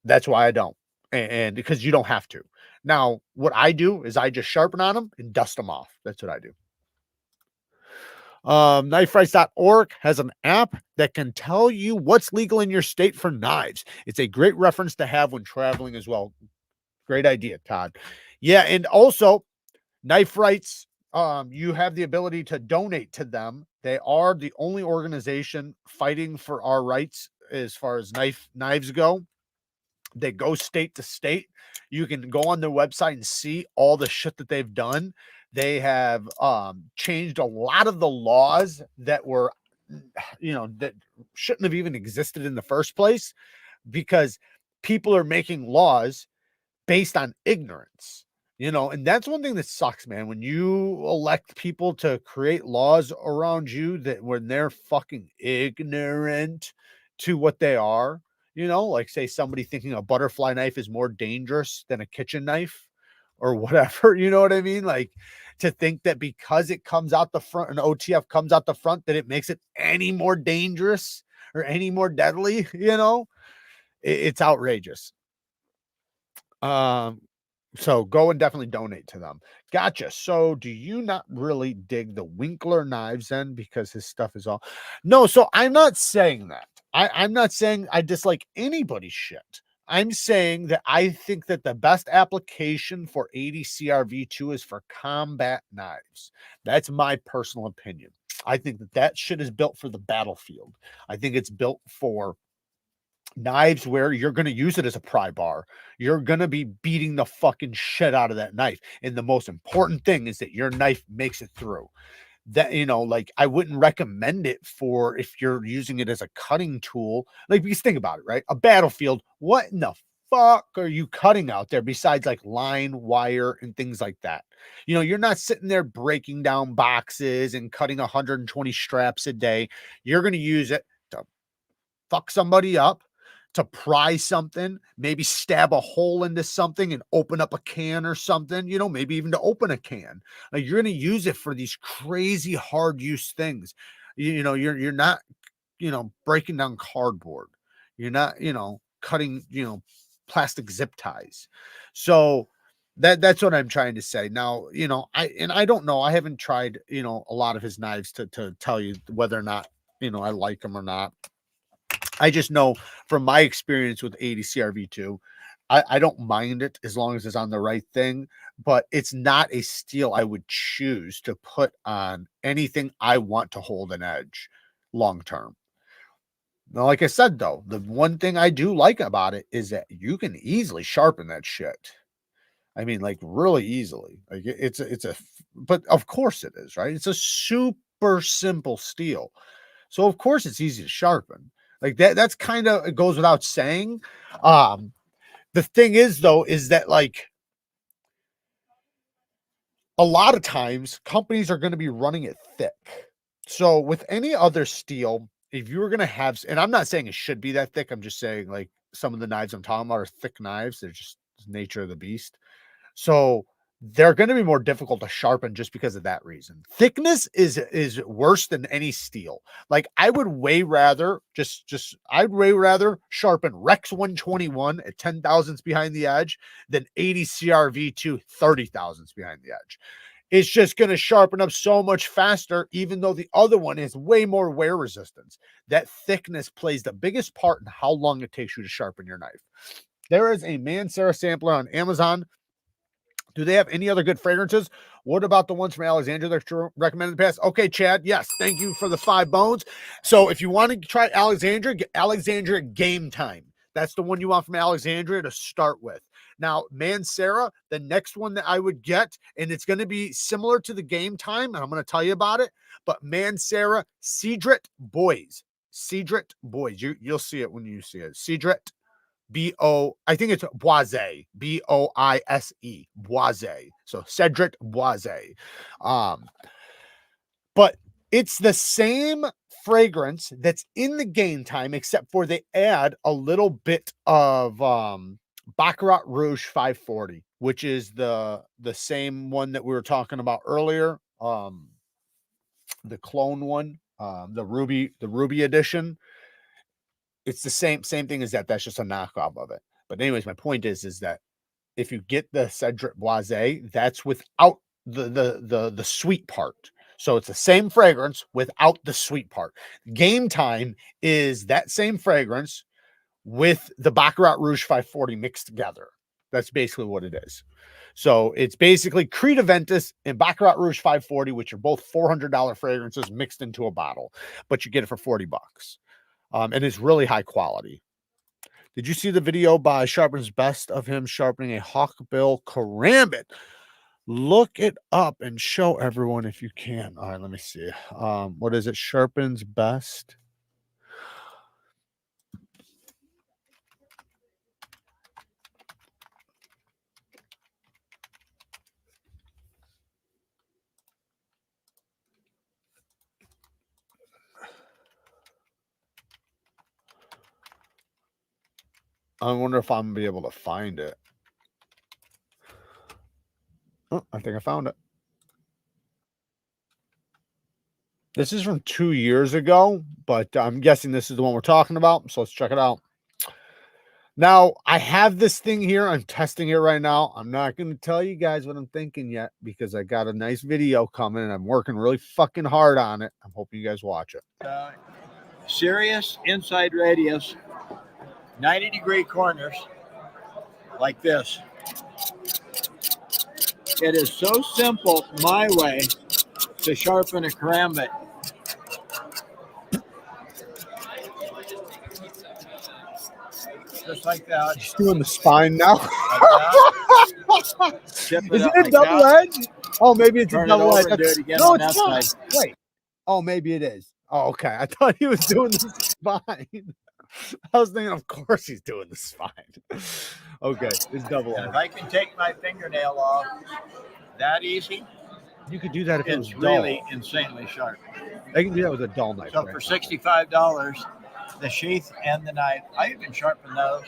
that's why I don't. And because you don't have to. Now, what I do is I just sharpen on them and dust them off. That's what I do. Kniferights.org has an app that can tell you what's legal in your state for knives. It's a great reference to have when traveling as well. Great idea, Todd. Yeah, and also Knife Rights, you have the ability to donate to them. They are the only organization fighting for our rights as far as knives go. They go state to state. You can go on their website and see all the shit that they've done. They have changed a lot of the laws that were, that shouldn't have even existed in the first place, because people are making laws based on ignorance, and that's one thing that sucks, man. When you elect people to create laws around you that when they're fucking ignorant, to what they are. You know, like say somebody thinking a butterfly knife is more dangerous than a kitchen knife or whatever. You know what I mean? Like to think that because it comes out the front, an OTF comes out the front, that it makes it any more dangerous or any more deadly. You know, it's outrageous. So go and definitely donate to them. Gotcha. So do you not really dig the Winkler knives then, because his stuff is all? No, so I'm not saying that. I'm not saying I dislike anybody's shit. I'm saying that I think that the best application for 80 CRV2 is for combat knives. That's my personal opinion. I think that that shit is built for the battlefield. I think it's built for knives where you're going to use it as a pry bar. You're going to be beating the fucking shit out of that knife. And the most important thing is that your knife makes it through. That, you know, like I wouldn't recommend it for if you're using it as a cutting tool. Like, because think about it, right? A battlefield, what in the fuck are you cutting out there besides like line, wire, and things like that? You know, you're not sitting there breaking down boxes and cutting 120 straps a day. You're going to use it to fuck somebody up, to pry something, maybe stab a hole into something and open up a can or something, you know, maybe even to open a can. Like you're going to use it for these crazy hard use things. You know, you're not, you know, breaking down cardboard. You're not, you know, cutting, you know, plastic zip ties. So that's what I'm trying to say. Now, you know, I don't know. I haven't tried, you know, a lot of his knives to tell you whether or not, you know, I like them or not. I just know from my experience with 80 CRV2, I don't mind it as long as it's on the right thing, but it's not a steel I would choose to put on anything I want to hold an edge long term. Now, like I said, though, the one thing I do like about it is that you can easily sharpen that shit. I mean, like really easily. Like but of course it is, right? It's a super simple steel. So of course it's easy to sharpen. Like that's kind of, it goes without saying. The thing is though, is that like a lot of times companies are going to be running it thick. So with any other steel, if you were going to have, and I'm not saying it should be that thick, I'm just saying like some of the knives I'm talking about are thick knives. They're just nature of the beast. So they're going to be more difficult to sharpen just because of that reason. Thickness is worse than any steel. Like I would way rather I'd way rather sharpen Rex 121 at 10 thousandths behind the edge than 80 CRV2 30 thousandths behind the edge. It's just going to sharpen up so much faster, even though the other one has way more wear resistance. That thickness plays the biggest part in how long it takes you to sharpen your knife. There is a Mancera sampler on Amazon. Do they have any other good fragrances? What about the ones from Alexandria that you recommended in the past? Okay, Chad. Yes. Thank you for the 5 bones. So if you want to try Alexandria, get Alexandria Game Time. That's the one you want from Alexandria to start with. Now, Mancera, the next one that I would get, and it's going to be similar to the Game Time, and I'm going to tell you about it, but Mancera Cedret Boys. Cedret Boys. You'll see it when you see it. Cedret I think it's Boise, Boise, Boise. So Cedric Boise. But it's the same fragrance that's in the Game Time, except for they add a little bit of Baccarat Rouge 540, which is the same one that we were talking about earlier. The clone one, the Ruby edition. It's the same thing as that. That's just a knockoff of it. But anyways, my point is that if you get the Cedric Boise, that's without the sweet part. So it's the same fragrance without the sweet part. Game Time is that same fragrance with the Baccarat Rouge 540 mixed together. That's basically what it is. So it's basically Creed Aventus and Baccarat Rouge 540, which are both $400 fragrances mixed into a bottle, but you get it for $40. And it's really high quality. Did you see the video by Sharpen's Best of him sharpening a hawkbill karambit? Look it up and show everyone if you can. All right, let me see. What is it? Sharpen's Best. I wonder if I'm gonna be able to find it. Oh, I think I found it. This is from 2 years ago, but I'm guessing this is the one we're talking about. So let's check it out. Now, I have this thing here. I'm testing it right now. I'm not going to tell you guys what I'm thinking yet because I got a nice video coming and I'm working really fucking hard on it. I'm hoping you guys watch it. Serious inside radius, 90-degree corners like this. It is so simple my way to sharpen a karambit. Just like that. He's doing the spine now. Like Isn't it double edged? Oh, maybe it's a double edged. Do it again No, on it's that not. side. Wait. Oh, maybe it is. Oh, okay. I thought he was doing the spine. I was thinking, of course he's doing the spine. Okay, it's double And edged. if I can take my fingernail off that easy, You could do that if it was it's dull. really insanely sharp. I can do that with a dull knife. So right? for $65, the sheath and the knife, I even sharpen those.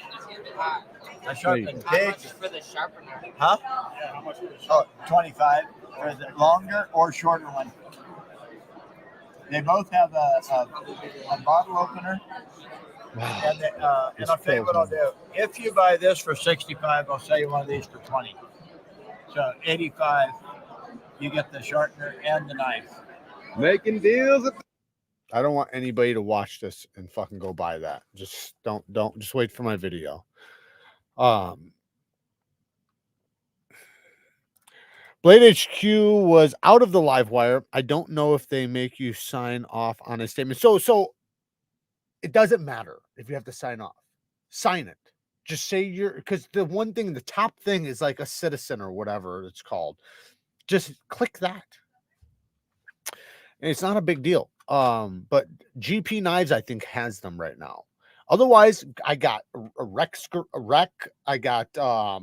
I sharpen big. For the sharpener. Huh? Oh, 25 for the longer or shorter one. They both have a bottle opener. Wow. And I'll tell you what I'll do. If you buy this for 65, I'll sell you one of these for 20. So 85, you get the sharpener and the knife. Making deals. I don't want anybody to watch this and fucking go buy that. Just don't just wait for my video. Blade HQ was out of the live wire. I don't know if they make you sign off on a statement. So it doesn't matter if you have to sign off. Sign it. Just say you're, because the one thing, the top thing is like a citizen or whatever it's called. Just click that. And it's not a big deal. But GP Knives, I think, has them right now. Otherwise, I got a rec. I got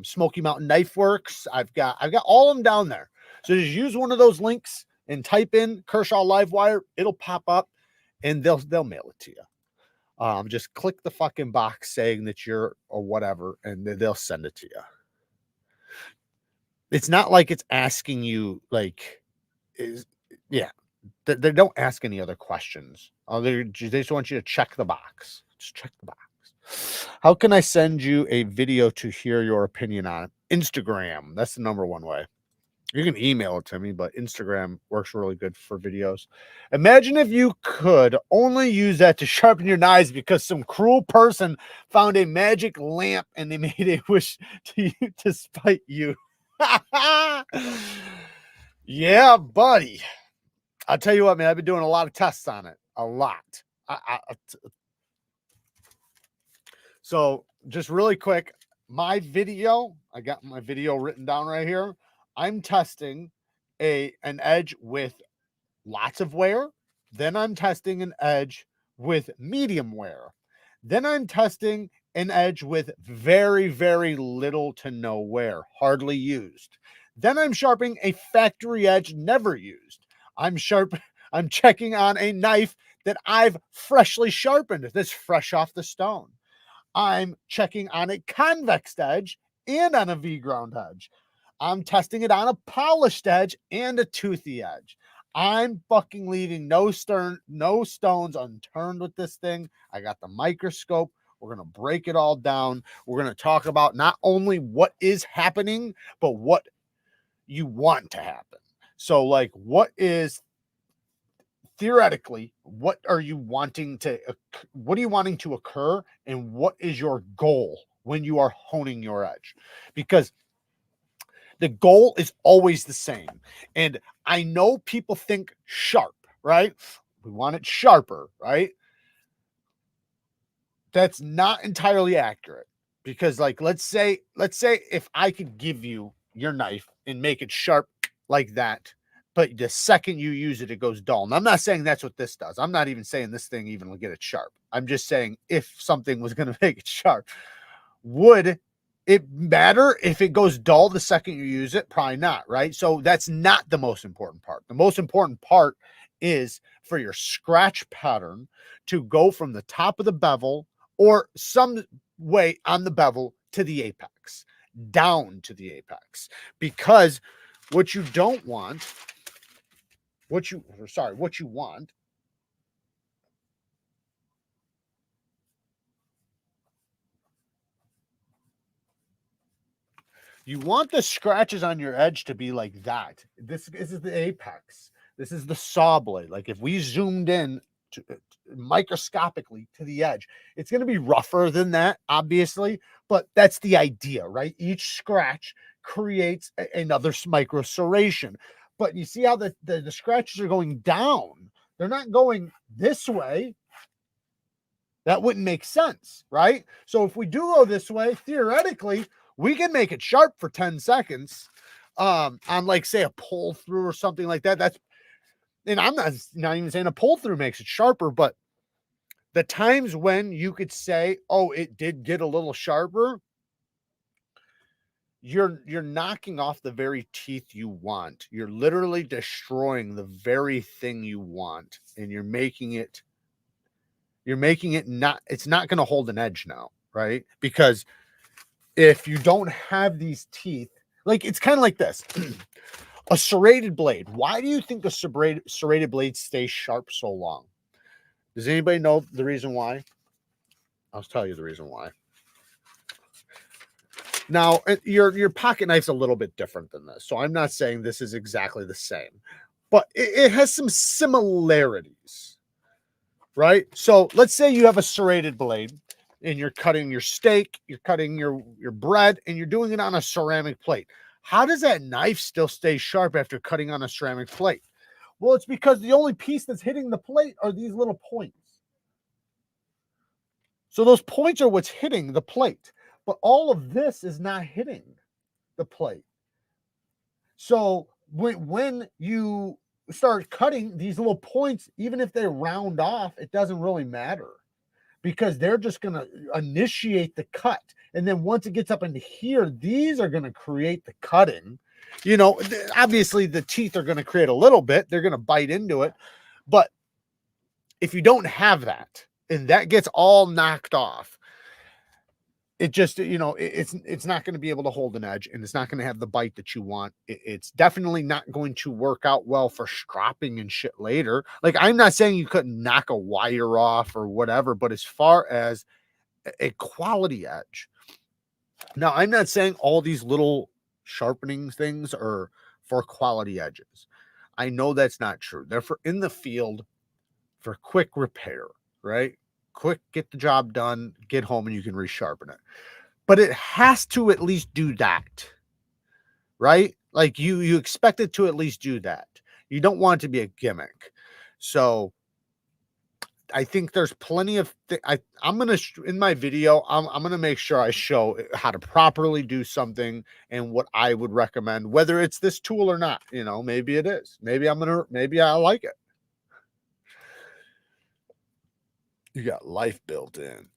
Smoky Mountain Knife Works. I've got all of them down there. So just use one of those links and type in Kershaw Livewire. It'll pop up, and they'll mail it to you. Just click the fucking box saying that you're or whatever, and they'll send it to you. It's not like it's asking you they don't ask any other questions. They just want you to check the box. Just check the box. How can I send you a video to hear your opinion on it? Instagram. That's the #1 way. You can email it to me, but Instagram works really good for videos. Imagine if you could only use that to sharpen your knives because some cruel person found a magic lamp and they made a wish to you to spite you. Yeah, buddy. I'll tell you what, man, I've been doing a lot of tests on it. A lot. So just really quick, my video, I got my video written down right here. I'm testing an edge with lots of wear. Then I'm testing an edge with medium wear. Then I'm testing an edge with very, very little to no wear, hardly used. Then I'm sharpening a factory edge never used. I'm checking on a knife that I've freshly sharpened, that's fresh off the stone. I'm checking on a convex edge and on a V-ground edge. I'm testing it on a polished edge and a toothy edge. I'm fucking leaving no stones unturned with this thing. I got the microscope. We're going to break it all down. We're going to talk about not only what is happening, but what you want to happen. So, like, what is theoretically, what are you wanting to occur, and what is your goal when you are honing your edge? Because the goal is always the same. And I know people think sharp, right? We want it sharper, right? That's not entirely accurate, because, like, let's say if I could give you your knife and make it sharp like that, but the second you use it, it goes dull. And I'm not saying that's what this does. I'm not even saying this thing even will get it sharp. I'm just saying if something was going to make it sharp, would it matter if it goes dull the second you use it? Probably not, right? So that's not the most important part. The most important part is for your scratch pattern to go from the top of the bevel, or some way on the bevel to the apex, down to the apex, because what you don't want, what you want you want the scratches on your edge to be like that. This is the apex. This is the saw blade. Like if we zoomed in to, microscopically to the edge, it's going to be rougher than that, obviously, but that's the idea, right? Each scratch creates another micro serration. But you see how the scratches are going down. They're not going this way. That wouldn't make sense, right? So if we do go this way, theoretically, we can make it sharp for 10 seconds on like, say, a pull through or something like that. That's, and I'm not even saying a pull through makes it sharper, but the times when you could say, oh, it did get a little sharper, you're knocking off the very teeth you want. You're literally destroying the very thing you want, and you're making it not, it's not going to hold an edge now, right? Because if you don't have these teeth, like it's kind of like this. A serrated blade. Why do you think a serrated blade stays sharp so long? Does anybody know the reason why? I'll tell you the reason why. Now, your pocket knife's a little bit different than this, so I'm not saying this is exactly the same, but it has some similarities, right? So let's say you have a serrated blade and you're cutting your steak, you're cutting your bread, and you're doing it on a ceramic plate. How does that knife still stay sharp after cutting on a ceramic plate? Well, it's because the only piece that's hitting the plate are these little points. So those points are what's hitting the plate, but all of this is not hitting the plate. So when you start cutting these little points, even if they round off, it doesn't really matter, because they're just going to initiate the cut. And then once it gets up into here, these are going to create the cutting. You know, obviously the teeth are going to create a little bit. They're going to bite into it. But if you don't have that, and that gets all knocked off, it just, you know, it's not going to be able to hold an edge, and it's not going to have the bite that you want. It's definitely not going to work out well for stropping and shit later. Like, I'm not saying you couldn't knock a wire off or whatever, but as far as a quality edge, now I'm not saying all these little sharpening things are for quality edges. I know that's not true. They're for in the field for quick repair, right? Quick, get the job done, get home, and you can resharpen it. But it has to at least do that, right? Like you expect it to at least do that. You don't want it to be a gimmick. So I think there's plenty of I'm gonna in my video I'm gonna make sure I show how to properly do something and what I would recommend, whether it's this tool or not. You know, maybe it is. Maybe I like it. You got life built in.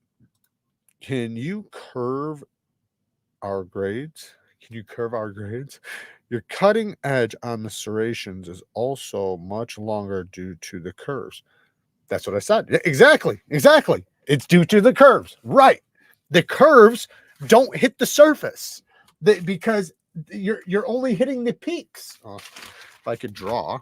Can you curve our grades? Can you curve our grades? Your cutting edge on the serrations is also much longer due to the curves. That's what I said. Exactly. It's due to the curves. Right. The curves don't hit the surface because you're only hitting the peaks. Oh, if I could draw.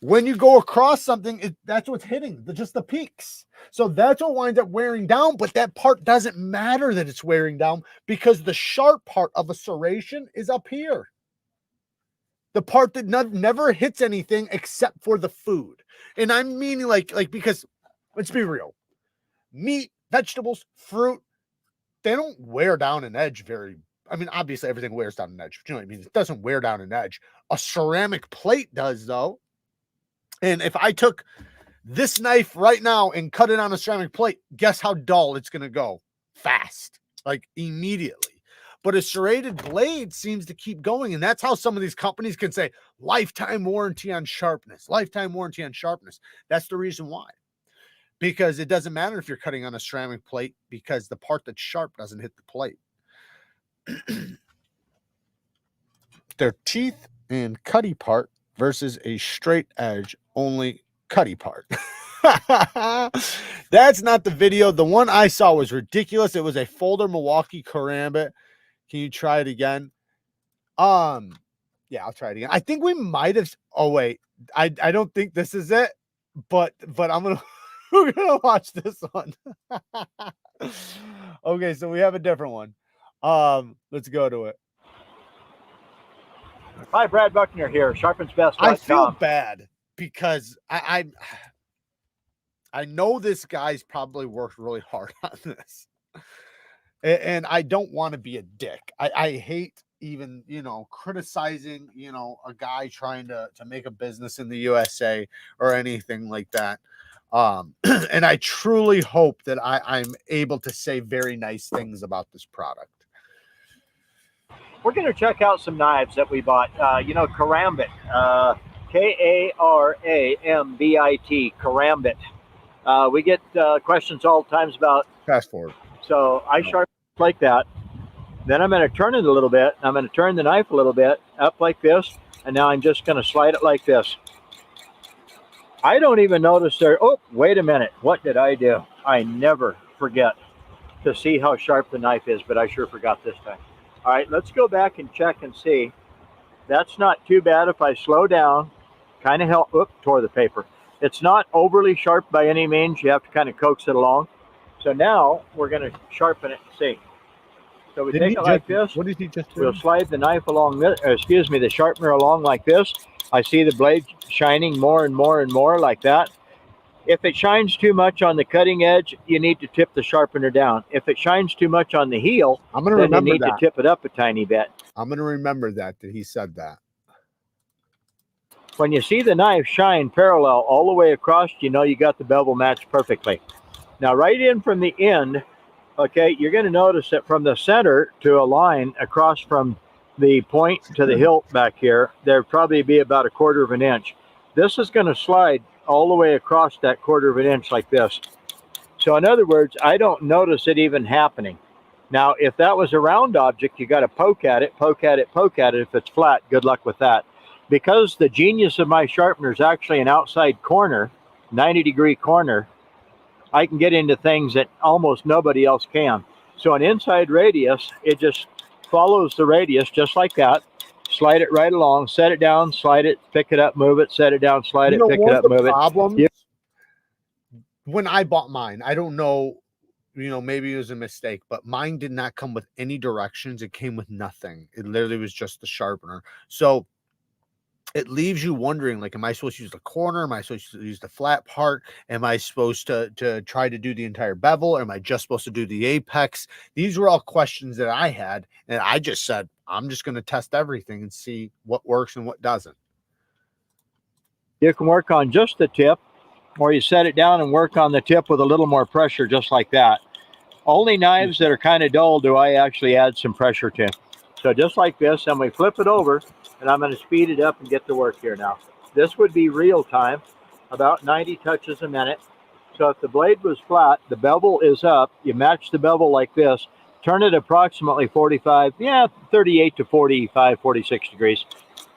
When you go across something, that's what's hitting, just the peaks. So that's what winds up wearing down, but that part doesn't matter that it's wearing down, because the sharp part of a serration is up here. The part that never hits anything except for the food. And I'm meaning like because let's be real. Meat, vegetables, fruit, they don't wear down an edge I mean, obviously everything wears down an edge. But you know what I mean? It doesn't wear down an edge. A ceramic plate does, though. And if I took this knife right now and cut it on a ceramic plate, guess how dull it's going to go? Fast, like immediately. But a serrated blade seems to keep going. And that's how some of these companies can say lifetime warranty on sharpness, lifetime warranty on sharpness. That's the reason why. Because it doesn't matter if you're cutting on a ceramic plate, because the part that's sharp doesn't hit the plate. Their teeth and cutty part versus a straight edge only cutty part. That's not the video. The one I saw was ridiculous. It was a folder Milwaukee karambit. Can you try it again? Yeah, I'll try it again. I think we might have. Oh wait, I don't think this is it. But I'm gonna we're gonna watch this one. Okay, so we have a different one. Let's go to it. Hi, Brad Buckner here, sharpensbest.com. I feel bad because I know this guy's probably worked really hard on this, and I don't want to be a dick. I hate even, you know, criticizing, you know, a guy trying to make a business in the USA or anything like that. And I truly hope that I'm able to say very nice things about this product. We're going to check out some knives that we bought. You know, karambit, K-A-R-A-M-B-I-T, karambit. We get questions all the times about. Fast forward. So I sharpen like that. Then I'm going to turn it a little bit. I'm going to turn the knife a little bit up like this. And now I'm just going to slide it like this. I don't even notice there. Oh, wait a minute. What did I do? I never forget to see how sharp the knife is, but I sure forgot this time. All right, let's go back and check and see. That's not too bad if I slow down, kind of help. Oop, tore the paper. It's not overly sharp by any means. You have to kind of coax it along. So now we're going to sharpen it and see. So we take it like this. What did he just do? We'll slide the knife along this, excuse me, the sharpener along like this. I see the blade shining more and more and more like that. If it shines too much on the cutting edge, you need to tip the sharpener down. If it shines too much on the heel, I'm gonna then you remember need to tip it up a tiny bit. I'm going to remember that he said that. When you see the knife shine parallel all the way across, you know you got the bevel matched perfectly. Now right in from the end, okay, you're going to notice that from the center to a line across from the point to the hilt back here, there'd probably be about 1/4 of an inch. This is going to slide all the way across that 1/4 of an inch like this. So in other words, I don't notice it even happening. Now, if that was a round object, you got to poke at it, poke at it, poke at it. If it's flat, good luck with that. Because the genius of my sharpener is actually an outside corner, 90-degree corner, I can get into things that almost nobody else can. So an inside radius, it just follows the radius just like that. Slide it right along, set it down, slide it, pick it up, move it, set it down, slide it, pick it up, move it. When I bought mine, I don't know, you know, maybe it was a mistake, but mine did not come with any directions. It came with nothing. It literally was just the sharpener. So it leaves you wondering, like, am I supposed to use the corner? Am I supposed to use the flat part? Am I supposed to try to do the entire bevel? Or am I just supposed to do the apex? These were all questions that I had. And I just said, I'm just going to test everything and see what works and what doesn't. You can work on just the tip, or you set it down and work on the tip with a little more pressure, just like that. Only knives that are kind of dull do I actually add some pressure to. So just like this, and we flip it over, and I'm going to speed it up and get to work here now. This would be real time, about 90 touches a minute. So if the blade was flat, the bevel is up. You match the bevel like this, turn it approximately 38 to 45, 46 degrees,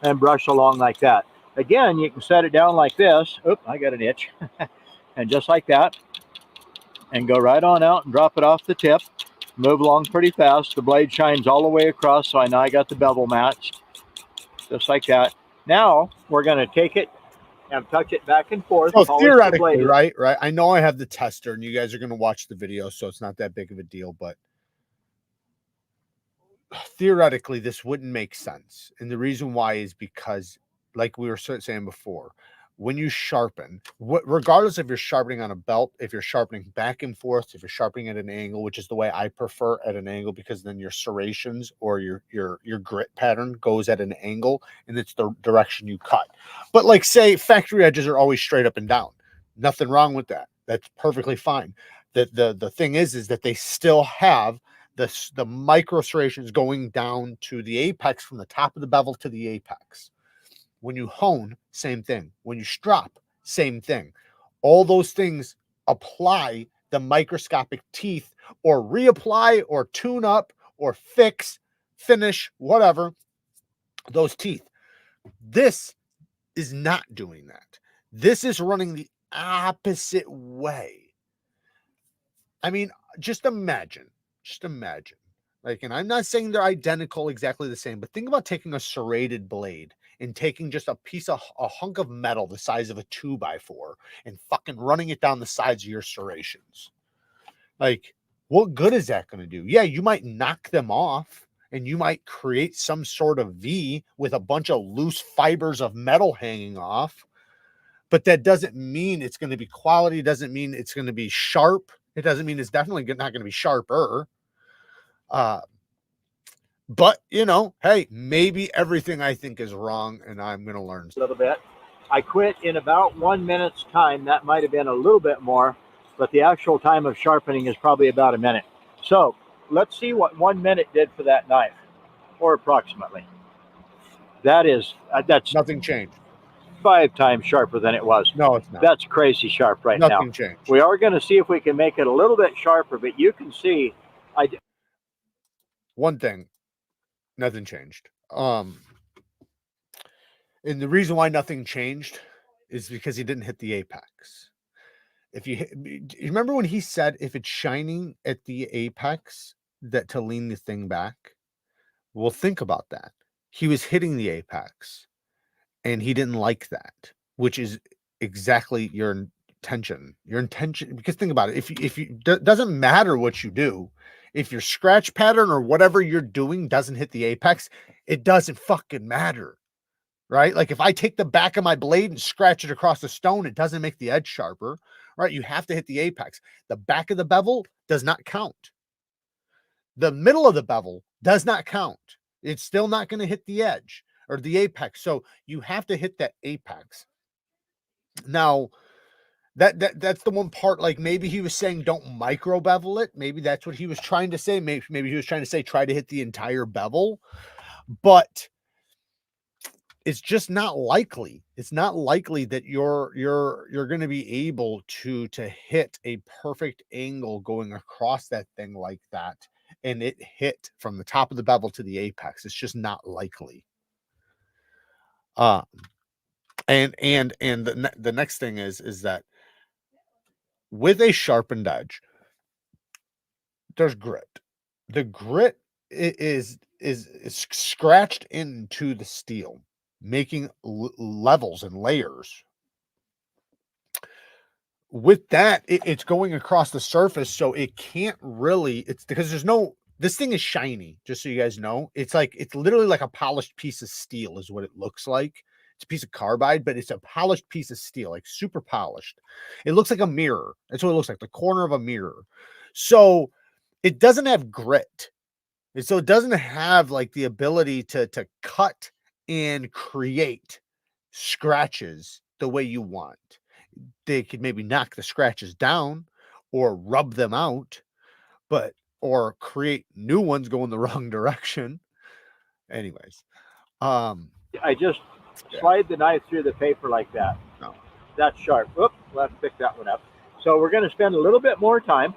and brush along like that. Again, you can set it down like this. Oop, I got an itch. And just like that, and go right on out and drop it off the tip. Move along pretty fast. The blade shines all the way across, so I know I got the bevel matched. Just like that. Now, we're going to take it and touch it back and forth. So theoretically, right? I know I have the tester, and you guys are going to watch the video, so it's not that big of a deal, but theoretically, this wouldn't make sense. And the reason why is because, like we were saying before, when you sharpen, regardless if you're sharpening on a belt, if you're sharpening back and forth, if you're sharpening at an angle, which is the way I prefer at an angle, because then your serrations or your grit pattern goes at an angle, and it's the direction you cut. But like, say factory edges are always straight up and down. Nothing wrong with that. That's perfectly fine. The thing is that they still have the micro serrations going down to the apex, from the top of the bevel to the apex. When you hone, same thing. When you strop, same thing. All those things apply the microscopic teeth, or reapply, or tune up, or fix, finish, whatever, those teeth. This is not doing that. This is running the opposite way. I mean, just imagine. Like, and I'm not saying they're identical, exactly the same, but think about taking a serrated blade and taking just a hunk of metal the size of a 2x4 and fucking running it down the sides of your serrations. Like, what good is that going to do? Yeah, you might knock them off and you might create some sort of V with a bunch of loose fibers of metal hanging off, but that doesn't mean it's going to be quality. It doesn't mean it's going to be sharp. It doesn't mean it's definitely not going to be sharper. But you know, hey, maybe everything I think is wrong and I'm going to learn a little bit. I quit in about 1 minute's time. That might have been a little bit more, but the actual time of sharpening is probably about a minute. So let's see what 1 minute did for that knife, or approximately. That's nothing changed. 5 times sharper than it was. No, it's not. That's crazy sharp right now. Nothing changed. We are going to see if we can make it a little bit sharper, but you can see one thing, nothing changed. And the reason why nothing changed is because he didn't hit the apex. If you remember when he said if it's shining at the apex, that to lean the thing back. Well, think about that. He was hitting the apex and he didn't like that, which is exactly your intention. Because think about it. If you doesn't matter what you do, if your scratch pattern or whatever you're doing doesn't hit the apex, it doesn't fucking matter. Right? Like if I take the back of my blade and scratch it across the stone, it doesn't make the edge sharper. Right? You have to hit the apex. The back of the bevel does not count. The middle of the bevel does not count. It's still not going to hit the edge or the apex. So you have to hit that apex. Now, that's the one part, like maybe he was saying don't micro bevel it. Maybe that's what he was trying to say. Maybe he was trying to say try to hit the entire bevel. But it's just not likely. It's not likely that you're going to be able to hit a perfect angle going across that thing like that, and it hit from the top of the bevel to the apex. It's just not likely. And the next thing is that with a sharpened edge, there's grit. The grit is scratched into the steel, making levels and layers. With that, it's going across the surface, so it can't really, it's because there's no, this thing is shiny, just so you guys know. It's literally like a polished piece of steel is what it looks like. It's a piece of carbide, but it's a polished piece of steel, like super polished. It looks like a mirror. That's what it looks like, the corner of a mirror. So it doesn't have grit. And so it doesn't have like the ability to cut and create scratches the way you want. They could maybe knock the scratches down or rub them out, or create new ones going the wrong direction. Anyways, I just slide the knife through the paper like that. No. That's sharp. Oops, we'll have to pick that one up. So we're going to spend a little bit more time,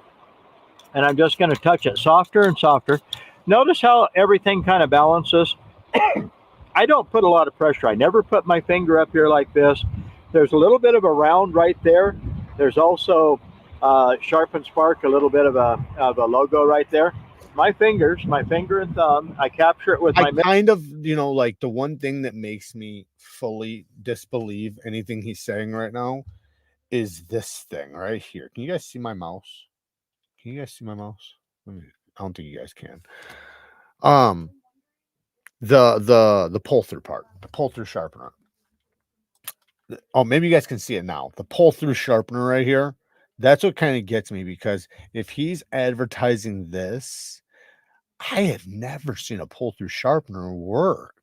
and I'm just going to touch it softer and softer. Notice how everything kind of balances. I don't put a lot of pressure. I never put my finger up here like this. There's a little bit of a round right there. There's also Sharp and Spark, a little bit of a logo right there. My finger and thumb, I capture it with my kind of, like the one thing that makes me fully disbelieve anything he's saying right now is this thing right here. Can you guys see my mouse? Can you guys see my mouse? I don't think you guys can. The pull through part, the pull through sharpener. Oh, maybe you guys can see it now. The pull through sharpener right here. That's what kind of gets me, because if he's advertising this, I have never seen a pull through sharpener work.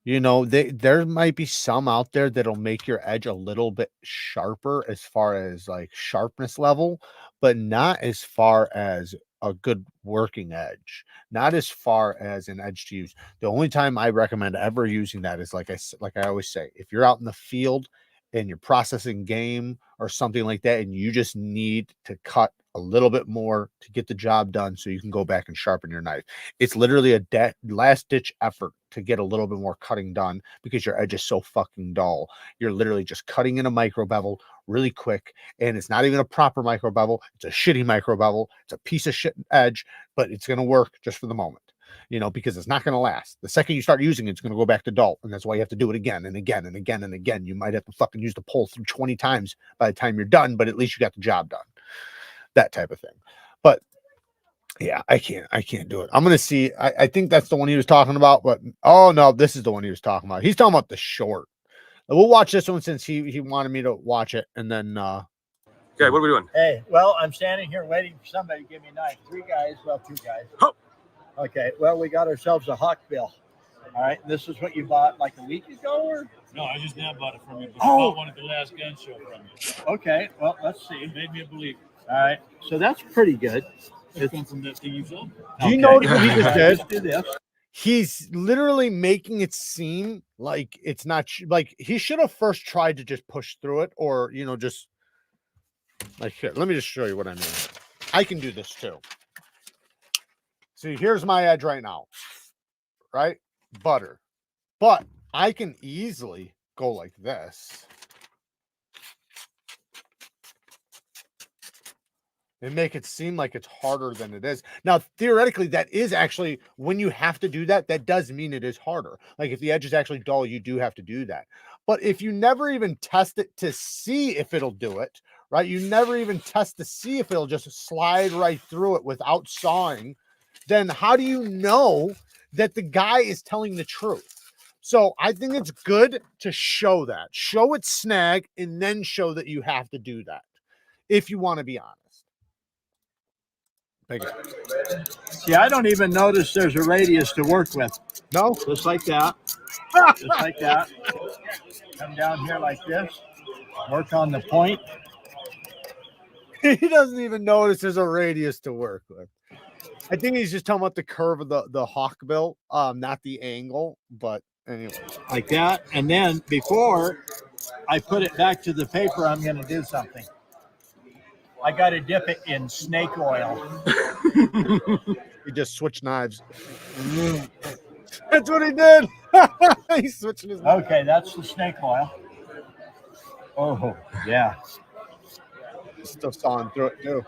There might be some out there that'll make your edge a little bit sharper as far as like sharpness level, but not as far as a good working edge, not as far as an edge to use. The only time I recommend ever using that is like I always say, if you're out in the field and you're processing game or something like that, and you just need to cut a little bit more to get the job done so you can go back and sharpen your knife. It's literally a last ditch effort to get a little bit more cutting done because your edge is so fucking dull. You're literally just cutting in a micro bevel, really quick, and it's not even a proper micro bevel. It's a shitty micro bevel. It's a piece of shit edge, but it's going to work just for the moment, you know, because it's not going to last. The second you start using it, it's going to go back to dull, and that's why you have to do it again and again and again and again. You might have to fucking use the pole through 20 times by the time you're done, but at least you got the job done. That type of thing. But yeah, I can't do it. I'm gonna see. I think that's the one he was talking about, but oh no, this is the one he was talking about. He's talking about the short. We'll watch this one since he wanted me to watch it, and then Okay, what are we doing? Hey, well, I'm standing here waiting for somebody to give me a knife. Two guys. Oh. Okay, well, we got ourselves a hawk bill. All right, this is what you bought like a week ago, or? No, I just now bought it from you. But Oh. I bought one at the last gun show from you. Okay, well, let's see. It made me a believer. All right, so that's pretty good. It comes from that thing you sold. do you notice what he just did? Let's do this. He's literally making it seem like it's not like he should have first tried to just push through it, or you know, just like here. Let me just show you what I mean. I can do this too. See, here's my edge right now, right? Butter, but I can easily go like this and make it seem like it's harder than it is. Now, theoretically, that is actually, when you have to do that, that does mean it is harder. Like if the edge is actually dull, you do have to do that. But if you never even test it to see if it'll do it, right? You never even test to see if it'll just slide right through it without sawing, then how do you know that the guy is telling the truth? So I think it's good to show that. Show it snag and then show that you have to do that if you want to be honest. Thank you. See, I don't even notice there's a radius to work with. No? Just like that. Just like that. Come down here like this. Work on the point. He doesn't even notice there's a radius to work with. I think he's just talking about the curve of the hawk bill, not the angle, but anyway. Like that. And then before I put it back to the paper, I'm going to do something. I got to dip it in snake oil. He just switched knives. That's what he did. He's switching his knife. Okay, that's the snake oil. Oh, yeah. He's still sawing through it too.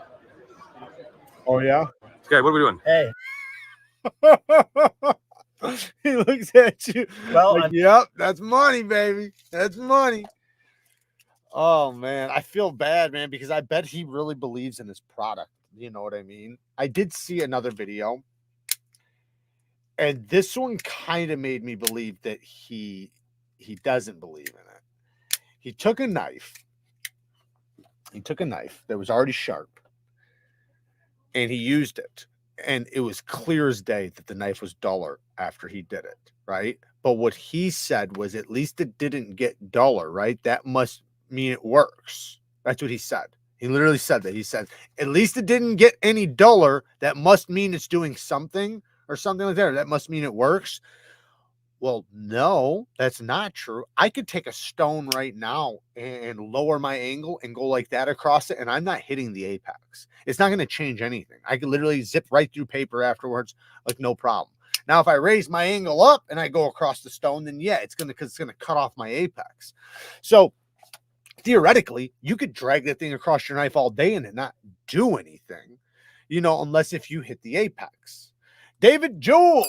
Oh yeah. Okay, what are we doing? Hey, He looks at you. well, Like, yep, that's money, baby. That's money. Oh man, I feel bad, man, because I bet he really believes in his product. You know what I mean? I did see another video, and this one kind of made me believe that he doesn't believe in it. He took a knife. He took a knife that was already sharp, and he used it. And it was clear as day that the knife was duller after he did it, right? But what he said was, at least it didn't get duller, right? That must mean it works. That's what he said. He literally said that. He said, at least it didn't get any duller. That must mean it's doing something or something like that. That must mean it works. Well, no, that's not true. I could take a stone right now and lower my angle and go like that across it, and I'm not hitting the apex. It's not going to change anything. I could literally zip right through paper afterwards, like no problem. Now, if I raise my angle up and I go across the stone, then yeah, it's going to cut off my apex. So theoretically, you could drag that thing across your knife all day and it not do anything, you know, unless if you hit the apex. David Jewell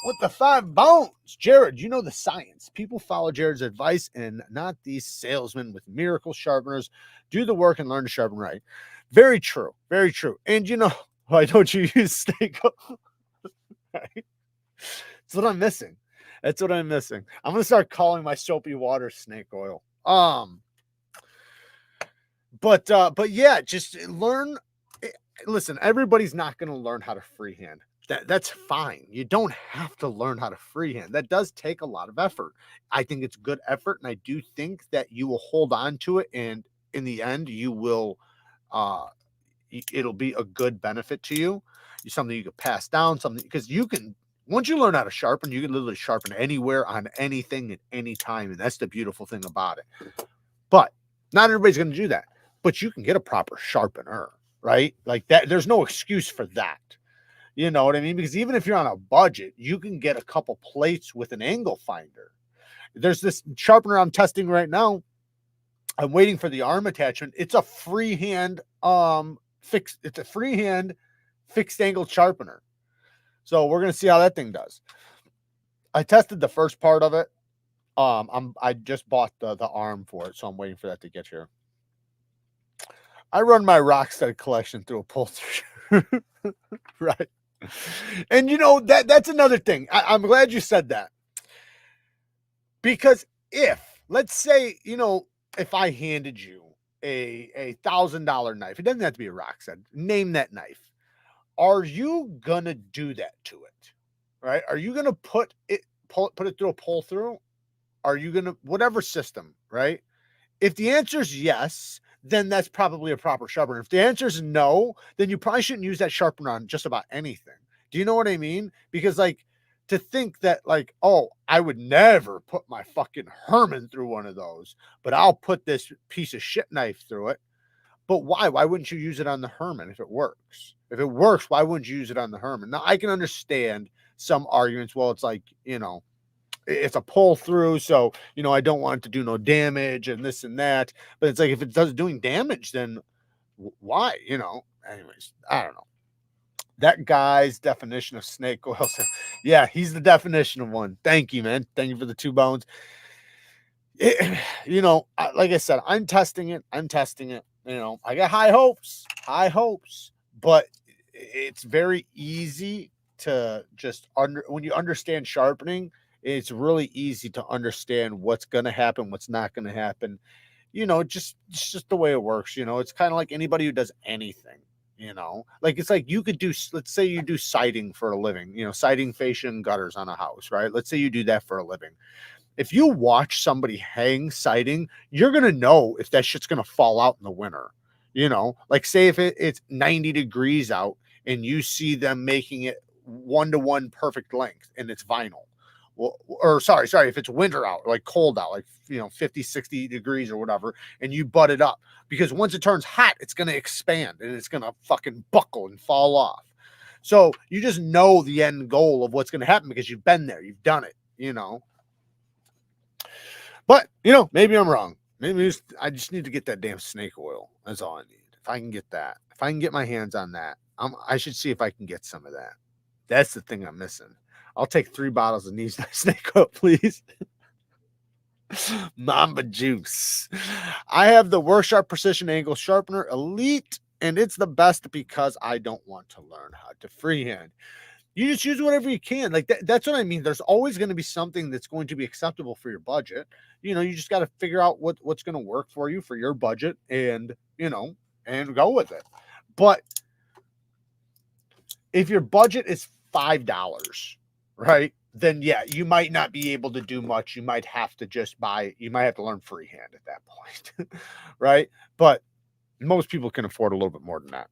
with the 5 bones. Jared, you know the science. People follow Jared's advice and not these salesmen with miracle sharpeners. Do the work and learn to sharpen right. Very true. Very true. And you know, why don't you use snake oil? Right? That's what I'm missing. That's what I'm missing. I'm going to start calling my soapy water snake oil. But yeah, just learn. Listen, everybody's not going to learn how to freehand. That's fine. You don't have to learn how to freehand. That does take a lot of effort. I think it's good effort, and I do think that you will hold on to it, and in the end, you will. It'll be a good benefit to you. It's something you could pass down. Something, because you can. Once you learn how to sharpen, you can literally sharpen anywhere on anything at any time, and that's the beautiful thing about it. But not everybody's going to do that. But you can get a proper sharpener, right? Like that. There's no excuse for that. You know what I mean? Because even if you're on a budget, you can get a couple plates with an angle finder. There's this sharpener I'm testing right now. I'm waiting for the arm attachment. It's a freehand fixed. It's a freehand fixed angle sharpener. So we're gonna see how that thing does. I tested the first part of it. I just bought the arm for it, so I'm waiting for that to get here. I run my Rocksteady collection through a pull through, right? And you know that's another thing. I'm glad you said that, because if, let's say, you know, if I handed you a $1,000 knife, it doesn't have to be a Rocksteady. Name that knife. Are you gonna do that to it? Right? Are you gonna put it through a pull through? Are you gonna, whatever system, right? If the answer is yes, then that's probably a proper sharpener. If the answer is no, then you probably shouldn't use that sharpener on just about anything. Do you know what I mean? Because like, to think that like, oh, I would never put my fucking Herman through one of those, but I'll put this piece of shit knife through it. But why? Why wouldn't you use it on the Herman if it works? If it works, why wouldn't you use it on the Herman? Now, I can understand some arguments. Well, it's like, you know, it's a pull through, so, you know, I don't want it to do no damage and this and that. But it's like, if it does doing damage, then why? You know, anyways, I don't know. That guy's definition of snake oil. Yeah, he's the definition of one. Thank you, man. Thank you for the 2 bones. You know, like I said, I'm testing it. You know, I got high hopes, but it's very easy to just when you understand sharpening, it's really easy to understand what's going to happen, what's not going to happen. You know, it's just the way it works. You know, it's kind of like anybody who does anything, you know, like it's like you could do, let's say you do siding for a living, you know, siding, fascia, and gutters on a house, right? Let's say you do that for a living. If you watch somebody hang siding, you're going to know if that shit's going to fall out in the winter. You know, like say if it's 90 degrees out and you see them making it 1-to-1 perfect length and it's vinyl. Well, or sorry, if it's winter out, like cold out, like, you know, 50, 60 degrees or whatever, and you butt it up, because once it turns hot, it's going to expand and it's going to fucking buckle and fall off. So you just know the end goal of what's going to happen because you've been there, you've done it, you know. But, you know, maybe I'm wrong. Maybe I just need to get that damn snake oil. That's all I need. If I can get that, if I can get my hands on that, I should see if I can get some of that. That's the thing I'm missing. I'll take 3 bottles of NEEVES snake oil, please. Mamba juice. I have the Worksharp Precision Angle Sharpener Elite, and it's the best because I don't want to learn how to freehand. You just use whatever you can. Like that's what I mean. There's always going to be something that's going to be acceptable for your budget. You know, you just got to figure out what's going to work for you for your budget, and, you know, and go with it. But if your budget is $5, right, then yeah, you might not be able to do much. You might have to just you might have to learn freehand at that point, right? But most people can afford a little bit more than that.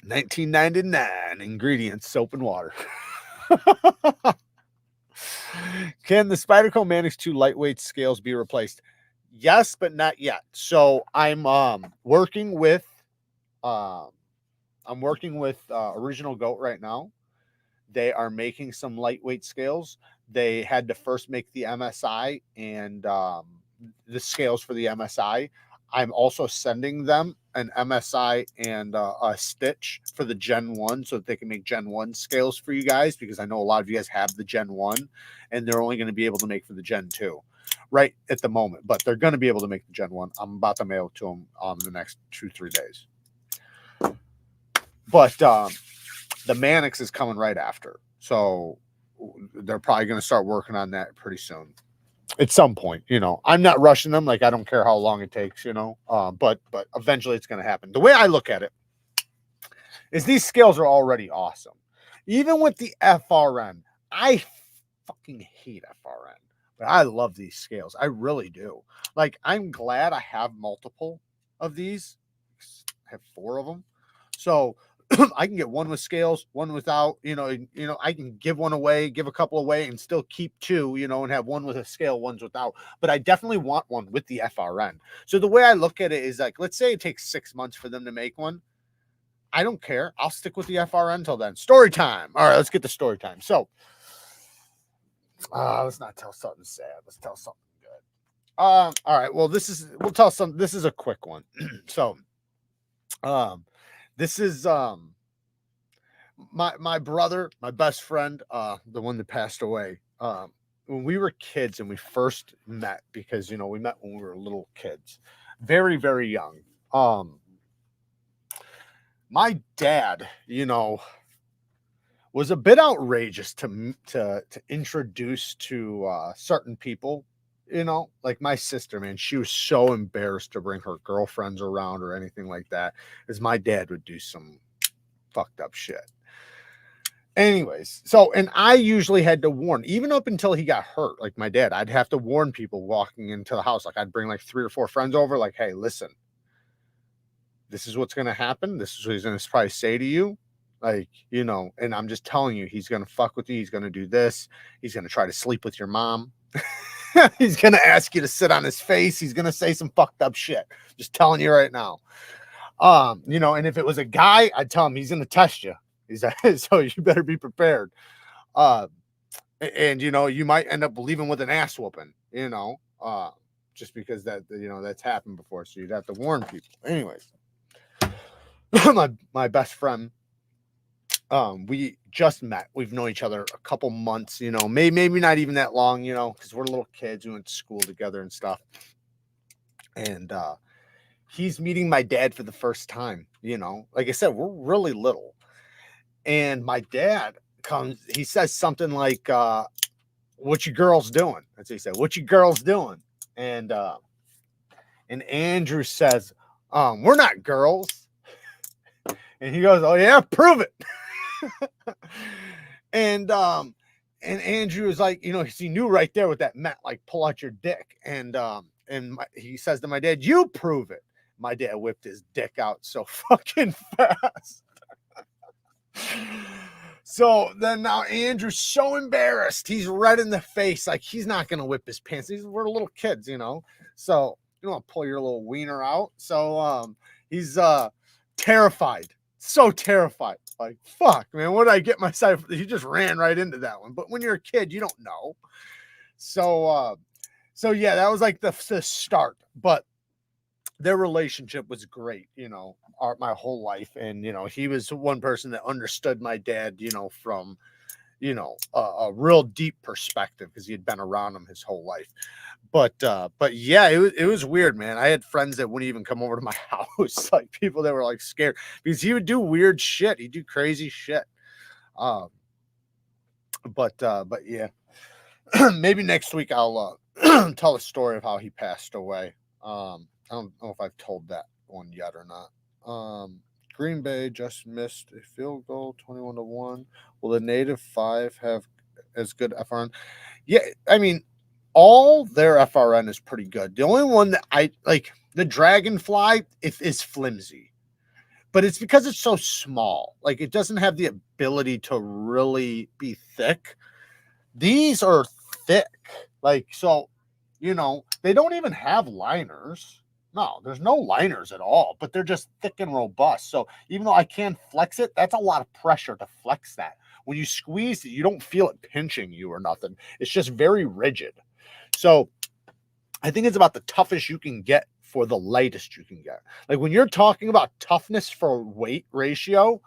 $19.99 ingredients, soap and water. Can the Spyderco Manix 2 lightweight scales be replaced? Yes, but not yet. So I'm working with Original Goat right now. They are making some lightweight scales. They had to first make the MSI and the scales for the MSI. I'm also sending them an MSI and a stitch for the Gen 1 so that they can make Gen 1 scales for you guys, because I know a lot of you guys have the Gen 1 and they're only going to be able to make for the Gen 2 right at the moment, but they're going to be able to make the Gen 1. I'm about to mail it to them in the next 2-3 days. But the Manix is coming right after. So they're probably going to start working on that pretty soon. At some point, you know, I'm not rushing them. Like, I don't care how long it takes, you know, but eventually it's going to happen. The way I look at it is these scales are already awesome. Even with the FRN, I fucking hate FRN, but I love these scales. I really do. Like, I'm glad I have multiple of these. I have 4 of them. So I can get one with scales, one without, you know, I can give one away, give a couple away, and still keep 2, you know, and have one with a scale, one's without. But I definitely want one with the FRN. So the way I look at it is like, let's say it takes 6 months for them to make one. I don't care. I'll stick with the FRN till then. Story time. All right, let's get to story time. So let's not tell something sad. Let's tell something good. All right. Well, we'll tell some. This is a quick one. So, this is my brother, my best friend, the one that passed away. When we were kids and we first met, because we met when we were little kids, very very young. My dad, was a bit outrageous to introduce to certain people. Like my sister, man, she was so embarrassed to bring her girlfriends around or anything like that, as my dad would do some fucked up shit. Anyways, and I usually had to warn, even up until he got hurt, like my dad, I'd have to warn people walking into the house. Like I'd bring like 3 or 4 friends over, like, hey, listen, this is what's going to happen. This is what he's going to probably say to you. Like, and I'm just telling you, he's going to fuck with you. He's going to do this. He's going to try to sleep with your mom. He's going to ask you to sit on his face. He's going to say some fucked up shit. Just telling you right now. And if it was a guy, I'd tell him he's going to test you. So you better be prepared. And you might end up leaving with an ass whooping, just because that's happened before. So you'd have to warn people. Anyways, my best friend, we just met. We've known each other a couple months, maybe not even that long, because we're little kids. We went to school together and stuff. And he's meeting my dad for the first time, like I said, we're really little. And my dad comes, he says something like, what you girls doing? That's what he said. What you girls doing? And Andrew says, we're not girls. And he goes, oh yeah, prove it. And Andrew is like, he knew right there what that meant, like pull out your dick. And he says to my dad, you prove it. My dad whipped his dick out so fucking fast. So then now Andrew's so embarrassed. He's red in the face. Like he's not going to whip his pants. We're little kids, so you don't want to pull your little wiener out. So he's terrified. So terrified. Like, fuck, man, what did I get myself? He just ran right into that one. But when you're a kid, you don't know. So yeah, that was like the start. But their relationship was great, my whole life. And, he was one person that understood my dad, from, a real deep perspective, because he had been around him his whole life. But yeah, it was weird, man. I had friends that wouldn't even come over to my house, like people that were like scared, because he would do weird shit. He'd do crazy shit. But yeah, maybe next week I'll tell a story of how he passed away. I don't know if I've told that one yet or not. Green Bay just missed a field goal, 21-1. Will the native 5 have as good FRN? Yeah, I mean, all their FRN is pretty good. The only one that I like, the Dragonfly, is flimsy, but it's because it's so small. Like it doesn't have the ability to really be thick. These are thick, like so. They don't even have liners. No, there's no liners at all, but they're just thick and robust. So even though I can flex it, that's a lot of pressure to flex that. When you squeeze it, you don't feel it pinching you or nothing. It's just very rigid. So I think it's about the toughest you can get for the lightest you can get. Like when you're talking about toughness for weight ratio,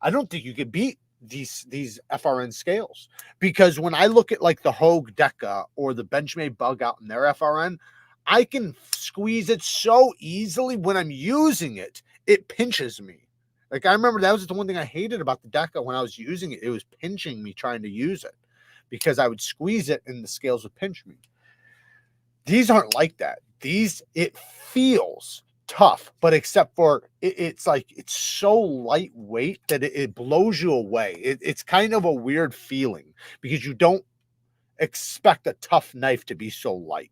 I don't think you could beat these FRN scales, because when I look at like the Hogue Deca or the Benchmade Bug Out in their FRN, I can squeeze it so easily. When I'm using it, it pinches me. Like I remember that was the one thing I hated about the Deca when I was using it. It was pinching me trying to use it, because I would squeeze it and the scales would pinch me. These aren't like that. These, it feels tough, but except for it's like it's so lightweight that it blows you away. It's kind of a weird feeling, because you don't expect a tough knife to be so light.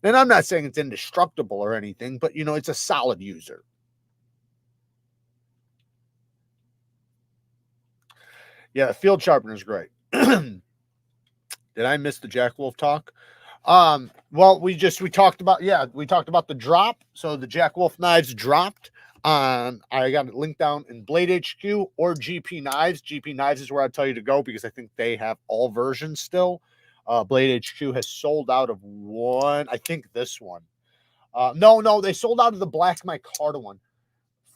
And I'm not saying it's indestructible or anything, but it's a solid user. Yeah, the field sharpener is great. Did I miss the Jack Wolf talk? Well, we talked about the drop. So the Jack Wolf knives dropped. I got it linked down in Blade HQ or GP Knives. GP Knives is where I tell you to go, because I think they have all versions still. Blade HQ has sold out of one. I think this one. No, they sold out of the Black Micarta one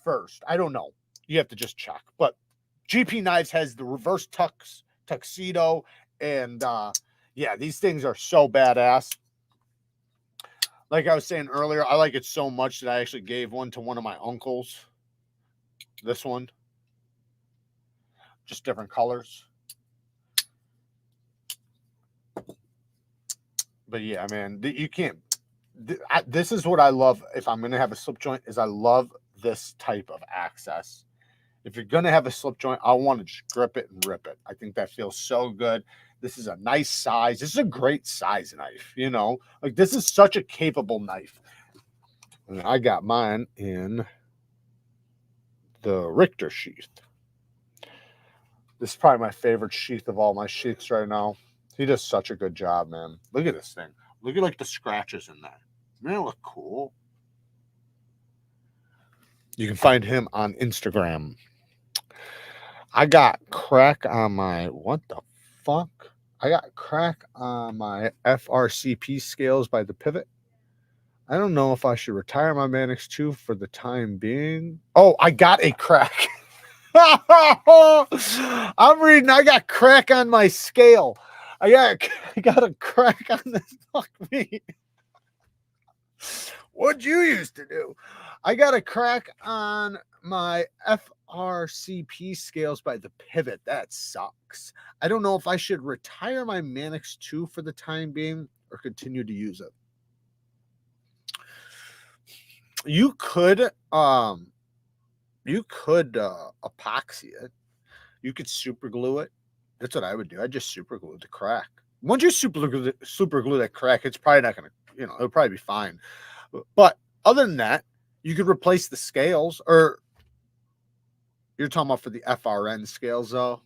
first. I don't know. You have to just check. But GP Knives has the reverse tuxedo, and yeah, these things are so badass. Like I was saying earlier, I like it so much that I actually gave one to one of my uncles. This one. Just different colors. But yeah, man, you can't. This is what I love. If I'm going to have a slip joint, is I love this type of access. If you're going to have a slip joint, I want to just grip it and rip it. I think that feels so good. This is a nice size. This is a great size knife, you know. Like, this is such a capable knife. And I got mine in the Richter sheath. This is probably my favorite sheath of all my sheaths right now. He does such a good job, man. Look at this thing. Look at, like, the scratches in that. Doesn't it look cool? You can find him on Instagram. I got crack on my, what the fuck? I got crack on my FRCP scales by the Pivot. I don't know if I should retire my Manix 2 for the time being. Oh, I got a crack. I'm reading. I got crack on my scale. I got a crack on this. Fuck me. What'd you used to do? I got a crack on my FRCP scales by the Pivot. That sucks. I don't know if I should retire my Manix 2 for the time being or continue to use it. You could epoxy it. You could super glue it. That's what I would do. I just super glue the crack. Once you super glue that crack, it's probably not gonna, you know, it'll probably be fine. But other than that, you could replace the scales, or you're talking about for the FRN scales though.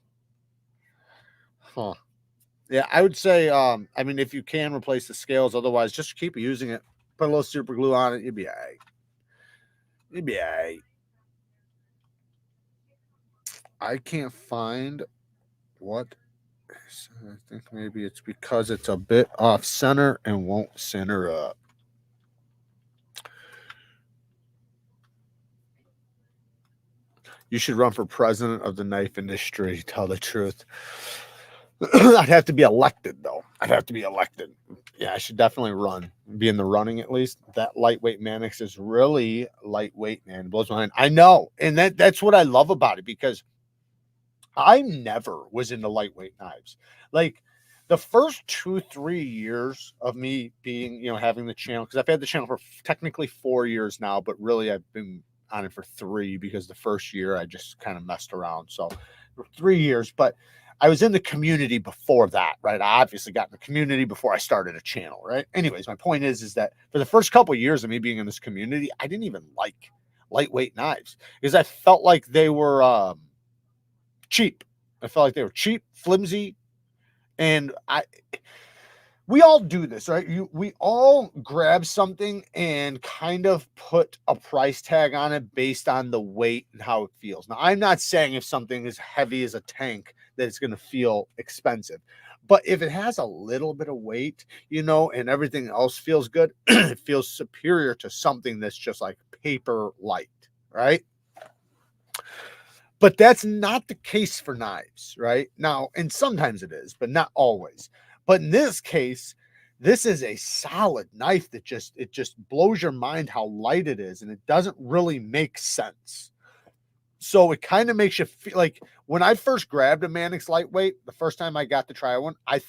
Huh. Yeah, I would say, I mean, if you can replace the scales, otherwise just keep using it. Put a little super glue on it, you'd be all right. You'd be all right. I can't find what. I think maybe it's because it's a bit off center and won't center up. You should run for president of the knife industry, tell the truth. I'd have to be elected, though. I'd have to be elected. Yeah, I should definitely run. Be in the running at least. That lightweight Manix is really lightweight, man. It blows my mind. I know. And that's what I love about it, because I never was into lightweight knives. Like, the first 2-3 years of me being, you know, having the channel, because I've had the channel for technically 4 years now, but really I've been on it for 3, because the first year I just kind of messed around. So for 3 years, but I was in the community before that, right? I obviously got in the community before I started a channel, right? Anyways, my point is that for the first couple of years of me being in this community, I didn't even like lightweight knives, because I felt like they were cheap. I felt like they were cheap, flimsy, and we all do this, right? We all grab something and kind of put a price tag on it based on the weight and how it feels. Now, I'm not saying if something is heavy as a tank that it's going to feel expensive, but if it has a little bit of weight, you know, and everything else feels good, it feels superior to something that's just like paper light, right? But that's not the case for knives, right? Now, and sometimes it is, but not always. But in this case, this is a solid knife that it just blows your mind how light it is, and it doesn't really make sense. So it kind of makes you feel like, when I first grabbed a Manix lightweight, the first time I got to try one, I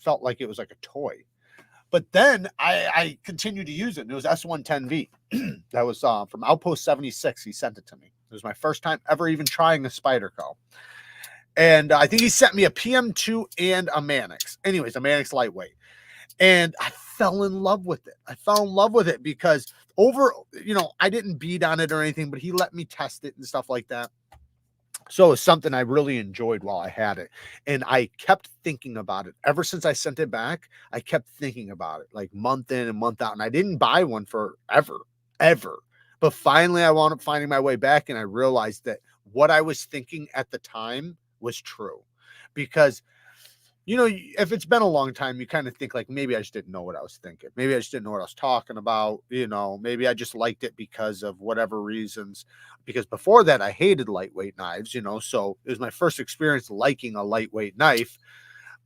felt like it was like a toy. But then I continued to use it, and it was S110V. That was from Outpost 76. He sent it to me. It was my first time ever even trying a Spyderco. And I think he sent me a PM2 and a Manix. Anyways, a Manix lightweight. And I fell in love with it. I fell in love with it because I didn't beat on it or anything, but he let me test it and stuff like that. So it's something I really enjoyed while I had it. And I kept thinking about it. Ever since I sent it back, I kept thinking about it, like month in and month out. And I didn't buy one for ever. But finally, I wound up finding my way back, and I realized that what I was thinking at the time was true. Because you know, if it's been a long time, you kind of think like, maybe I just didn't know what I was thinking. Maybe I just didn't know what I was talking about. You know, maybe I just liked it because of whatever reasons. Because before that, I hated lightweight knives, you know, so it was my first experience liking a lightweight knife.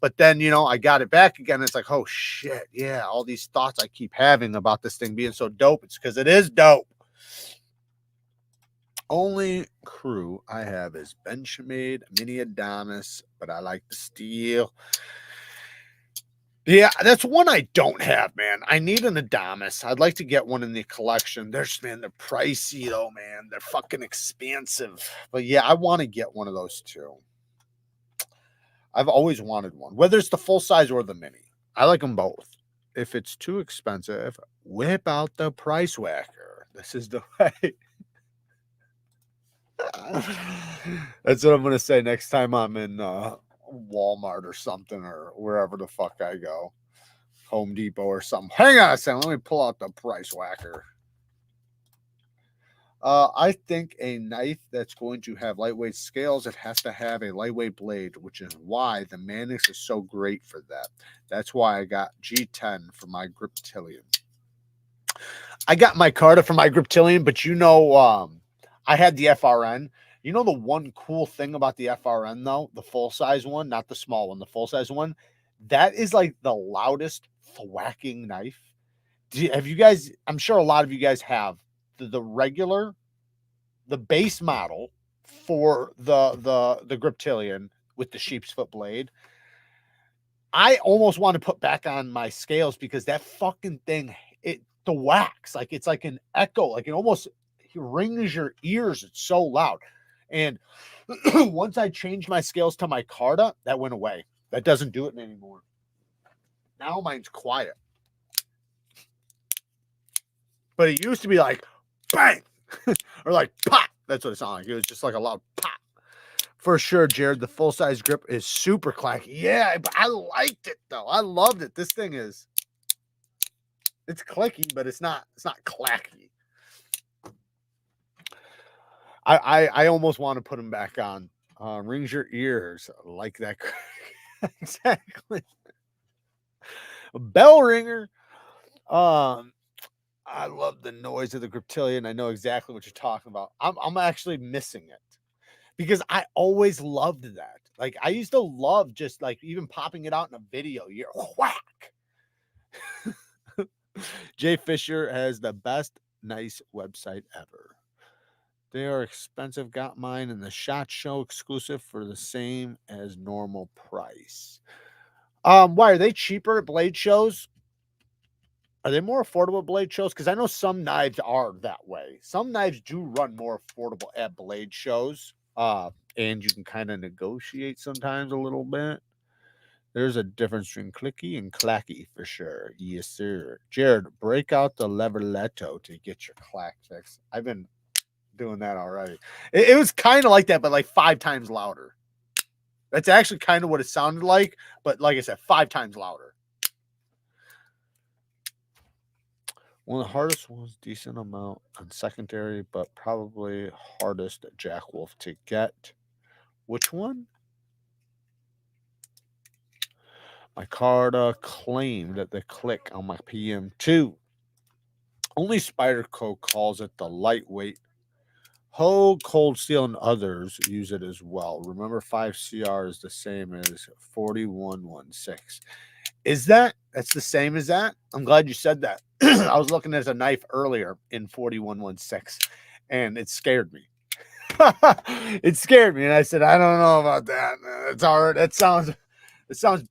But then, you know, I got it back again. It's like, oh shit, yeah, all these thoughts I keep having about this thing being so dope. It's because it is dope. Only crew I have is Benchmade Mini Adonis, but I like the steel. Yeah, that's one I don't have, man. I need an Adonis. I'd like to get one in the collection. They're pricey though, man. They're fucking expensive. But yeah, I want to get one of those too. I've always wanted one, whether it's the full size or the mini. I like them both. If it's too expensive, whip out the price whacker. This is the way. That's what I'm gonna say next time I'm in Walmart or something, or wherever the fuck I go, Home Depot or something. Hang on a second, let me pull out the price whacker. I think a knife that's going to have lightweight scales, it has to have a lightweight blade, which is why the Manix is so great for that. That's why I got G10 for my Griptilian. I got my Carta for my Griptilian, but you know, I had the FRN. You know the one cool thing about the FRN though, the full size one, not the small one, the full size one, that is like the loudest thwacking knife. Have you guys? I'm sure a lot of you guys have the regular, the base model for the Griptilian with the sheep's foot blade. I almost want to put back on my scales because that fucking thing, it thwacks like it's like an echo, like it almost rings your ears. It's so loud. And once I changed my scales to my Carta, that went away. That doesn't do it anymore. Now mine's quiet. But it used to be like bang or like pop. That's what it sounded like. It was just like a loud pop. For sure, Jared, the full-size grip is super clacky. Yeah, I liked it though. I loved it. This thing is, it's clicky, but it's not clacky. I almost want to put them back on. Rings your ears like that. Exactly. Bell ringer. I love the noise of the Griptilian. I know exactly what you're talking about. I'm actually missing it because I always loved that. Like I used to love just like even popping it out in a video. You're whack. Jay Fisher has the best nice website ever. They are expensive. Got mine in the SHOT Show exclusive for the same as normal price. Why are they cheaper at blade shows? Are they more affordable at blade shows? Because I know some knives are that way. Some knives do run more affordable at blade shows. And you can kind of negotiate sometimes a little bit. There's a difference between clicky and clacky for sure. Yes, sir. Jared, break out the leverletto to get your clack fix. I've been doing that already. It was kind of like that, but like 5 times louder. That's actually kind of what it sounded like, but like I said, 5 times louder. One of the hardest ones, decent amount on secondary, but probably hardest at Jack Wolf to get. Which one? My Carta claimed that the click on my PM2. Only Spyderco calls it the lightweight. Hogue, Cold Steel, and others use it as well. Remember, 5CR is the same as 4116. Is that's the same as that? I'm glad you said that. I was looking at a knife earlier in 4116, and it scared me. It scared me, and I said, I don't know about that. It's hard. It sounds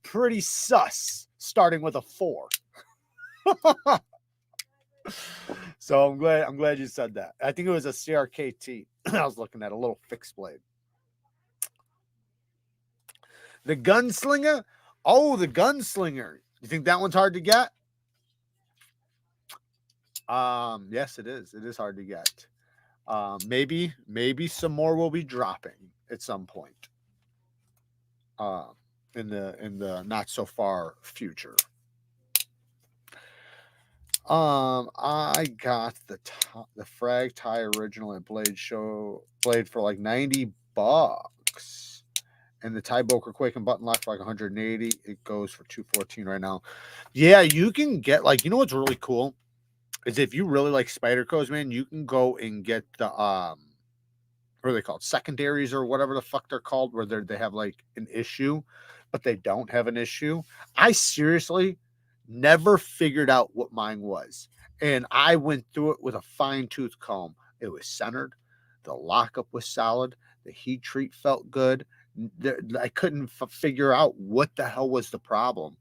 pretty sus, starting with a 4. So I'm glad you said that. I think it was a CRKT. I was looking at a little fixed blade. The Gunslinger. Oh, the Gunslinger. You think that one's hard to get? Yes, it is. It is hard to get. Maybe some more will be dropping at some point. In the not so far future. I got the Frag Tie original at Blade for like $90. And the tie boker quake and button lock for like 180. It goes for 214 right now. Yeah, you can get like, you know what's really cool is if you really like Spydercos, man, you can go and get the what are they called, secondaries or whatever the fuck they're called, where they have like an issue, but they don't have an issue. I seriously never figured out what mine was, and I went through it with a fine-tooth comb. It was centered, the lockup was solid, the heat treat felt good. I couldn't figure out what the hell was the problem,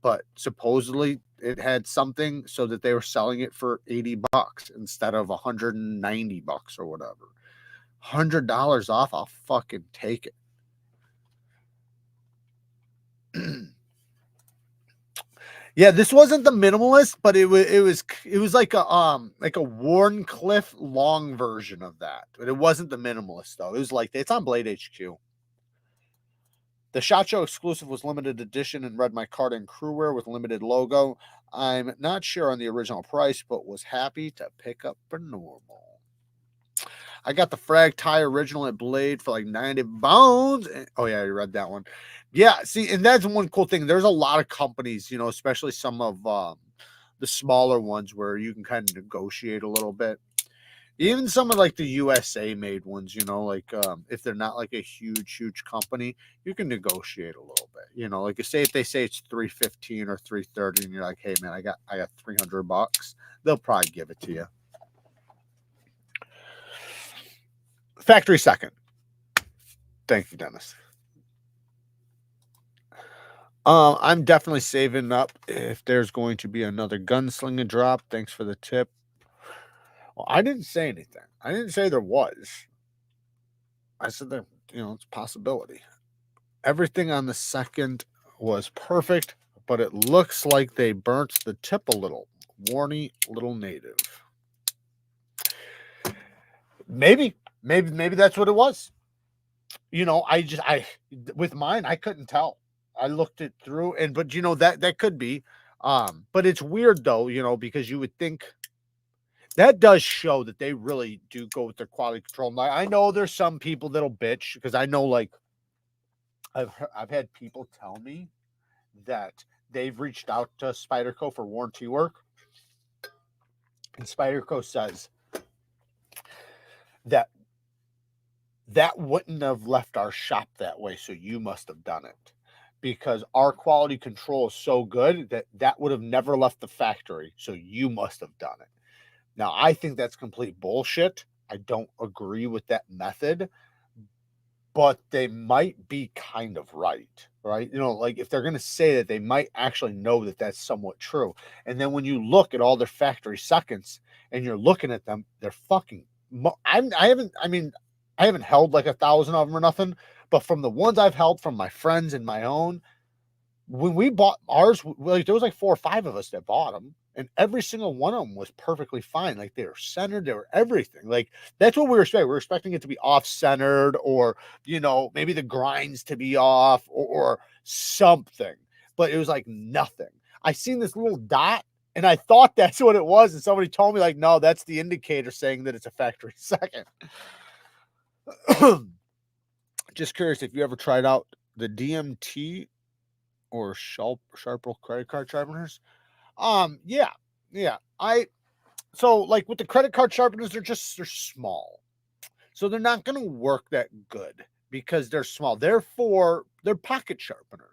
but supposedly it had something so that they were selling it for $80 instead of $190 or whatever. $100 off, I'll fucking take it. Yeah, this wasn't the minimalist, but it was like a Warncliffe long version of that. But it wasn't the minimalist though. It was like it's on Blade HQ. The SHOT Show exclusive was limited edition and read my card in crewwear with limited logo. I'm not sure on the original price, but was happy to pick up for normal. I got the Frag Tie original at Blade for like 90 bones. Oh yeah, you read that one. Yeah, see, and that's one cool thing. There's a lot of companies, you know, especially some of the smaller ones where you can kind of negotiate a little bit. Even some of like the USA made ones, you know, like if they're not like a huge company, you can negotiate a little bit. You know, like say if they say it's $315 or $330, and you're like, hey man, I got $300, they'll probably give it to you. Factory second. Thank you, Dennis. I'm definitely saving up if there's going to be another gunslinger drop. Thanks for the tip. Well, I didn't say anything. I didn't say there was. I said there, you know, it's a possibility. Everything on the second was perfect, but it looks like they burnt the tip a little. Warny little native. Maybe that's what it was. You know, I with mine, I couldn't tell. I looked it through, but you know, that could be. But it's weird though, you know, because you would think that does show that they really do go with their quality control. Now, I know there's some people that'll bitch because I know, like, I've had people tell me that they've reached out to Spyderco for warranty work, and Spyderco says that wouldn't have left our shop that way, so you must have done it. Because our quality control is so good that would have never left the factory, so you must have done it. Now, I think that's complete bullshit. I don't agree with that method, but they might be kind of right? You know, like if they're going to say that, they might actually know that that's somewhat true. And then when you look at all their factory seconds and you're looking at them, they're fucking. I haven't held like 1,000 of them or nothing, but from the ones I've held from my friends and my own, when we bought ours, like there was like 4 or 5 of us that bought them, and every single one of them was perfectly fine. Like they were centered, they were everything. Like that's what we were expecting. We were expecting it to be off-centered, or you know, maybe the grinds to be off, or something. But it was like nothing. I seen this little dot, and I thought that's what it was, and somebody told me like, no, that's the indicator saying that it's a factory second. Just curious if you ever tried out the DMT or Sharpening credit card sharpeners. Yeah. So like with the credit card sharpeners, they're small. So they're not going to work that good because they're small. Therefore, they're pocket sharpeners.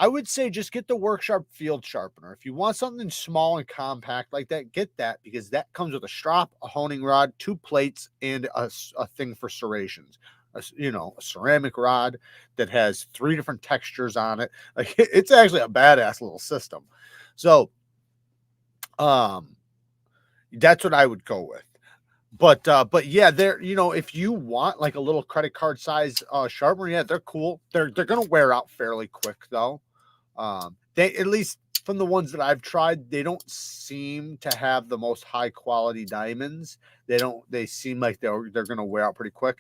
I would say just get the Worksharp field sharpener. If you want something small and compact like that, get that, because that comes with a strop, a honing rod, 2 plates, and a thing for serrations. A ceramic rod that has 3 different textures on it. Like it's actually a badass little system. So that's what I would go with. But yeah, they're, you know, if you want like a little credit card size sharpener, yeah, they're cool. They're gonna wear out fairly quick though. They, at least from the ones that I've tried, they don't seem to have the most high quality diamonds. They seem like they're gonna wear out pretty quick.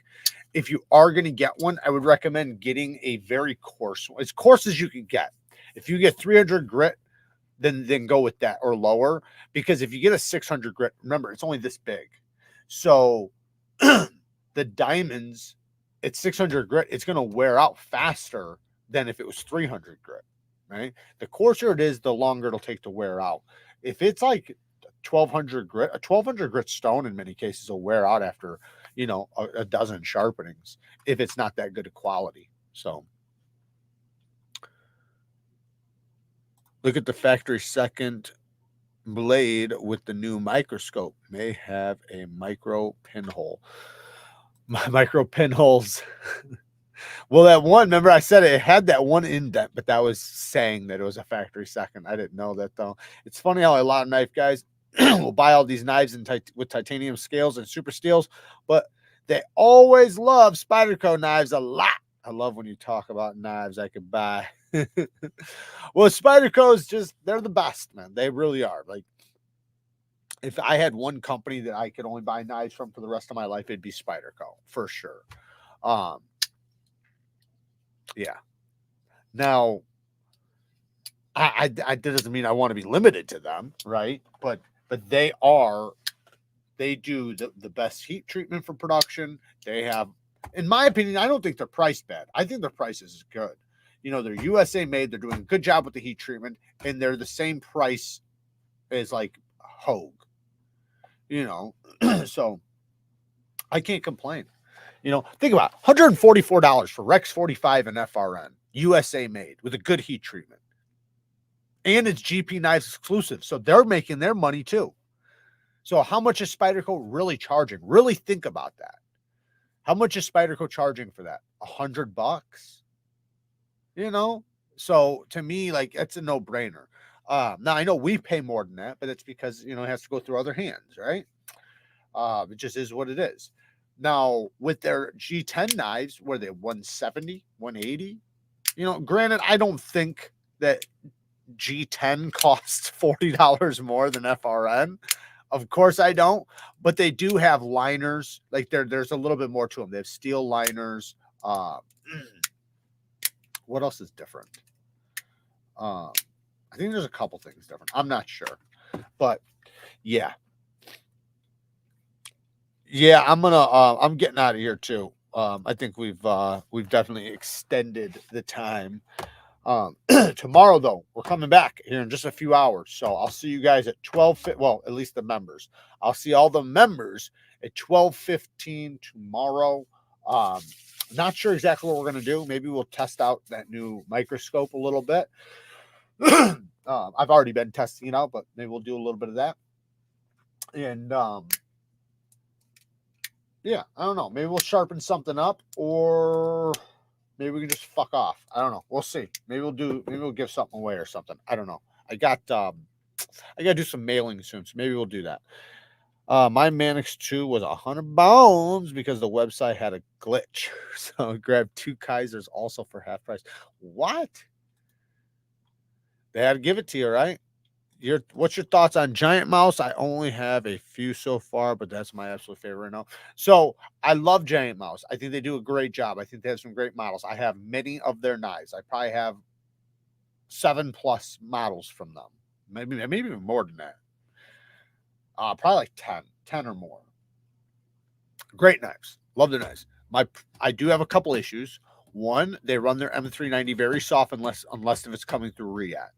If you are gonna get one, I would recommend getting a very coarse one, as coarse as you can get. If you get 300 grit, then go with that, or lower, because if you get a 600 grit, remember it's only this big. So the diamonds it's 600 grit, it's going to wear out faster than if it was 300 grit, right? The coarser it is, the longer it'll take to wear out. If it's like 1200 grit, a 1200 grit stone in many cases will wear out after, you know, a dozen sharpenings if it's not that good of quality. So look at the factory second blade with the new microscope. May have a micro pinhole. My micro pinholes. Well, that one, remember I said it had that one indent, but that was saying that it was a factory second. I didn't know that though. It's funny how a lot of knife guys will buy all these knives with titanium scales and super steels, but they always love Spyderco knives a lot. I love when you talk about knives I could buy. Well, Spyderco is just, they're the best, man. They really are. Like, if I had one company that I could only buy knives from for the rest of my life, it'd be Spyderco for sure. Yeah. Now, that doesn't mean I want to be limited to them, right? But they do the best heat treatment for production. They have, in my opinion, I don't think they're priced bad. I think their price is good. You know, they're USA made. They're doing a good job with the heat treatment, and they're the same price as like Hogue. You know, so I can't complain. You know, think about it, $144 for Rex 45 and FRN, USA made with a good heat treatment. And it's GP Knives exclusive. So they're making their money too. So how much is Spyderco really charging? Really think about that. How much is Spyderco charging for that? $100? You know? So to me, like, it's a no-brainer. Now I know we pay more than that, but it's because, you know, it has to go through other hands, right? It just is what it is. Now, with their G10 knives, were they 170, 180? You know, granted, I don't think that G10 costs $40 more than FRN. Of course I don't, but they do have liners. Like there's a little bit more to them. They have steel liners. What else is different? I think there's a couple things different. I'm not sure, but yeah. Yeah, I'm getting out of here too. I think we've definitely extended the time. Tomorrow though, we're coming back here in just a few hours. So I'll see you guys at 12. Well, at least the members. I'll see all the members at 12:15 tomorrow. Not sure exactly what we're gonna do. Maybe we'll test out that new microscope a little bit. I've already been testing it out, but maybe we'll do a little bit of that. And yeah, I don't know. Maybe we'll sharpen something up, or maybe we can just fuck off. I don't know. We'll see. Maybe we'll give something away or something. I don't know. I gotta do some mailing soon, so maybe we'll do that. My Manix 2 was 100 bones because the website had a glitch. So I grabbed 2 KIZERs also for half price. What? They had to give it to you, right? What's your thoughts on Giant Mouse? I only have a few so far, but that's my absolute favorite right now. So I love Giant Mouse. I think they do a great job. I think they have some great models. I have many of their knives. I probably have 7+ models from them. Maybe even more than that. Probably like 10 or more. Great knives. Love their knives. I do have a couple issues. One, they run their M390 very soft unless if it's coming through Riat.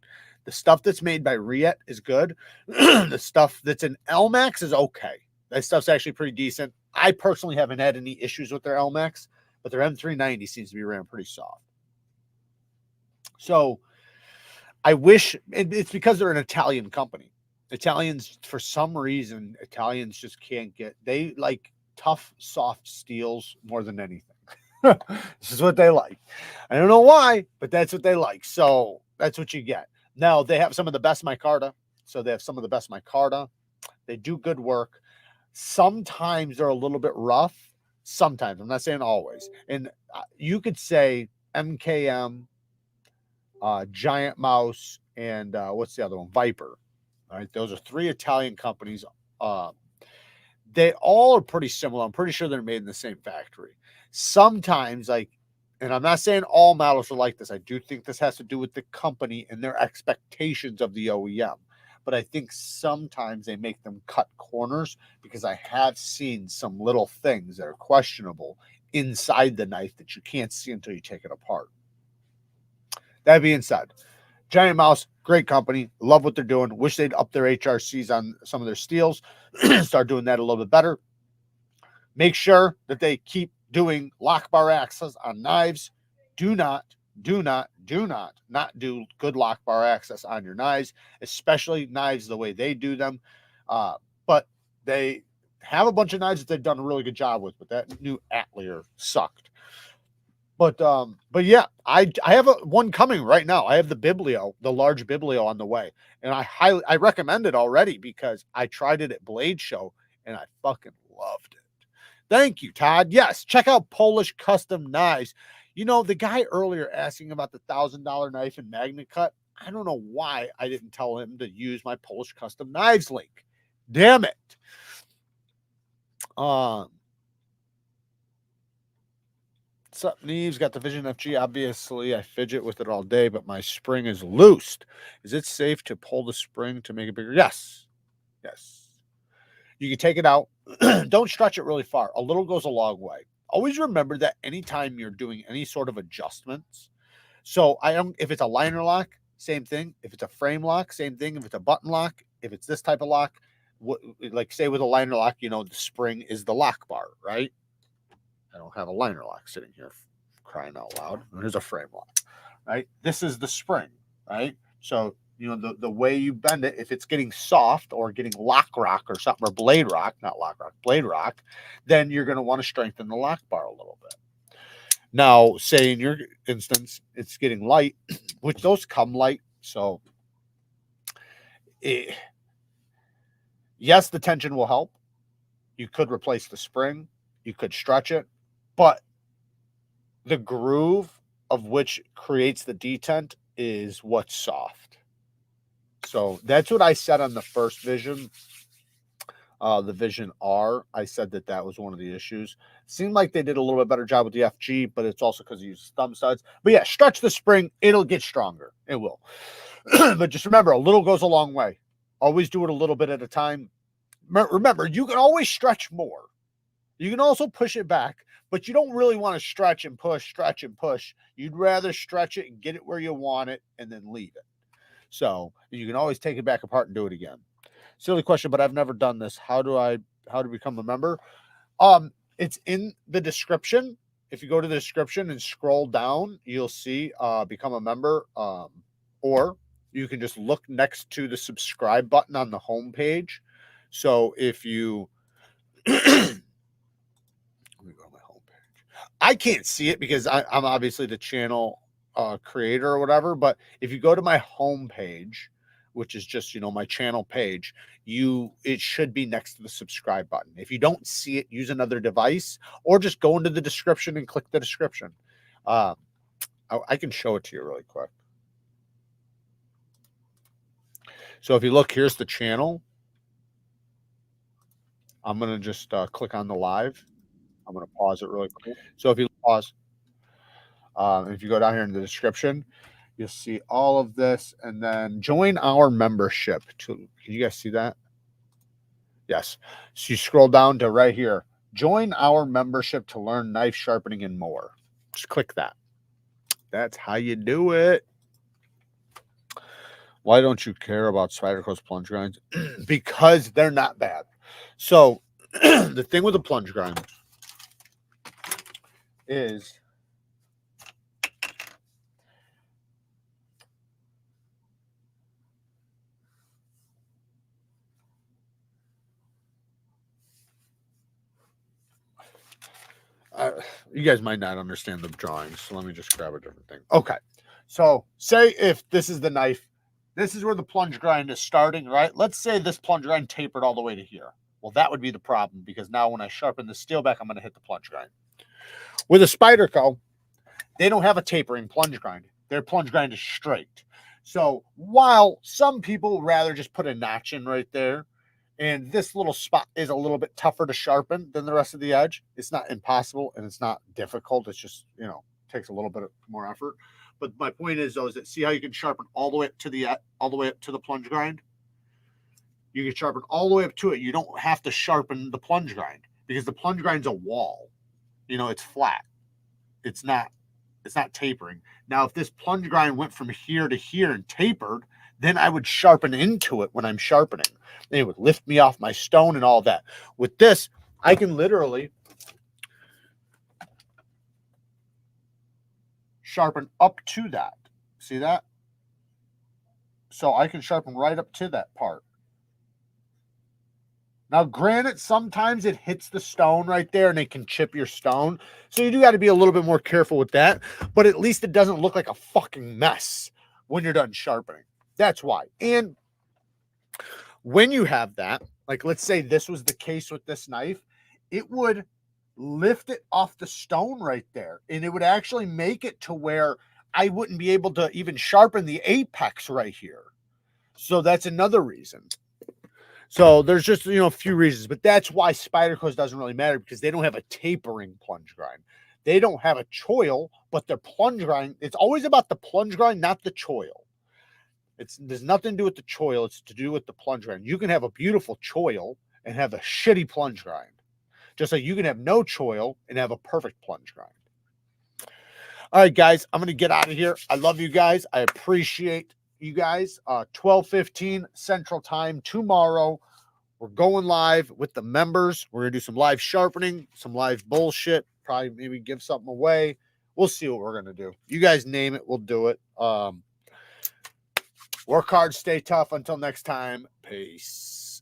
The stuff that's made by Riat is good. The stuff that's in LMAX is okay. That stuff's actually pretty decent. I personally haven't had any issues with their LMAX, but their M390 seems to be ran pretty soft. So I wish it's because they're an Italian company. Italians, for some reason, just can't get, they like tough, soft steels more than anything. This is what they like. I don't know why, but that's what they like. So that's what you get. Now, they have some of the best micarta. They do good work. Sometimes they're a little bit rough. Sometimes. I'm not saying always. And you could say MKM, Giant Mouse, and what's the other one? Viper. All right. Those are 3 Italian companies. They all are pretty similar. I'm pretty sure they're made in the same factory. Sometimes, and I'm not saying all models are like this. I do think this has to do with the company and their expectations of the OEM. But I think sometimes they make them cut corners because I have seen some little things that are questionable inside the knife that you can't see until you take it apart. That being said, Giant Mouse, great company. Love what they're doing. Wish they'd up their HRCs on some of their steels. Start doing that a little bit better. Make sure that they keep doing lock bar access on knives. Do not do good lock bar access on your knives, especially knives the way they do them. But they have a bunch of knives that they've done a really good job with, but that new Atelier sucked. But yeah, I have one coming right now. I have the Biblio, the large Biblio on the way, and I recommend it already because I tried it at Blade Show and I fucking loved it. Thank you, Todd. Yes, check out Polish Custom Knives. You know, the guy earlier asking about the $1,000 knife in Magna Cut, I don't know why I didn't tell him to use my Polish Custom Knives link. Damn it. What's up, Neeves? Got the Vision FG. Obviously, I fidget with it all day, but my spring is loosed. Is it safe to pull the spring to make it bigger? Yes. Yes. You can take it out. Don't stretch it really far. A little goes a long way. Always remember that anytime you're doing any sort of adjustments. So if it's a liner lock, same thing. If it's a frame lock, same thing. If it's a button lock, if it's this type of lock, like say with a liner lock, you know, the spring is the lock bar, right? I don't have a liner lock sitting here crying out loud. There's a frame lock, right? This is the spring, right? So, you know, the way you bend it, if it's getting soft or getting lock rock or something, or blade rock, not lock rock, blade rock, then you're going to want to strengthen the lock bar a little bit. Now, say in your instance, it's getting light, which those come light. So, yes, the tension will help. You could replace the spring. You could stretch it. But the groove of which creates the detent is what's soft. So that's what I said on the first Vision, the Vision R. I said that was one of the issues. Seemed like they did a little bit better job with the FG, but it's also because you use thumb studs. But yeah, stretch the spring. It'll get stronger. It will. But just remember, a little goes a long way. Always do it a little bit at a time. Remember, you can always stretch more. You can also push it back, but you don't really want to stretch and push. You'd rather stretch it and get it where you want it and then leave it. So you can always take it back apart and do it again. Silly question, but I've never done this. How to become a member? It's in the description. If you go to the description and scroll down, you'll see become a member. Or you can just look next to the subscribe button on the home page. So if you let me go to my homepage. I can't see it because I'm obviously the channel creator or whatever. But if you go to my homepage, which is just, you know, my channel page, it should be next to the subscribe button. If you don't see it, use another device or just go into the description and click the description. I can show it to you really quick. So if you look, here's the channel. I'm going to just click on the live. I'm going to pause it really quick. So if you pause, if you go down here in the description, you'll see all of this, and then join our membership. Can you guys see that? Yes. So you scroll down to right here. Join our membership to learn knife sharpening and more. Just click that. That's how you do it. Why don't you care about Spyderco's plunge grinds? Because they're not bad. So the thing with the plunge grind is you guys might not understand the drawings, so let me just grab a different thing. Okay, so say if this is the knife, this is where the plunge grind is starting, right? Let's say this plunge grind tapered all the way to here. Well, that would be the problem because now when I sharpen the steel back, I'm going to hit the plunge grind. With a Spyderco, they don't have a tapering plunge grind. Their plunge grind is straight. So while some people would rather just put a notch in right there, and this little spot is a little bit tougher to sharpen than the rest of the edge, it's not impossible and it's not difficult. It's just, you know, takes a little bit more effort. But my point is, though, is that see how you can sharpen all the way up to the plunge grind? You can sharpen all the way up to it. You don't have to sharpen the plunge grind because the plunge grind's a wall. you know, it's flat. It's not tapering. Now, if this plunge grind went from here to here and tapered, then I would sharpen into it when I'm sharpening. And it would lift me off my stone and all that. With this, I can literally sharpen up to that. See that? So I can sharpen right up to that part. Now, granted, sometimes it hits the stone right there and it can chip your stone. So you do got to be a little bit more careful with that. But at least it doesn't look like a fucking mess when you're done sharpening. That's why. And when you have that, like let's say this was the case with this knife, it would lift it off the stone right there. And it would actually make it to where I wouldn't be able to even sharpen the apex right here. So that's another reason. So there's just, you know, a few reasons, but that's why Spydercos doesn't really matter, because they don't have a tapering plunge grind. They don't have a choil, but their plunge grind, it's always about the plunge grind, not the choil. There's nothing to do with the choil. It's to do with the plunge grind. You can have a beautiful choil and have a shitty plunge grind. Just like you can have no choil and have a perfect plunge grind. All right, guys, I'm going to get out of here. I love you guys. I appreciate you guys. 12:15 Central Time tomorrow. We're going live with the members. We're going to do some live sharpening, some live bullshit, probably maybe give something away. We'll see what we're going to do. You guys name it, we'll do it. Work hard, stay tough. Until next time, peace.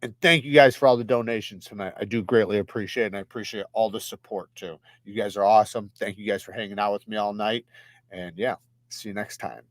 And thank you guys for all the donations tonight. I do greatly appreciate it, and I appreciate all the support too. You guys are awesome. Thank you guys for hanging out with me all night. And yeah, see you next time.